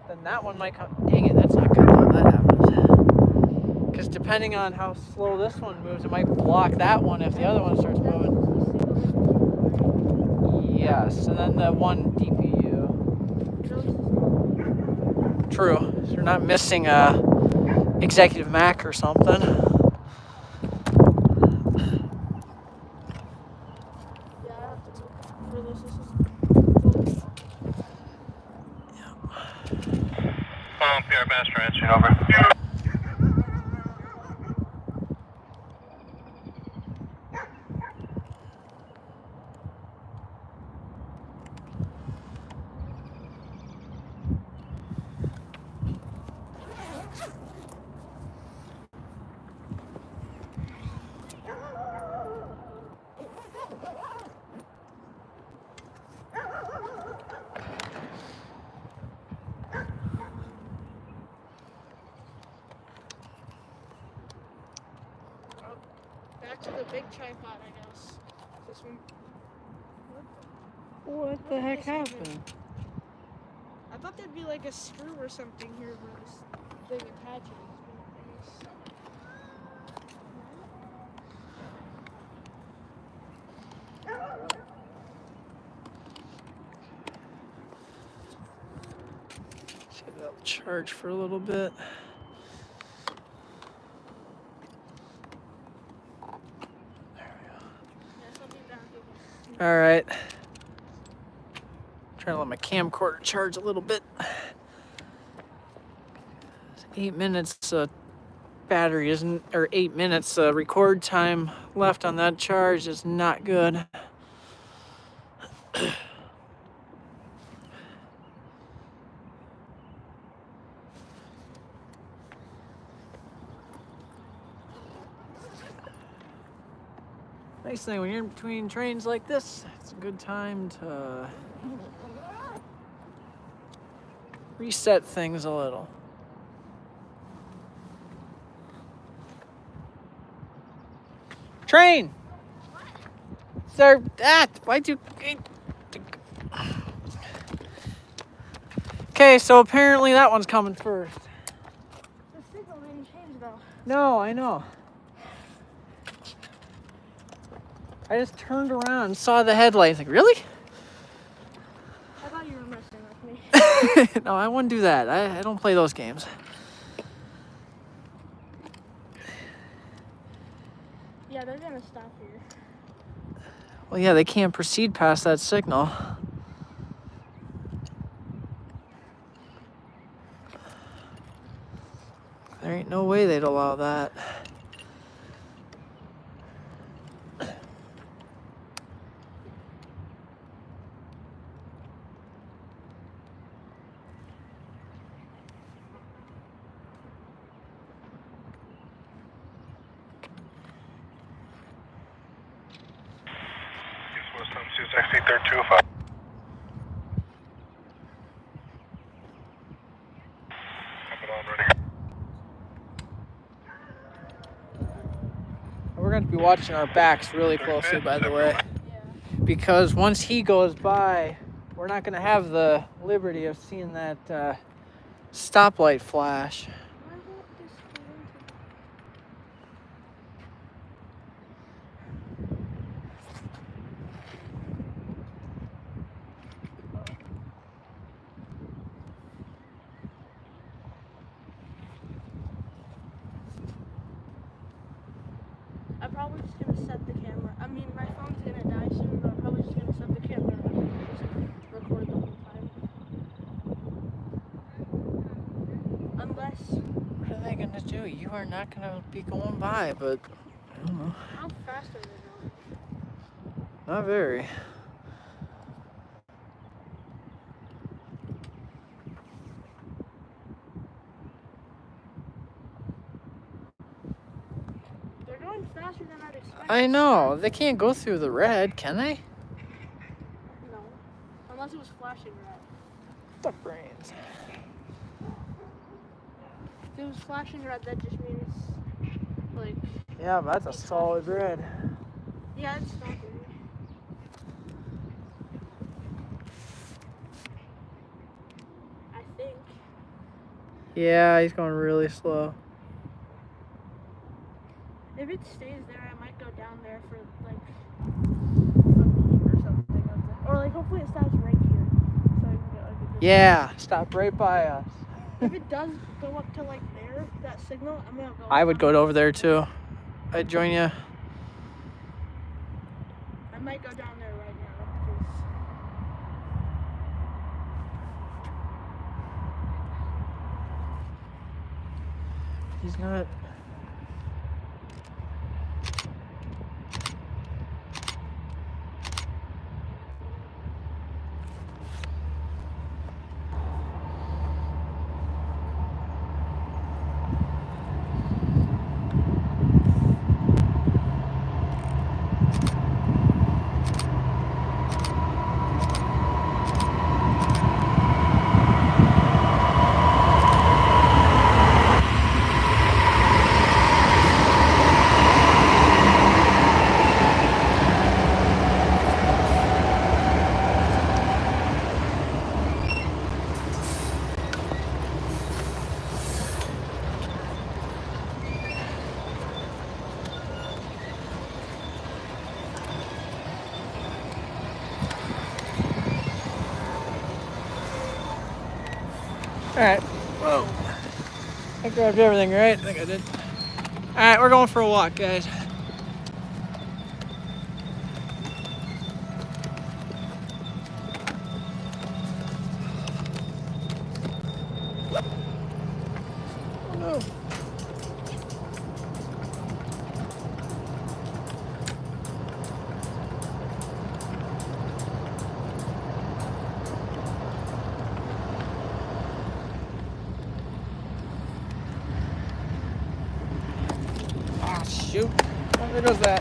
Then that one might come. Dang it, that's not good though. That happens. Because depending on how slow this one moves, it might block that one if the other one starts moving. Yes, and then the one DPU. True. So you're not missing a executive Mac or something. PR Master answering over. to the big tripod, I guess. This one. What the heck happened? I thought there'd be like a screw or something here where this thing attaches. See if that'll charge for a little bit. All right. Trying to let my camcorder charge a little bit. 8 minutes battery isn't, or 8 minutes record time left on that charge is not good. Nice thing when you're in between trains like this, it's a good time to reset things a little. Train! Sir, why'd you... Okay, so apparently that one's coming first. The signal didn't change though. No, I know. I just turned around and saw the headlights. Like, really? I thought you were messing with me. No, I wouldn't do that. I don't play those games. Yeah, they're gonna stop here. Well, yeah, they can't proceed past that signal. There ain't no way they'd allow that. Exit 205. We're going to be watching our backs really closely, by the way. Because once he goes by, we're not going to have the liberty of seeing that stoplight flash. I'm probably just gonna set the camera. I mean, my phone's gonna die soon, but I'm probably just gonna set the camera and just record the whole time. Unless. What are they going to do? You are not going to be going by, but I don't know. How fast are they going? Not very. They're going faster than I'd expect. I know. They can't go through the red, can they? No. Unless it was flashing red. The brains. If it was flashing red, that just means, like... Yeah, but that's a solid red. Yeah, it's stopping. I think. Yeah, he's going really slow. If it stays there, I might go down there for, like, a beat or something. Or, like, hopefully it stops right here. So I can get, like, a good... Yeah, stop right by us. If it does go up to, like, there, that signal, I'm gonna go... I would go over there, too. I'd join you. I might go down there right now, because... He's not... Alright. Whoa. I grabbed everything, right? I think I did. Alright, we're going for a walk, guys. Oh no. Ah, shoot. Oh, there goes that.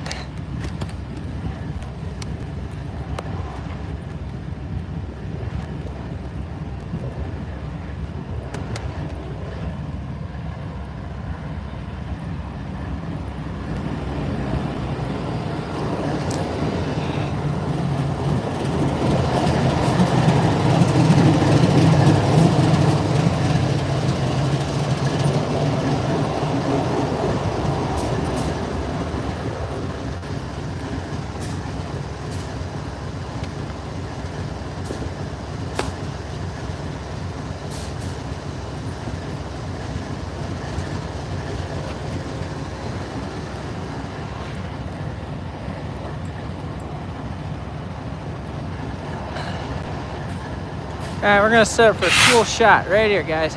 Alright, we're gonna set up for a fuel shot right here, guys.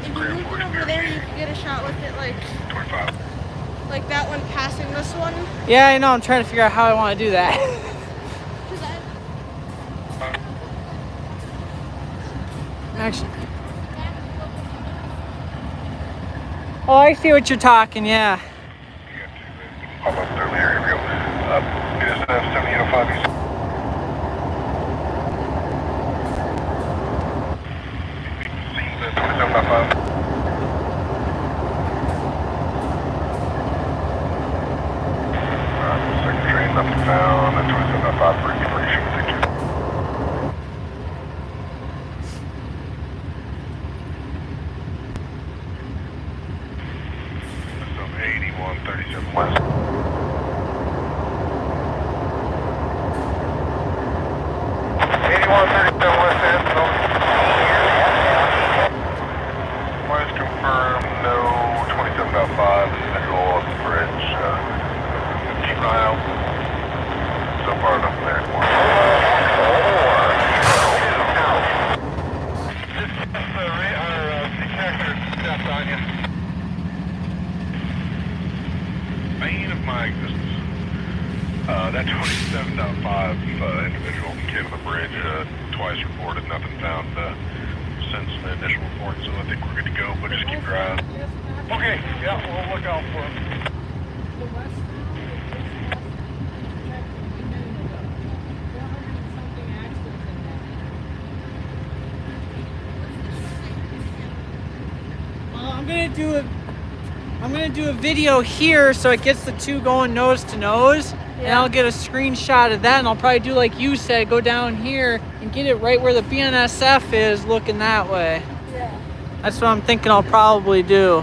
If you moved it over there, you could get a shot with it, like 25. like that one passing this one. Yeah, I know, I'm trying to figure out how I want to do that. 'Cause Actually. Oh, I see what you're talking, yeah. Almost over here. Here we go. Get us 7805 east. Scenes at 2755. Second train, nothing found. At 2755 for information. Thank you. Some 8137 west. West confirmed, no 27.5 visual on the bridge. Keep an eye out. So far, nothing there. Bane of my existence. That 27.5 individual came to the bridge, twice reported, nothing found since the initial report, so I think we're good to go, but just keep your eye. Okay, yeah, we'll look out for him. Well, I'm gonna do a video here so it gets the two going nose to nose, and I'll get a screenshot of that, and I'll probably do like you said, go down here and get it right where the BNSF is, looking that way. Yeah. That's what I'm thinking I'll probably do.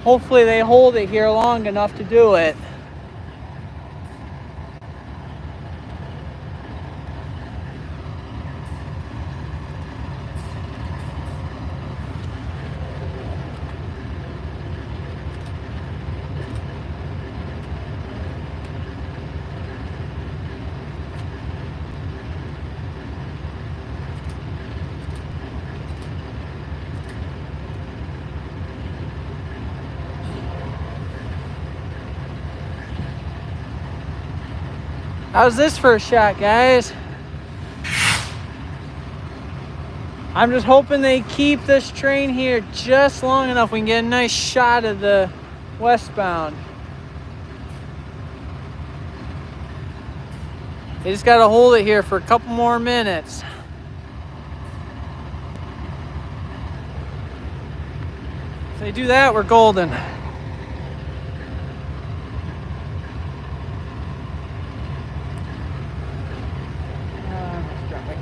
Hopefully they hold it here long enough to do it. How's this first shot, guys? I'm just hoping they keep this train here just long enough we can get a nice shot of the westbound. They just gotta hold it here for a couple more minutes. If they do that, we're golden.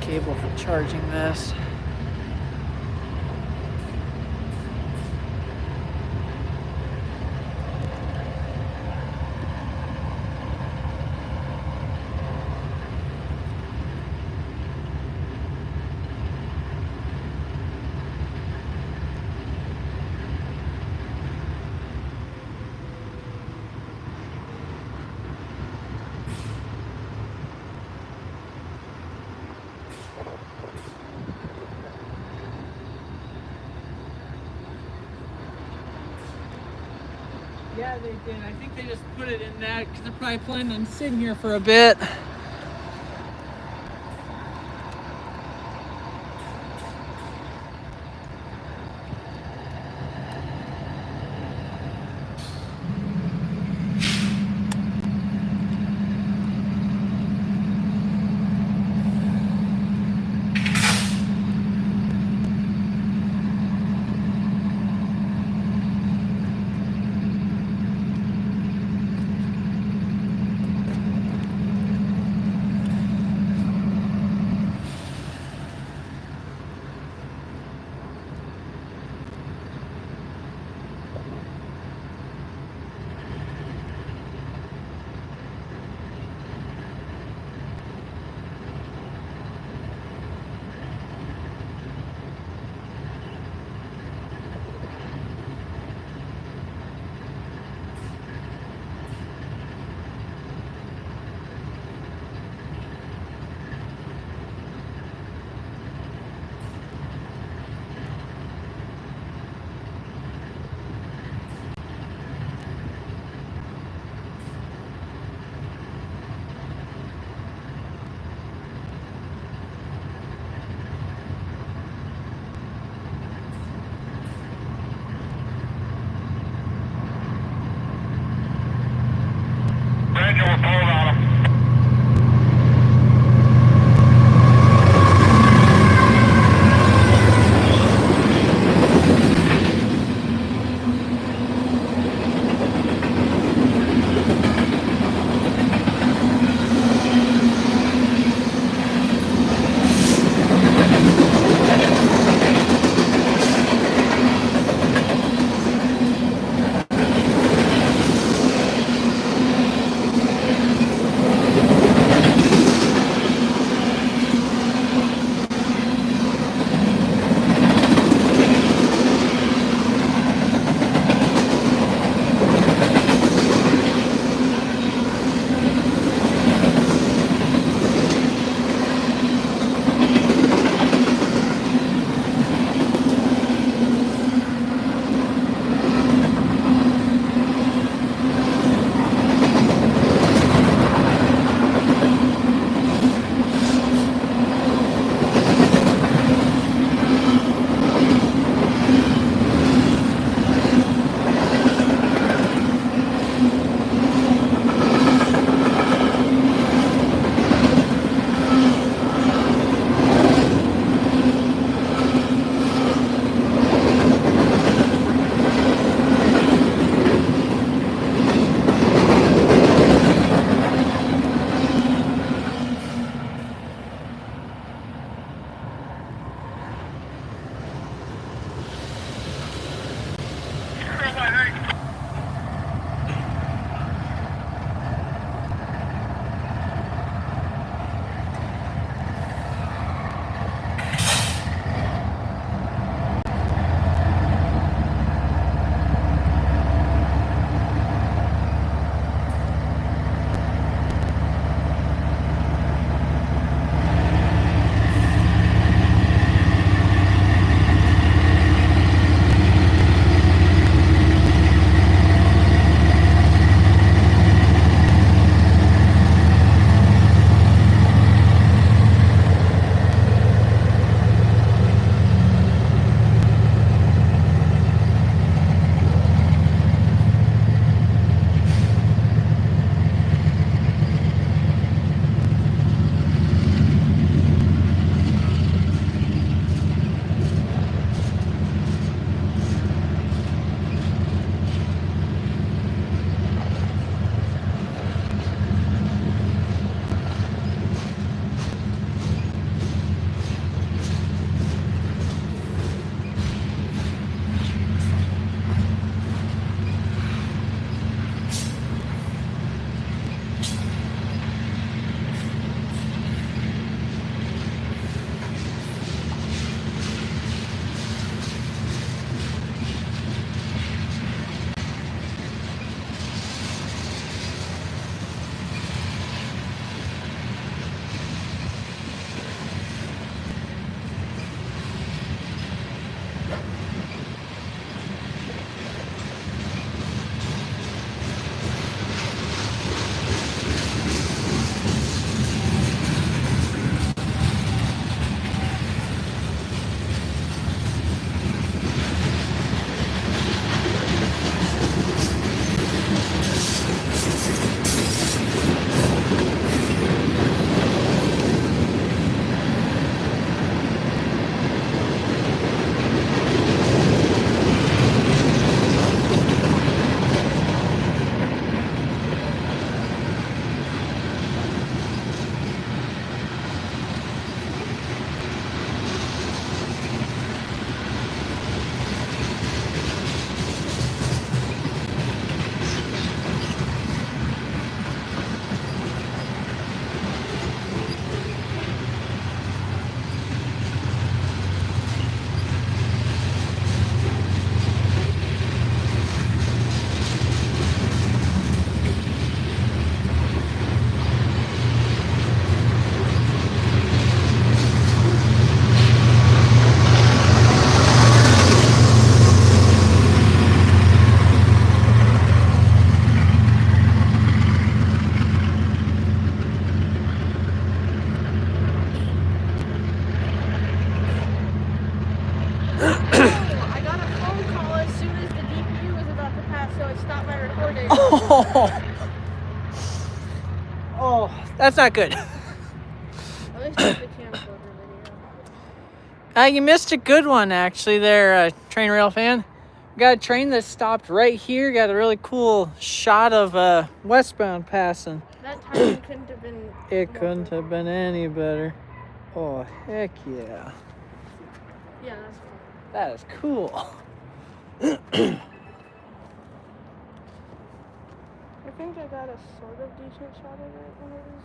cable for charging this. Yeah, they did. I think they just put it in that because they're probably planning on sitting here for a bit. That's not good. At least it's the camcorder video. You missed a good one, actually, there, train rail fan. We got a train that stopped right here. Got a really cool shot of westbound passing. That timing couldn't have been. It more couldn't have perfect. been any better. Oh, heck yeah. Yeah, that's fine. That is cool. I think I got a sort of decent shot of it when it was.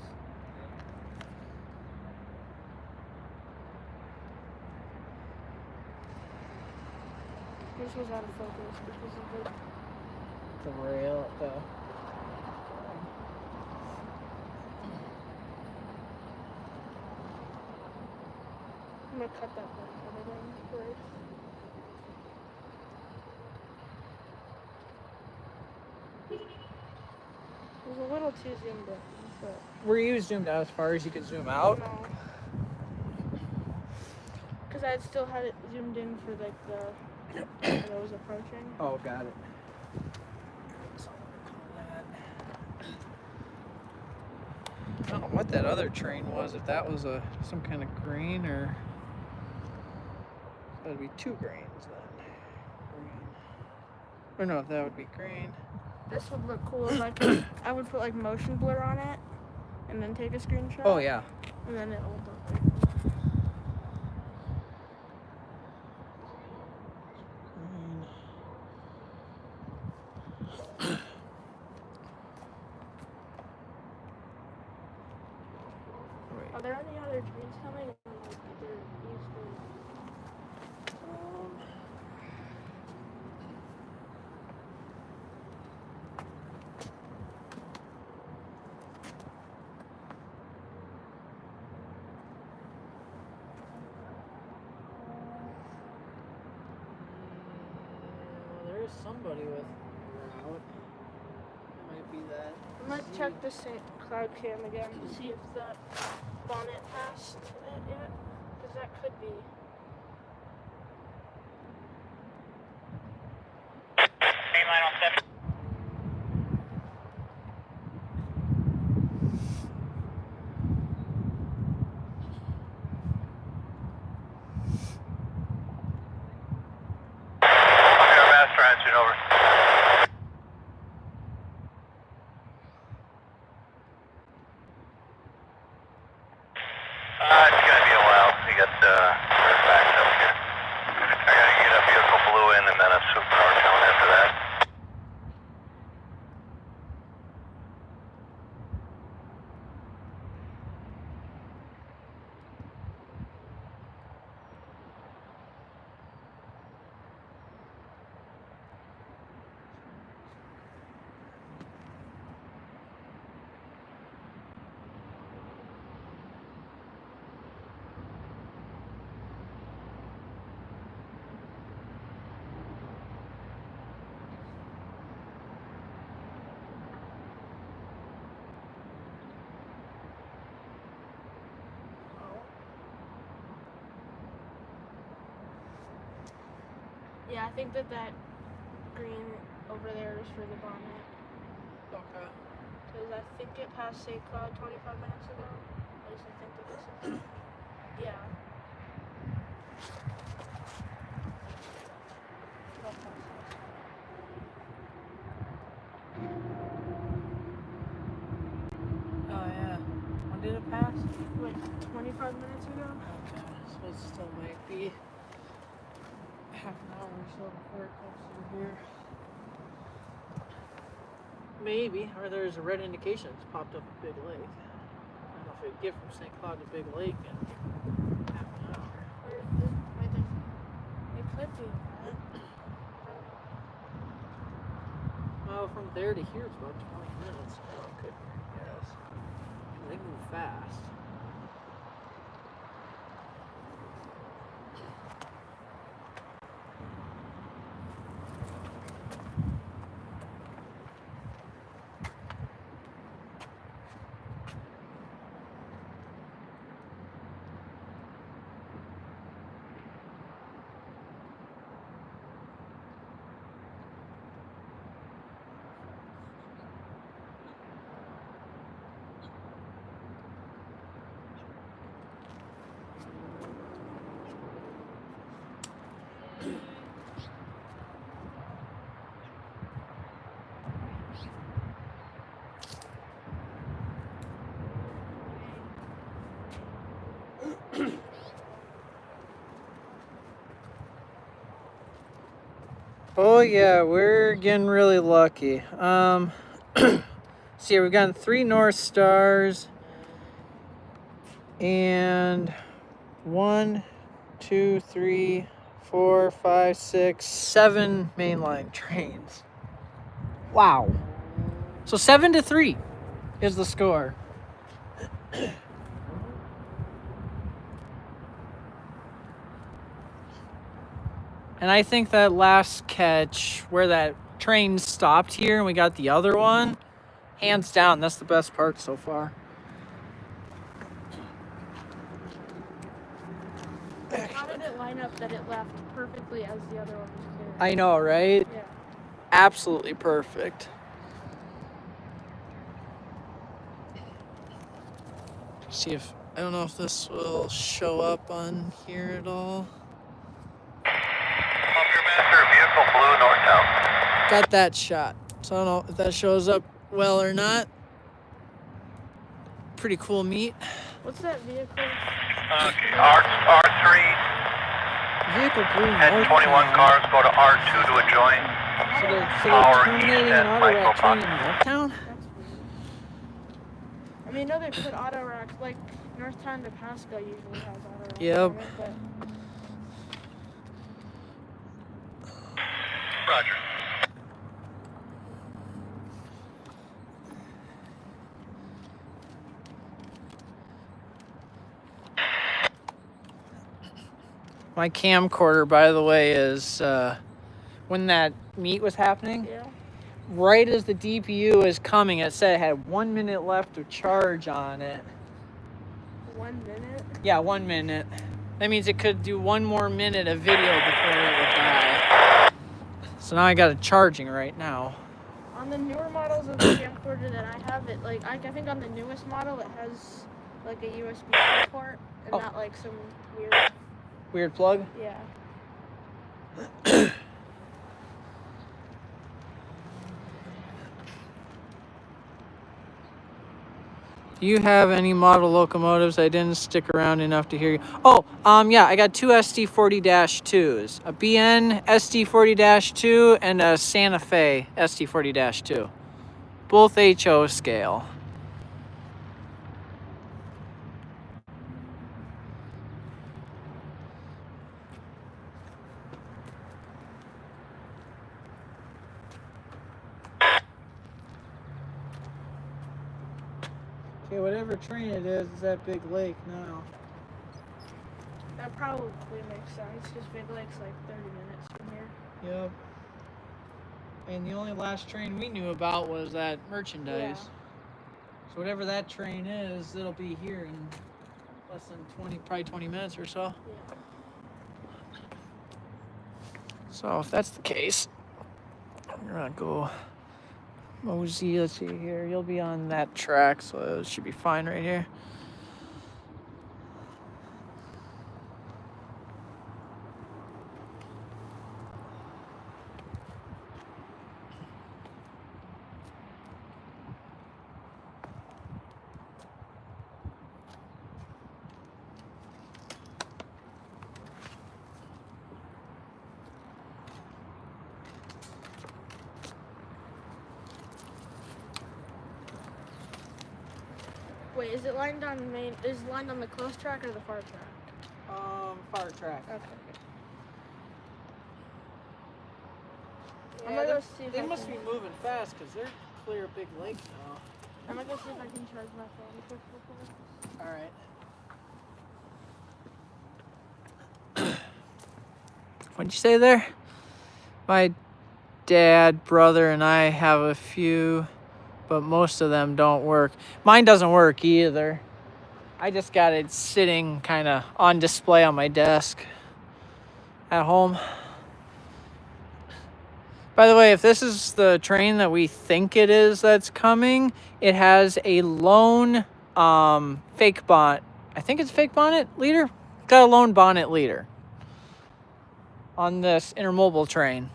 This was out of focus because of the. The rail, I'm gonna cut that part out of them first. It was a little too zoomed in, but Were you zoomed out as far as you could zoom out? no. Because I had still had it zoomed in for like the when it was approaching. Oh, got it. I don't know what that other train was, if that was some kind of grain or... That would be two grains then. Grain. Or no, that would be grain. This would look cool if I would put like motion blur on it and then take a screenshot. Oh, yeah. And then it'll look like Are there any other trains coming? They're eastern. There is somebody with route. It might be that. I might check the cloud cam again to see if that bonnet passed it yet, because that could be. Main line on 7. Your master engine over. It's gonna be a while. We got we're backed up here. I gotta get a vehicle blue in and then a super north down after that. Yeah, I think that green over there is for the bonnet. Okay. Because I think it passed St. Cloud 25 minutes ago. At least I think that this is. Yeah. Oh, yeah. When did it pass? Like 25 minutes ago? Okay, so it still might be half an hour or so before it comes through here. Maybe, or there's a red indication it's popped up at Big Lake. I don't know if it'd get from St. Cloud to Big Lake in half an hour. It could be that. Well, from there to here it's about 20 minutes. Oh, it could be, yes. They move fast. Oh yeah, we're getting really lucky. See, we've gotten 3 North Stars and 1, 2, 3, 4, 5, 6, 7 mainline trains. Wow. So 7-3 is the score. And I think that last catch where that train stopped here and we got the other one, hands down, that's the best part so far. How did it line up that it left perfectly as the other one was clear? I know, right? Yeah. Absolutely perfect. See if, I don't know if this will show up on here at all. Master, vehicle blue northbound. Got that shot. So I don't know if that shows up well or not. Pretty cool meet. What's that vehicle? Okay, R3, Vehicle blue head 21 northbound. cars, go to R2 to adjoin. So they're Power terminating east an at auto rack Michael train in Northtown? That's weird. I mean, I know they put auto racks, like Northtown to Pasco usually has auto racks. Yep. on it, but Roger. My camcorder, by the way, is when that meet was happening, yeah. right as the DPU is coming, it said it had 1 minute left of charge on it. 1 minute? Yeah, 1 minute. That means it could do 1 more minute of video before it would die. So now I got it charging right now. On the newer models of the camcorder that I have, it like I think on the newest model it has like a USB-C port and Oh. not like some Weird plug? yeah. Do you have any model locomotives? I didn't stick around enough to hear you. Oh, yeah, I got 2 SD40-2s. A BN SD40-2 and a Santa Fe SD40-2. Both HO scale. Okay, whatever train it is that big lake now. That probably makes sense because Big Lake's like 30 minutes from here. Yep. And the only last train we knew about was that merchandise. Yeah. So whatever that train is, it'll be here in less than probably 20 minutes or so. Yeah. So if that's the case, we're gonna go mosey. Let's see here. You'll be on that track, so it should be fine right here. Wait, is it lined on main? Is it lined on the close track or the far track? Far track. Okay. Yeah, I'm gonna go see if they I must can- be moving fast because they're clear Big Lake now. I'm gonna go see if I can charge my phone quick before. All right. What'd you say there? My dad, brother, and I have a few, but most of them don't work. Mine doesn't work either. I just got it sitting kind of on display on my desk at home. By the way, if this is the train that we think it is that's coming, it has a lone fake bonnet. I think it's fake bonnet leader. It's got a lone bonnet leader on this intermobile train.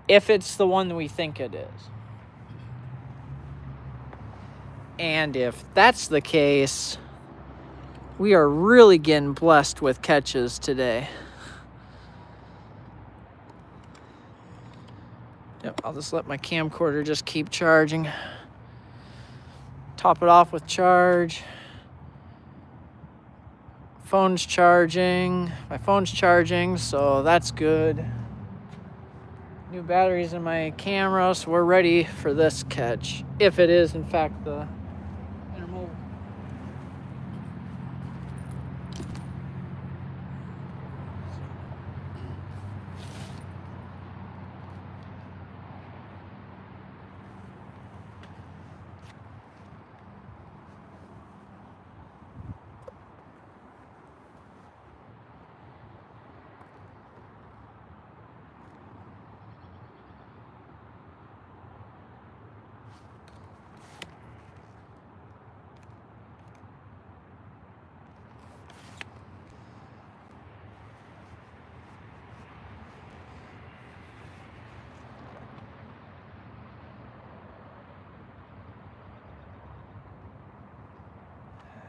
If it's the one that we think it is. And if that's the case, we are really getting blessed with catches today. Yep, I'll just let my camcorder just keep charging. Top it off with charge. Phone's charging. My phone's charging, so that's good. New batteries in my camera, so we're ready for this catch. If it is, in fact, the intermobile.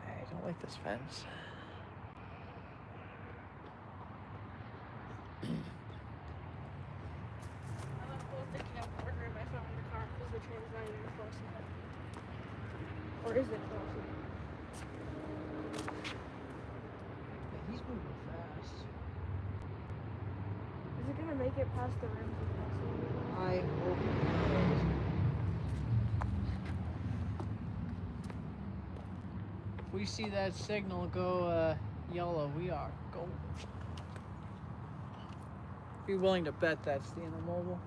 I don't like this fence. I left both the camcorder and my phone in the car because the train's not even close yet. Or is it close yet? He's moving fast. Is it gonna make it past the rims of the I hope it does. If we see that signal go yellow, we are gold. Be willing to bet that's the intermobile.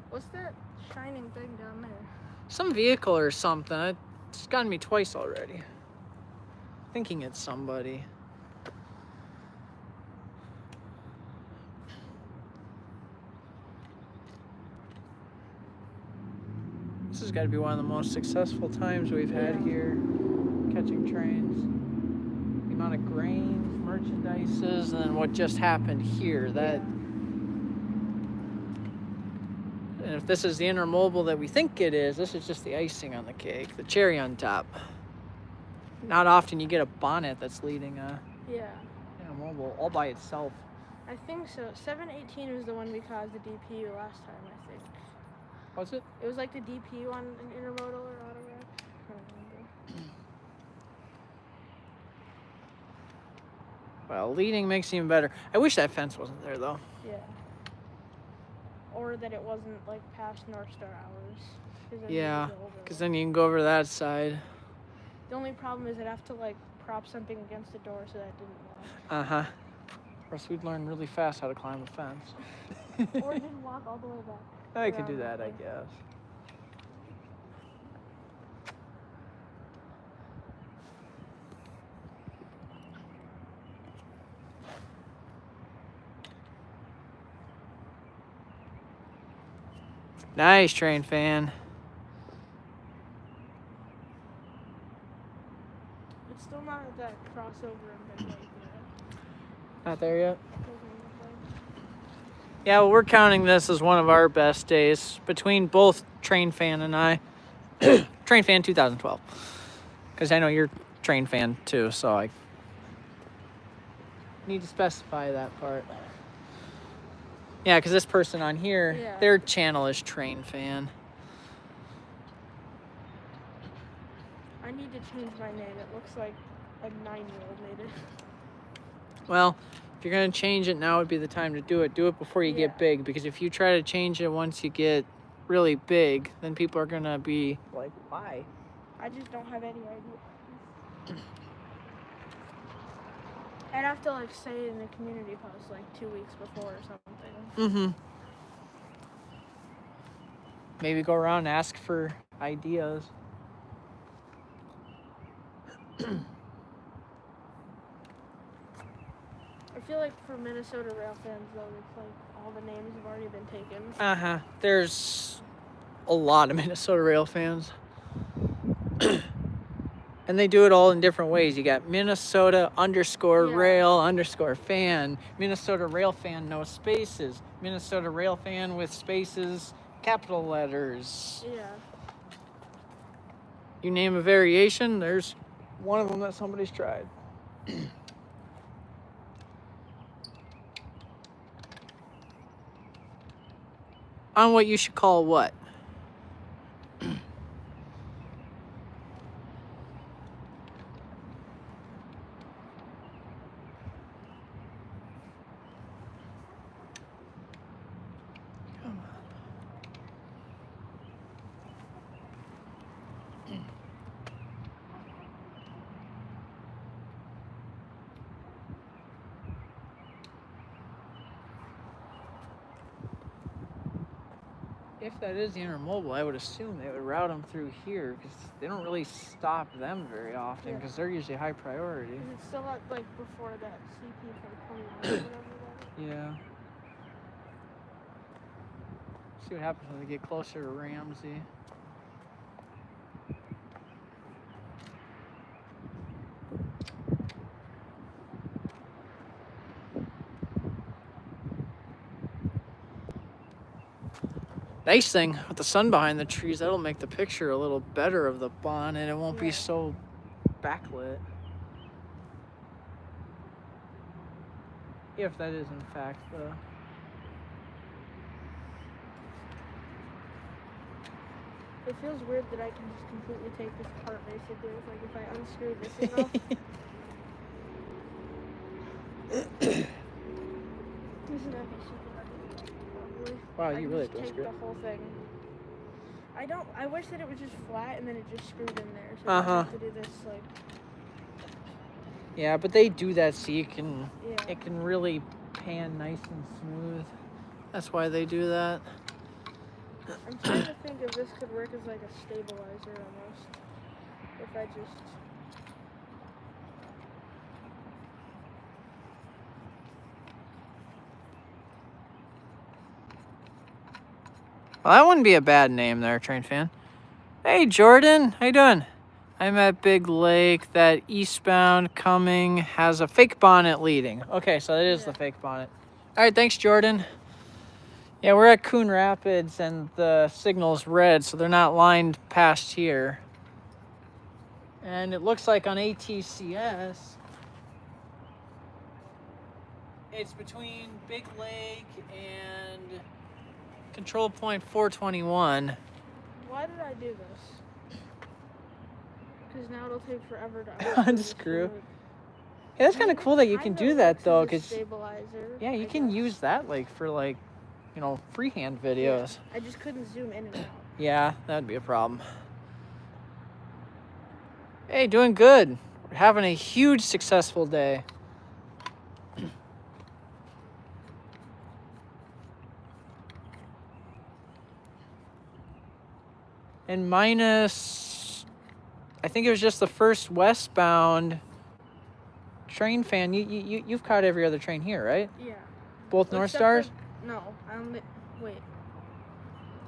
What's that shining thing down there? Some vehicle or something. It's gotten me twice already. Thinking it's somebody. This has got to be one of the most successful times we've had here catching trains. The amount of grains, merchandises, and then what just happened here. That. And if this is the intermobile that we think it is, this is just the icing on the cake, the cherry on top. Not often you get a bonnet that's leading a intermobile all by itself. I think so. 718 was the one we caused the DPU last time, I think. Was it? It was like the DPU on an intermodal or auto rack. I don't remember. Well, leading makes it even better. I wish that fence wasn't there, though. Yeah. Or that it wasn't like past North Star hours. Yeah, because then you can go over that side. The only problem is I'd have to like prop something against the door so that didn't work. Uh-huh. Or else we'd learn really fast how to climb a fence. Or just walk all the way back. I could do that, I guess. Nice, train fan. It's still not at that crossover in Big Lake yet. Not there yet? Doesn't look like. Yeah, well, we're counting this as one of our best days between both Train Fan and I. Train Fan 2012. Because I know you're Train Fan too, so I need to specify that part. Yeah, because this person on here, their channel is Train Fan. I need to change my name. It looks like a 9-year-old made it. Well, if you're going to change it, now would be the time to do it. Do it before you get big, because if you try to change it once you get really big, then people are going to be like, why? I just don't have any idea. I'd have to like say it in a community post like 2 weeks before or something. Mm-hmm. Maybe go around and ask for ideas. I feel like for Minnesota Rail fans though, it's like all the names have already been taken. Uh-huh. There's a lot of Minnesota Rail fans. And they do it all in different ways. You got Minnesota _rail _fan, Minnesota Rail fan, no spaces, Minnesota Rail fan with spaces, capital letters. Yeah. You name a variation, there's one of them that somebody's tried. On what you should call what? If that is the intermobile, I would assume they would route them through here because they don't really stop them very often because they're usually high priority. Is it still at, like, before that CP from 21 or whatever that is? Yeah. See what happens when we get closer to Ramsey. Nice thing with the sun behind the trees, that'll make the picture a little better of the bonnet. It won't be so backlit. If that is in fact the... It feels weird that I can just completely take this apart basically. It's like if I unscrew this enough. Isn't that be super heavy? Wow, I you can really just have to take unscrew the it. whole thing. I wish that it was just flat and then it just screwed in there. So I don't have to do this like. Yeah, but they do that so you can, Yeah. it can really pan nice and smooth. That's why they do that. I'm trying to think if this could work as like a stabilizer almost. If I just. Well, that wouldn't be a bad name there, train fan. Hey, Jordan, how you doing? I'm at Big Lake. That eastbound coming has a fake bonnet leading. Okay, so that is the fake bonnet. All right, thanks, Jordan. Yeah, we're at Coon Rapids, and the signal's red, so they're not lined past here. And it looks like on ATCS, it's between Big Lake and control point 421. Why did I do this? Because now it'll take forever to Unscrew. Yeah, that's kind of cool that you can do that though, because stabilizer. yeah, you can use that like for like, you know, freehand videos. I just couldn't zoom in and out. Yeah, that'd be a problem. Hey, doing good. We're having a huge successful day. And minus, I think it was just the first westbound train fan. You've caught every other train here, right? Yeah. Both Well, North except Stars? for- no, I only wait.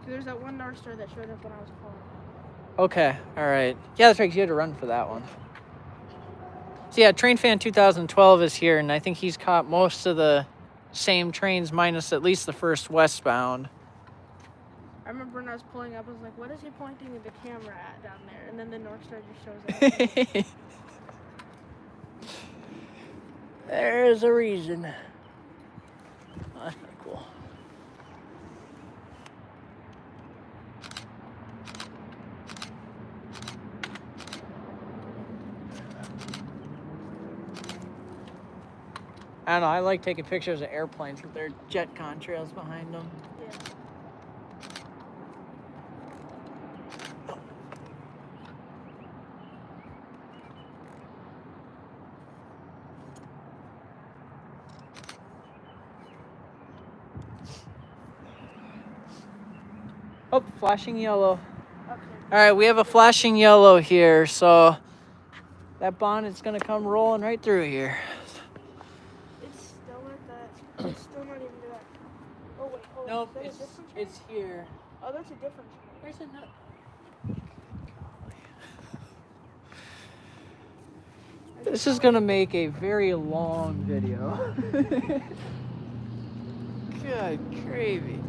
There's that one North Star that showed up when I was calling. Okay, all right. Yeah, that's right, 'cause you had to run for that one. So yeah, Train Fan 2012 is here, and I think he's caught most of the same trains minus at least the first westbound. I remember when I was pulling up, I was like, what is he pointing the camera at down there? And then the North Star just shows up. There's a reason. Oh, that's pretty cool. I don't know, I like taking pictures of airplanes with their jet contrails behind them. Yeah. Oh, flashing yellow. Okay. All right, we have a flashing yellow here, so that bonnet's gonna come rolling right through here. It's still at that. It's still not even that. Oh wait, hold on. Nope, Is that a different train? it's here. Oh, that's a different train. Where's it not? This is gonna make a very long video. Good gravy.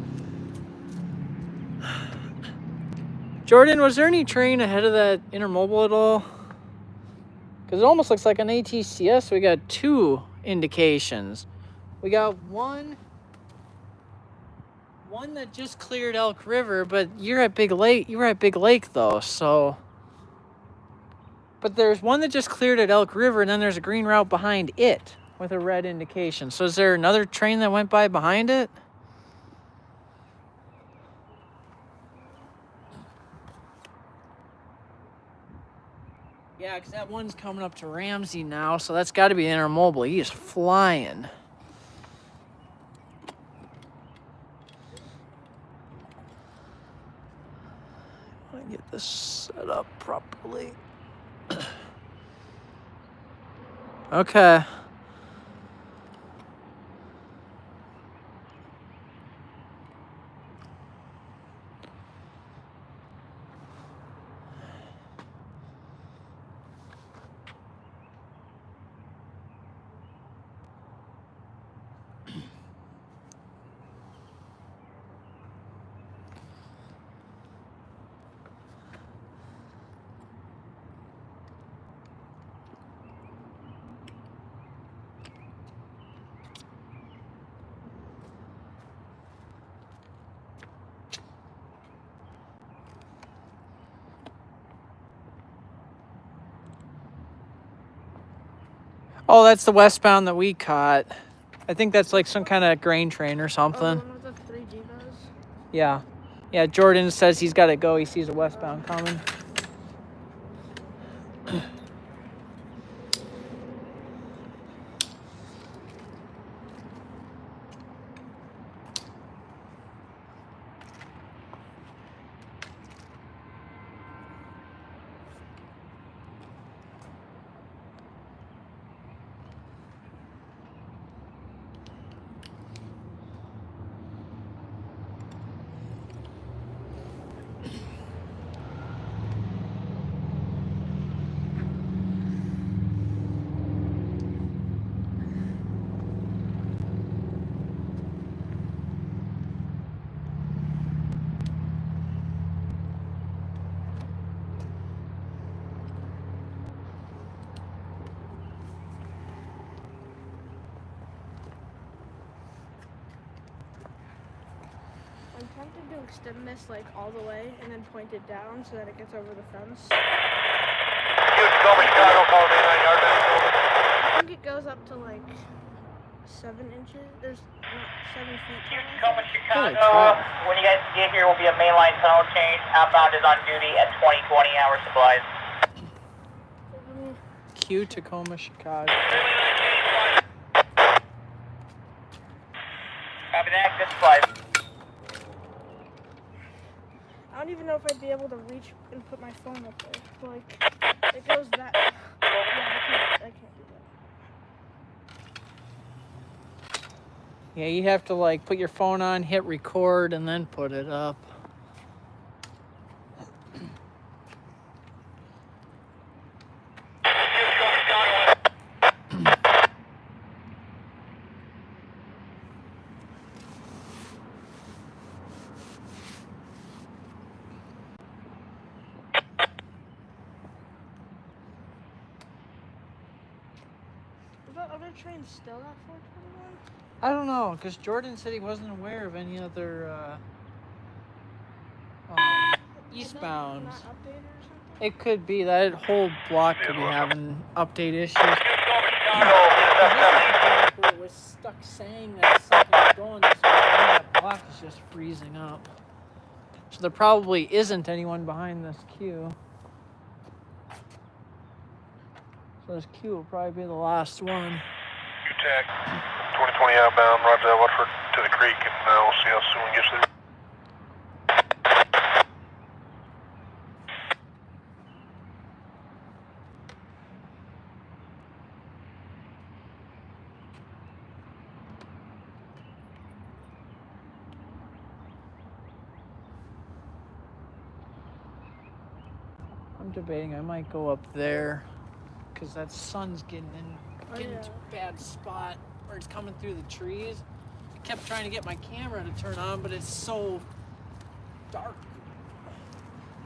Jordan, was there any train ahead of that intermobile at all? Because it almost looks like an ATCS. We got two indications. We got one one that just cleared Elk River, but you're at Big Lake. You were at Big Lake though, so. But there's one that just cleared at Elk River, and then there's a green route behind it with a red indication. So is there another train that went by behind it? Yeah, because that one's coming up to Ramsey now, so that's got to be intermobile. He is flying. Let me get this set up properly. Okay. Oh, that's the westbound that we caught. I think that's like some kind of grain train or Oh, something. the one with the 3 G's? Yeah. Yeah, Jordan says he's got to go. He sees a westbound coming. I'm tempted to extend this like all the way and then point it down so that it gets over the fence. Huge Tacoma, Chicago, call me 9 yard man. I think it goes up to like 7 inches. There's not 7 feet. Huge tall, Tacoma, I think. Chicago. When you guys get here, will be a mainline tunnel change. Outbound is on duty at 2020 hour supplies. Q, Tacoma, Chicago. Copy that, good supplies. I don't even know if I'd be able to reach and put my phone up there. Like, it goes that. Yeah, I can't do that. Yeah, you have to like put your phone on, hit record, and then put it up. Is that other train still at 421? I don't know, because Jordan said he wasn't aware of any other eastbounds. Not updated or something? It could be that whole block could be having update issues. It was stuck saying that something was going this way, and that block is just freezing up. So there probably isn't anyone behind this queue. So this queue will probably be the last one. UTAC 2020 outbound, roger that, Watford to the creek, and we'll see how soon it gets there. I'm debating I might go up there because that sun's getting into a bad spot where it's coming through the trees. I kept trying to get my camera to turn on, but it's so dark.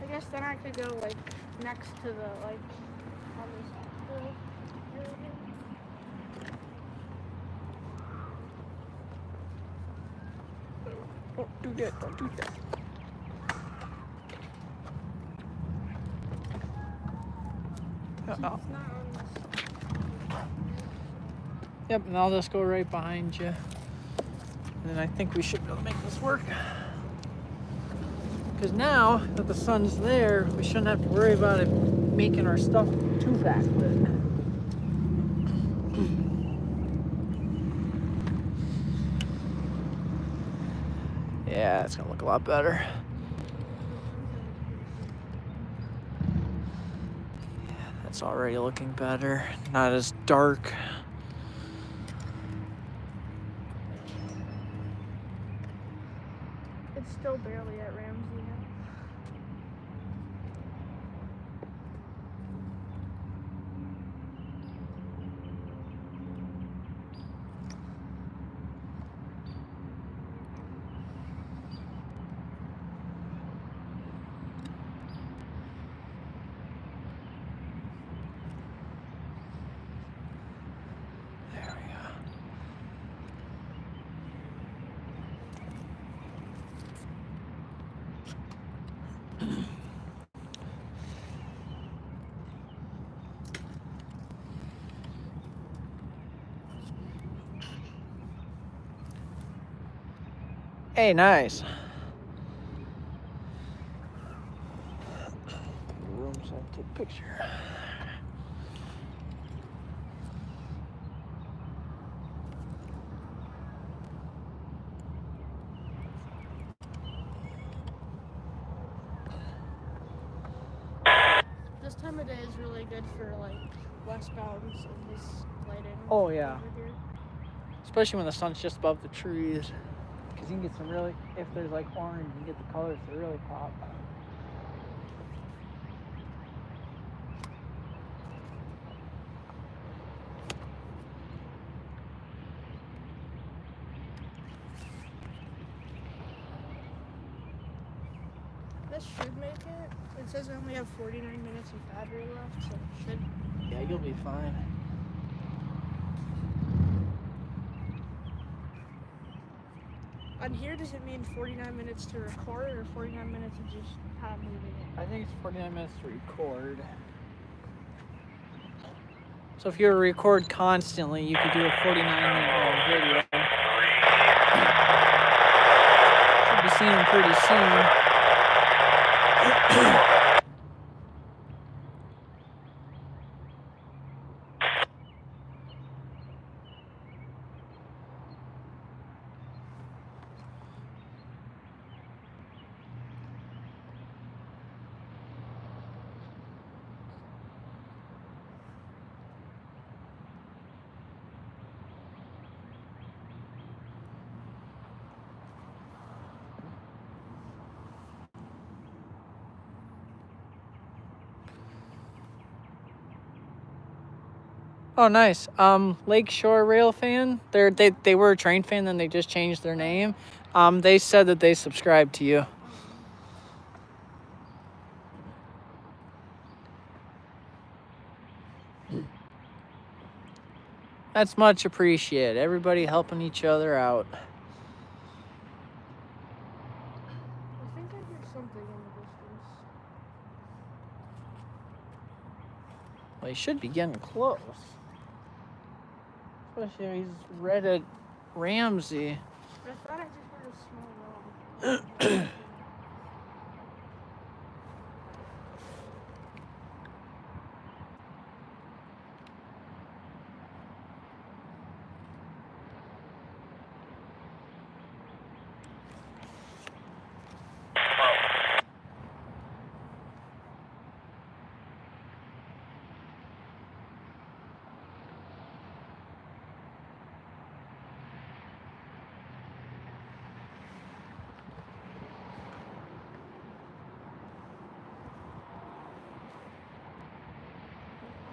I guess then I could go like next to the like on this Don't do that, don't do that. It's not on this. Yep, and I'll just go right behind you. And then I think we should be able to make this work. Because now that the sun's there, we shouldn't have to worry about it making our stuff too backlit. Yeah, it's gonna look a lot better. Yeah, that's already looking better. Not as dark. It's still barely at Ramsey now. There we go. Hey, nice. Room so I can take a picture. This time of day is really good for like westbounds and this lighting. Oh, yeah. Over here. Especially when the sun's just above the trees. Because you can get some really, if there's like orange, you get the colors that really pop. This should make it. It says I only have 49 minutes of battery left, so it should. Yeah, you'll be fine. On here, does it mean 49 minutes to record or 49 minutes of just not moving it? I think it's 49 minutes to record. So if you were to record constantly, you could do a 49-minute video. Should be seeing them pretty soon. Oh, nice. Lakeshore Rail fan. They were a train fan, then they just changed their name. They said that they subscribed to you. That's much appreciated. Everybody helping each other out. I think I hear something in the distance. Well, he should be getting close. Especially if he's right at Ramsey. I thought I just heard a small roll.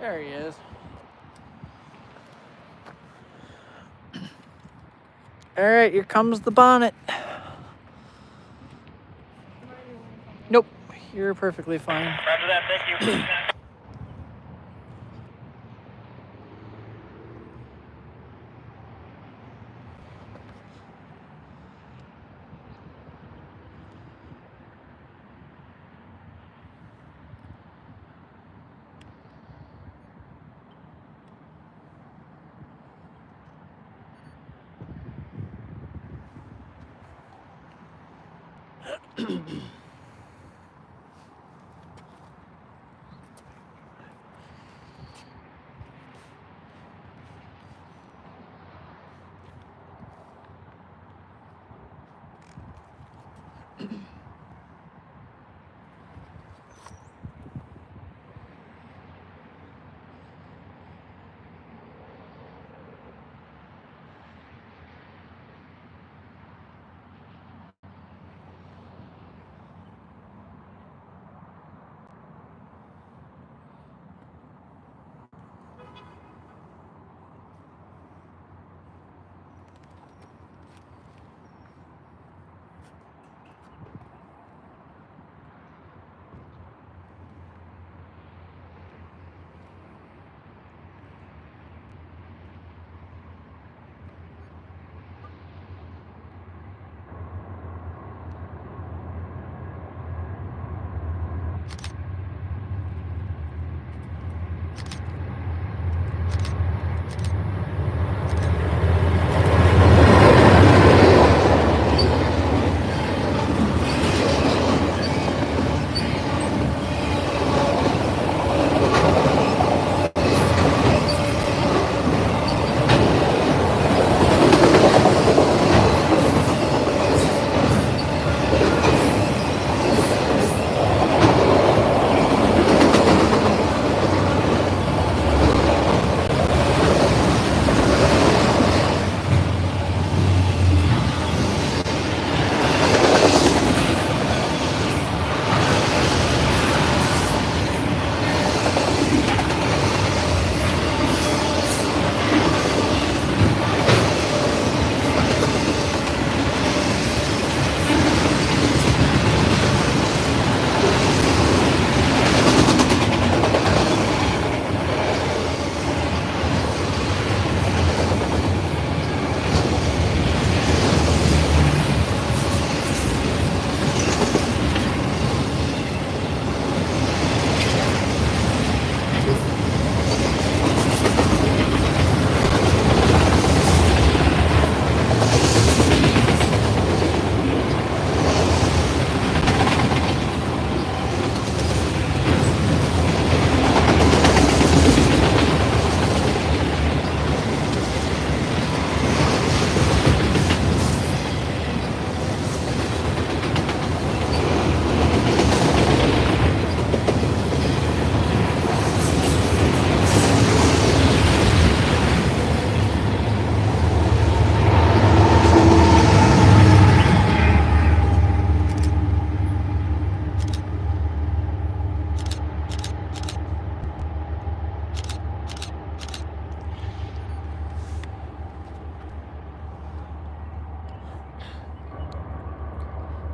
There he is. All right, here comes the bonnet. Nope, you're perfectly fine. Roger that, thank you.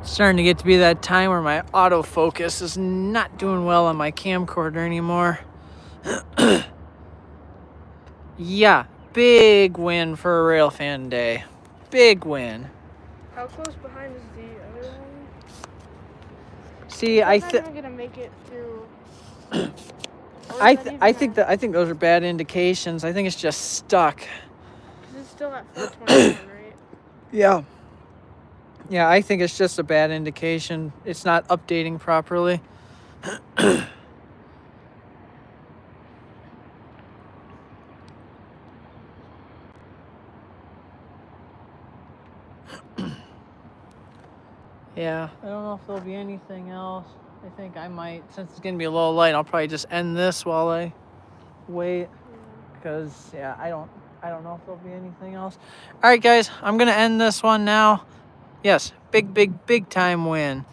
Starting to get to be that time where my autofocus is not doing well on my camcorder anymore. Yeah, big win for a Railfan day. Big win. How close behind is the other one? See, I'm not even gonna make it through. I think those are bad indications. I think it's just stuck. 'Cause it's still at 421, right? Yeah. Yeah, I think it's just a bad indication. It's not updating properly. Yeah, I don't know if there'll be anything else. I think I might, since it's gonna be a little light, I'll probably just end this while I wait. Because yeah, I don't know if there'll be anything else. All right, guys, I'm gonna end this one now. Yes, big time win.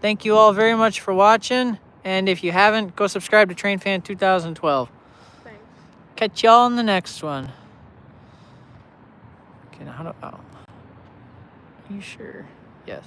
Thank you all very much for watching, and if you haven't, go subscribe to TrainFan 2012. Thanks. Catch y'all in the next one. Okay, now how do? Oh, are you sure? Yes.